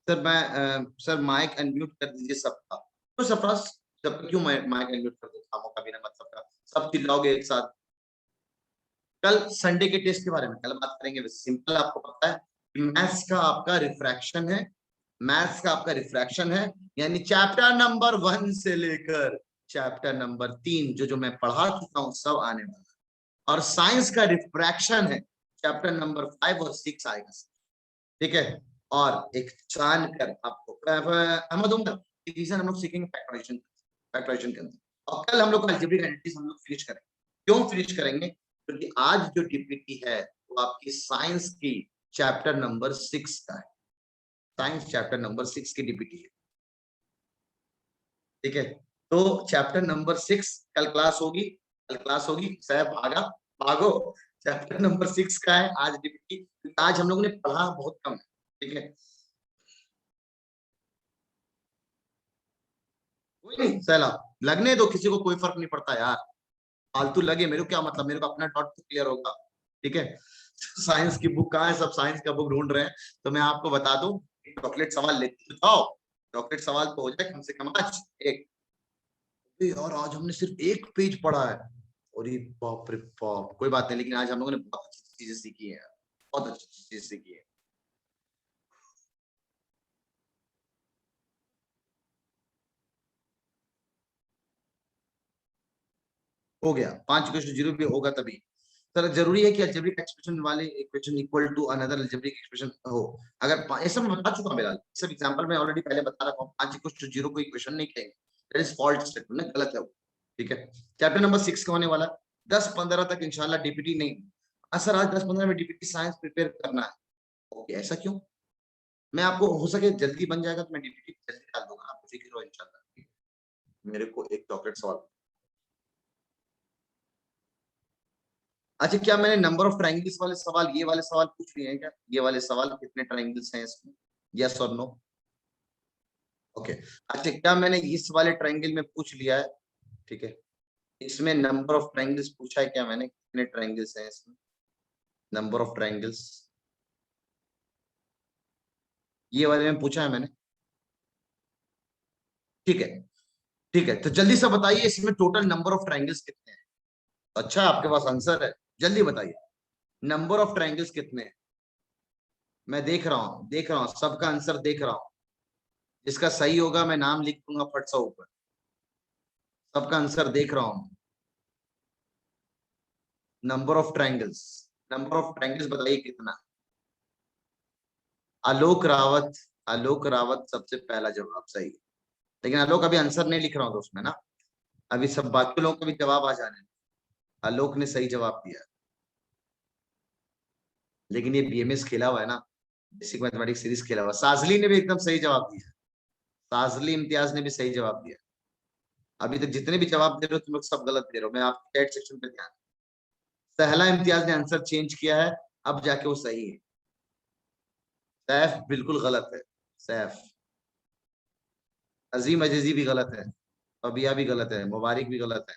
सर मैं सर माइक अनम्यूट कर दीजिए सबका, तो सरफराज जब क्यों माइक अनम्यूट कर दो, कामों का बिना मतलब का सब चिल्लाओगे एक साथ। कल संडे के टेस्ट के बारे में कल बात करेंगे। सिंपल, आपको पता है कि मैथ्स का आपका रिफ्रैक्शन है, मैथ्स का आपका रिफ्रैक्शन है, यानी चैप्टर नंबर 1 से लेकर चैप्टर नंबर 3 जो मैं पढ़ा चुका हूं सब आने वाला। और साइंस का रिफ्रैक्शन है, चैप्टर नंबर 5 और 6 आएगा, ठीक है। और एक जानकर आपको अहमद उमर रीजन हम लोग सीखेंगे फैक्टराइजेशन के अंदर। और कल हम लोग अलजेब्रिक आइडेंटिटीज हम लोग फिनिश करेंगे। क्यों फिनिश करेंगे? क्योंकि आज जो डीपीटी है वो आपकी साइंस की चैप्टर नंबर 6 का है, साइंस चैप्टर नंबर 6 की डीपीटी है, ठीक है। तो चैप्टर नंबर 6 कल क्लास होगी, कल क्लास होगी। साहब भागा भागो, चैप्टर नंबर 6 का है आज डीपीटी। आज हम लोगों ने पढ़ा बहुत कम है, ठीक है। कोई नहीं सैला, लगने दो, किसी को कोई फर्क नहीं पड़ता यार, फालतू लगे, मेरे को क्या मतलब, मेरे को अपना डॉट तो क्लियर होगा, ठीक है। साइंस की बुक कहाँ है? सब साइंस का बुक ढूंढ रहे हैं, तो मैं आपको बता दूं, चॉकलेट सवाल लेते जाओ, चॉकलेट सवाल तो हो जाए कम से कम आज एक। और आज हमने सिर्फ एक पेज पढ़ा है, और ये बाप रे बाप, कोई बात नहीं, लेकिन आज हम लोगों ने बहुत अच्छी चीजें सीखी है, बहुत अच्छी चीजें सीखी है। हो गया 5 भी होगा तभी सर, जरूरी है कि अलजेब्रिक एक्सप्रेशन वाले equation equal to another algebraic expression हो। अगर ऐसा मैं बता चुका हूं, सब एग्जांपल में ऑलरेडी पहले बता रखा हूं, 5 को इक्वेशन नहीं कहेंगे, दैट इज फॉल्ट स्टेटमेंट, गलत है वो, ठीक है। चैप्टर नंबर 6 का होने वाला 10-15 तक इंशाल्लाह डीपीटी नहीं। सर आज 10-15 में डीपीटी साइंस प्रिपेयर करना है, ओके, ऐसा क्यों? मैं आपको हो सके जल्दी बन जाएगा तो मैं डीपीटी जल्दी डाल दूंगा, आपको फिक्र हो इंशाल्लाह। मेरे को एक चॉकलेट सवाल, अच्छा क्या मैंने नंबर ऑफ ट्रायंगल्स वाले सवाल, ये वाले सवाल पूछ लिए हैं क्या? ये वाले सवाल कितने ट्रायंगल्स हैं इसमें, यस और नो? ओके, अच्छा क्या मैंने इस वाले ट्रायंगल में पूछ लिया है, ठीक है। इसमें नंबर ऑफ ट्रायंगल्स पूछा है क्या मैंने, कितने ट्रायंगल्स हैं इसमें, नंबर ऑफ ट्रायंगल्स, ये वाले में पूछा है मैंने, ठीक है, ठीक है। तो जल्दी से बताइए इसमें टोटल नंबर ऑफ ट्रायंगल्स कितने हैं? अच्छा आपके पास आंसर है, जल्दी बताइए नंबर ऑफ ट्रायंगल्स कितने हैं। मैं देख रहा हूं, देख रहा हूं, सबका आंसर देख रहा हूं, जिसका सही होगा मैं नाम लिख दूंगा फट सा ऊपर, सबका आंसर देख रहा हूं। Number of triangles, number of triangles बताइए कितना। आलोक रावत, आलोक रावत सबसे पहला जवाब सही, लेकिन आलोक अभी आंसर नहीं लिख रहा हूं दोस्त मैं ना, अभी सब बाकी लोगों को भी जवाब आ जाने। आलोक ने सही जवाब दिया, लेकिन ये बीएमएस खेला हुआ है ना, बेसिक मैथमेटिक्स सीरीज खेला हुआ। साजली ने भी एकदम सही जवाब दिया, साजली इम्तियाज ने भी सही जवाब दिया। अभी तक जितने भी जवाब दे रहे हो तुम लोग सब गलत दे रहे हो, मैं आपके चैट सेक्शन पे ध्यान। सहला इम्तियाज ने आंसर चेंज किया है, अब जाके वो सही है। सैफ बिल्कुल गलत है, सैफ। अजीम अजीजी भी गलत है, अबिया भी गलत है, मुबारिक भी गलत है,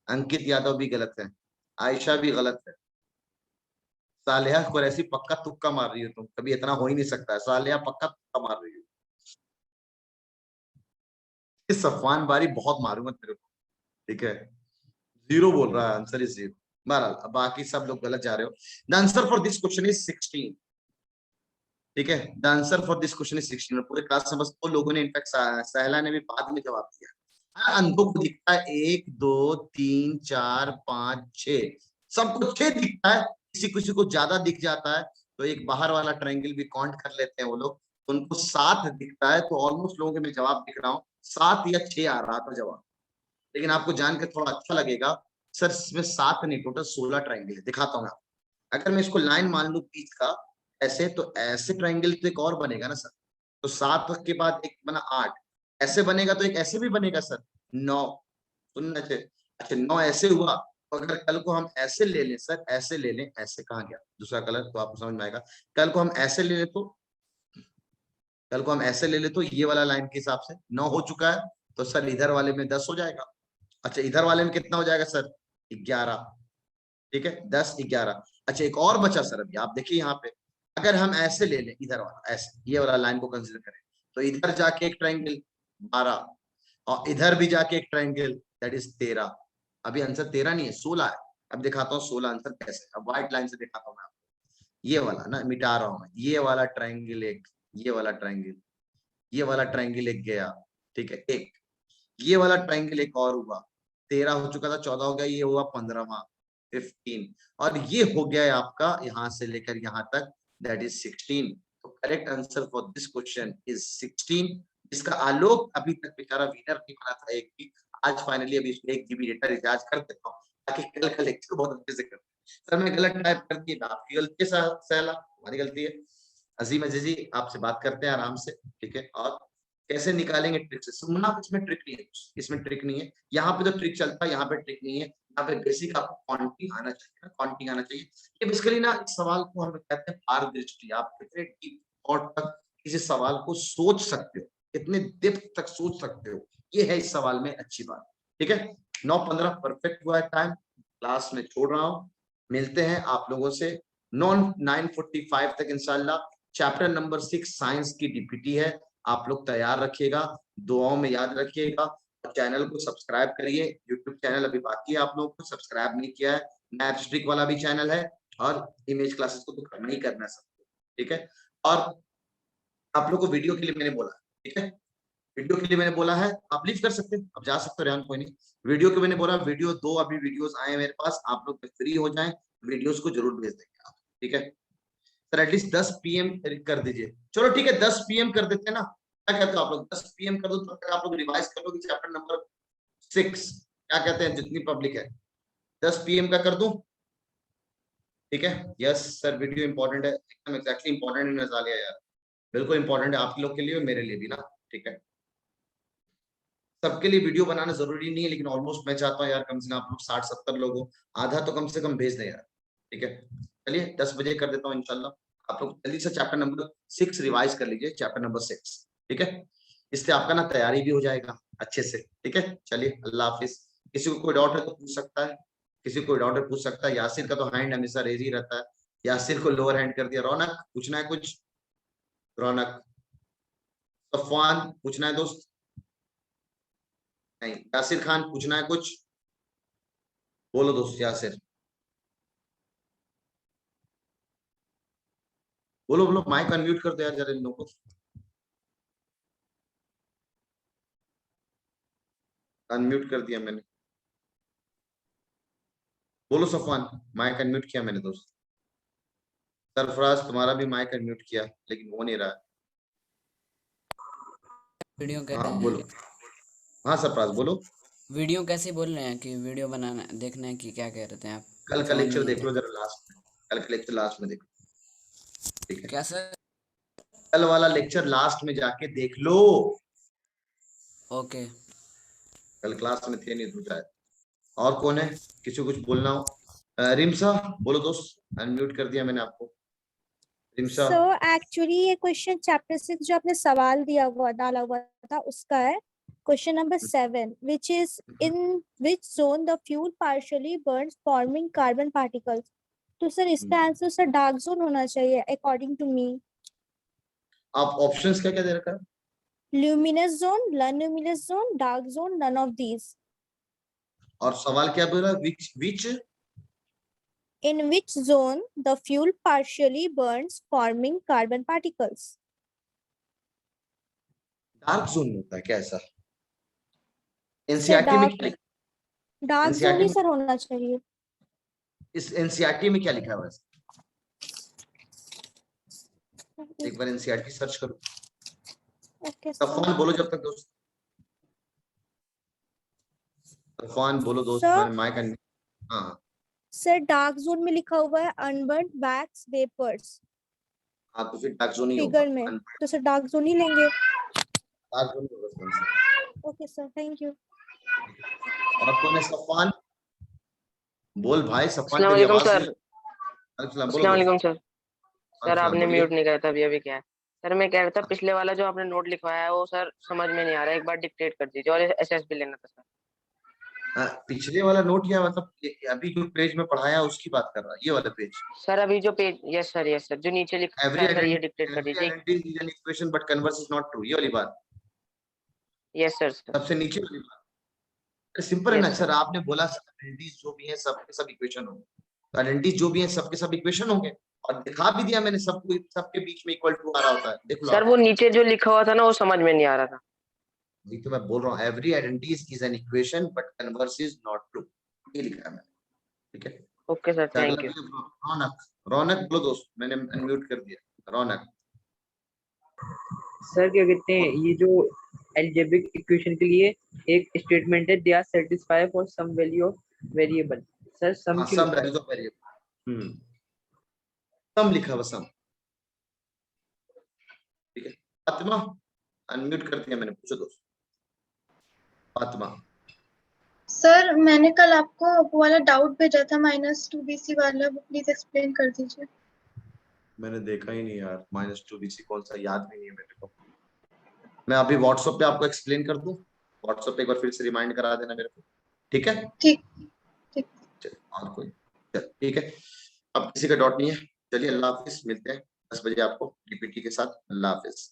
अंकित यादव भी गलत है, आयशा भी गलत है, सालिहा कुरैशी पक्का तुक्का मार रही हो तुम, कभी इतना हो ही नहीं सकता है, सालिहा पक्का तुक्का मार रही हो। सफवान बारी बहुत मारूंगा तेरे को, ठीक है। 0 बोल रहा है, आंसर इज 0। बहरहाल बाकी सब लोग गलत जा रहे हो। The answer for this question is 16, ठीक है। The answer for this question is 16। पूरे क्लास में बस 2 लोगों ने, इनफैक्ट सहला ने भी बाद में जवाब दिया। अंकों को दिखता है 1 2 3 4 5 6, सबको 6 दिखता है, किसी किसी को ज्यादा दिख जाता है, तो एक बाहर वाला ट्रायंगल भी काउंट कर लेते हैं वो लोग, तो उनको 7 दिखता है। तो ऑलमोस्ट लोगों के मैं जवाब दिख रहा हूँ 7 या 6 आ रहा था जवाब, लेकिन आपको जानकर थोड़ा अच्छा लगेगा सर इसमें 7 नहीं टोटल 16 ट्रायंगल है। दिखाता हूँ आपको, अगर मैं इसको लाइन मान लू बीच का ऐसे, तो ऐसे ट्रायंगल तो एक और बनेगा ना सर, तो 7 के बाद एक बना 8, ऐसे बनेगा तो एक ऐसे भी बनेगा सर 9, सुनना चाहिए। अच्छा 9 ऐसे हुआ, तो अगर कल को हम ऐसे ले लें सर, ऐसे ले लें, ऐसे कहाँ गया दूसरा कलर, तो आपको समझ में आएगा। कल को हम ऐसे ले लें, तो कल को हम ऐसे ले ले, तो ये वाला लाइन के हिसाब से 9 हो चुका है, तो सर इधर वाले में 10 हो जाएगा। अच्छा इधर वाले में कितना हो जाएगा सर, 11, ठीक है, 10 11। अच्छा एक और बचा सर, अभी आप देखिए यहाँ पे, अगर हम ऐसे ले लें इधर वाला, ऐसे ये वाला लाइन को कंसीडर करें, तो इधर जाके एक ट्रायंगल 12, और इधर भी जाके एक ट्रायंगल, दैट इज 13। अभी आंसर 13 नहीं है, 16 है। अब दिखाता हूँ 16 आंसर कैसे, अब व्हाइट लाइन से दिखाता हूँ मैं आपको। ये वाला ना मिटा रहा हूँ मैं, ये वाला ट्रायंगल एक, ये वाला ट्रायंगल, ये वाला ट्रायंगल एक गया, ठीक है, एक ये वाला ट्रायंगल एक और हुआ, 13 हो चुका था, 14 हो गया, ये हुआ 15वां, 15, और ये हो गया है आपका यहां से लेकर यहां तक, दैट इज 16। तो correct answer for this question is 16, जिसका आलोक अभी तक बेचारा विनर नहीं बना था एक भी। आज फाइनली अभी इसमें 1 GB डेटा रिचार्ज कर देता हूँ ताकि कल का लेक्चर बहुत अच्छे से कर। सर मैं गलत टाइप कर दिया, आपकी गलती है सहला, हमारी गलती है। अजीम अजय जी आपसे बात करते हैं आराम से, ठीक है, और कैसे निकालेंगे ट्रिक से, सुनना इसमें ट्रिक नहीं है, इसमें ट्रिक नहीं है, यहाँ पे तो ट्रिक चलता है, यहाँ पे ट्रिक नहीं है, यहाँ पे बेसिक आपको क्वांटिटी आना चाहिए, क्वांटिटी आना चाहिए। ये बेसिकली ना इस सवाल को हम कहते हैं पारदृष्टि, आप कितने डीप थॉट तक किसी सवाल को सोच सकते हो, कितने डेप्थ तक सोच सकते हो, ये है इस सवाल में अच्छी बात, ठीक है। 9:15 परफेक्ट हुआ है टाइम, क्लास में छोड़ रहा हूँ, मिलते हैं आप लोगों से 9:45 तक इंशाल्लाह। चैप्टर नंबर 6 साइंस की डीपीटी है, आप लोग तैयार रखिएगा, दुआओं में याद रखिएगा, और चैनल को सब्सक्राइब करिए। यूट्यूब चैनल अभी बाकी है, आप लोगों को सब्सक्राइब नहीं किया है, मैथस्ट्रिक वाला भी चैनल है, और इमेज क्लासेस को तो करना ही करना है सबको, ठीक है। और आप लोग को वीडियो के लिए मैंने बोला, ठीक है, वीडियो के लिए मैंने बोला है, आप लीव कर सकते हैं, आप जा सकते हो, रेहान कोई नहीं। वीडियो के मैंने बोला, वीडियो 2 अभी वीडियोस आए मेरे पास, आप लोग फ्री हो जाएं, वीडियोस को जरूर भेज देंगे आप, ठीक है सर। एटलीस्ट 10 PM कर दीजिए, चलो ठीक है 10 PM कर देते हैं ना, क्या कहते हो आप लोग, 10 PM कर दो, तब तक आप लोग रिवाइज कर लो कि चैप्टर नंबर 6 क्या कहते हैं, जितनी पब्लिक है 10 PM का कर दूं, ठीक है। यस सर, वीडियो इंपॉर्टेंट है, एकदम एग्जैक्टली इंपॉर्टेंट है नजालिया यार, बिल्कुल इंपॉर्टेंट है आप लोग के लिए और मेरे लिए भी ना, ठीक है। सबके लिए वीडियो बनाना जरूरी नहीं है, लेकिन ऑलमोस्ट मैं चाहता हूँ यार कम से कम आप लोग 60-70 लोग हो, आधा तो कम से कम भेज दें यार, ठीक है। चलिए 10 बजे कर देता हूँ इंशाल्लाह। आप लोग जल्दी से चैप्टर नंबर 6 रिवाइज कर लीजिए, चैप्टर नंबर 6, ठीक है, इससे आपका ना तैयारी भी हो जाएगा अच्छे से, ठीक है। चलिए अल्लाह हाफिज। किसी को कोई डाउट है तो पूछ सकता है, किसी को कोई डाउट है पूछ सकता है। यासिर का तो हैंड हमेशा रेज ही रहता है, यासिर को लोअर हैंड कर दिया। रौनक पूछना है कुछ, रौनक, सफवान पूछना है दोस्त, नहीं। यासिर खान पूछना है कुछ, बोलो दोस्त, यासिर बोलो बोलो, माइक अनम्यूट कर दो यार जरा इन लोगों को, अनम्यूट कर दिया मैंने, बोलो सफवान, माइक अनम्यूट किया मैंने दोस्त। सरफराज तुम्हारा भी माइक अनम्यूट किया लेकिन हो नहीं रहा। वीडियो हाँ कैसे बोलो, हाँ सरफराज बोलो। वीडियो कैसे बोल रहे हैं कि वीडियो बनाना देखना है कि क्या कह रहे थे आप? कल का समझ लेक्चर नहीं देख आता। लो जरा लास्ट में, कल का लेक्चर लास्ट में देखो, ठीक है। क्या सर? कल वाला लेक्चर लास्ट में जाके देख लो, ओके। कल क्लास में थे नहीं तो शायद। और कौन है, किसी को कुछ बोलना हो? रिमसा बोलो दोस्त, अनम्यूट कर दिया मैंने आपको, रिमसा। सर एक्चुअली ये क्वेश्चन चैप्टर 6 जो आपने सवाल दिया हुआ डाला हुआ था उसका है, question number 7 which is in which zone the fuel partially burns forming carbon particles। तो सर इसका आंसर सर डार्क जोन होना चाहिए अकॉर्डिंग टू मी। आप ऑप्शंस क्या क्या दे रखा है? Luminous zone, luminous zone, dark zone, none of these. और सवाल क्या बोला, which In which zone the fuel partially burns forming carbon particles। Dark zone में होता है क्या ऐसा? सर एनसीईआरटी में क्या, डार्क जोन NCERT ही में, सर होना चाहिए। इस एनसीईआरटी में क्या लिखा हुआ है? एक बार एनसीईआरटी सर्च करो। ओके सफवान बोलो जब तक दोस्त, सफवान बोलो दोस्त, सर मैंने माइक अन, हाँ सर डार्क जोन में लिखा हुआ है अनबर्न वैक्स वेपर्स हाँ, तो फिर डार्क जोन ही फिगर होगा, में, तो सर डार्क जोन ही लेंगे। डार्क जोन होगा इसका answer. Okay sir, thank you. और कौन है सफवान, बोल भाई सफवान, अस्सलाम तेरी वालेकुम आवाज सर। नहीं, बोलो अस्सलाम वालेकुम सर। सर अस्सलाम, आपने बोलिए। म्यूट नहीं करा था, अभी क्या है सर, मैं कह रहा था पिछले वाला जो आपने नोट लिखवाया है वो सर समझ में नहीं आ रहा है, एक बार डिक्टेट कर दीजिए, और एसएस भी लेना था सर। पिछले वाला नोट या मतलब अभी जो पेज में पढ़ाया उसकी बात कर रहा है, ये वाला पेज? सर अभी जो पेज, यस सर, जो नीचे लिखा एवरी है सर ये डिक्टेट कर एवरी दीजिए। Identity is an equation but converse is not true, ये वाली बात। Yes sir. सबसे नीचे वाली बात सिंपल है ना Yes, सर, आपने बोला आइडेंटिटीज जो भी है सबके सब इक्वेशन होंगे, आइडेंटिटीज जो भी है सबके सब इक्वेशन होंगे, और दिखा भी दिया मैंने सबको, सबके बीच में इक्वल टू आ रहा होता है, देख लो सर आप। वो नीचे जो लिखा हुआ था ना वो समझ में नहीं आ रहा था। वही तो मैं बोल रहा हूँ, every identity is an equation but converse is not true, ये लिखा है मैंने, ठीक है। Okay sir, thank you. Raunak, Raunak बोलो दोस्त, मैंने अनम्यूट कर दिया, रौनक। सर क्या कहते हैं, ये जो अलजेब्रिक इक्वेशन के लिए एक स्टेटमेंट है, they are satisfy for some value of variable. Sir some क्यों सम लिखा है? वैल्यूज ऑफ वेरिएबल, सम लिखा हुआ सम, ठीक है। फातिमा अनम्यूट कर दिया मैंने, पूछो दोस्त। फातिमा। सर मैंने कल आपको वो वाला डाउट भेजा था -2bc वाला, वो प्लीज एक्सप्लेन कर दीजिए। मैंने देखा ही नहीं यार, -2bc कौन सा, याद भी नहीं है मेरे को। मैं अभी व्हाट्सएप पे आपको एक्सप्लेन कर दूं, व्हाट्सएप पे एक बार फिर से रिमाइंड करा देना मेरे को, ठीक है। ठीक ठीक। चल और कोई, चल ठीक है, अब किसी का डाउट नहीं है, चलिए अल्लाह हाफिज, मिलते हैं 10 बजे आपको डीपीटी के साथ, अल्लाह हाफिज।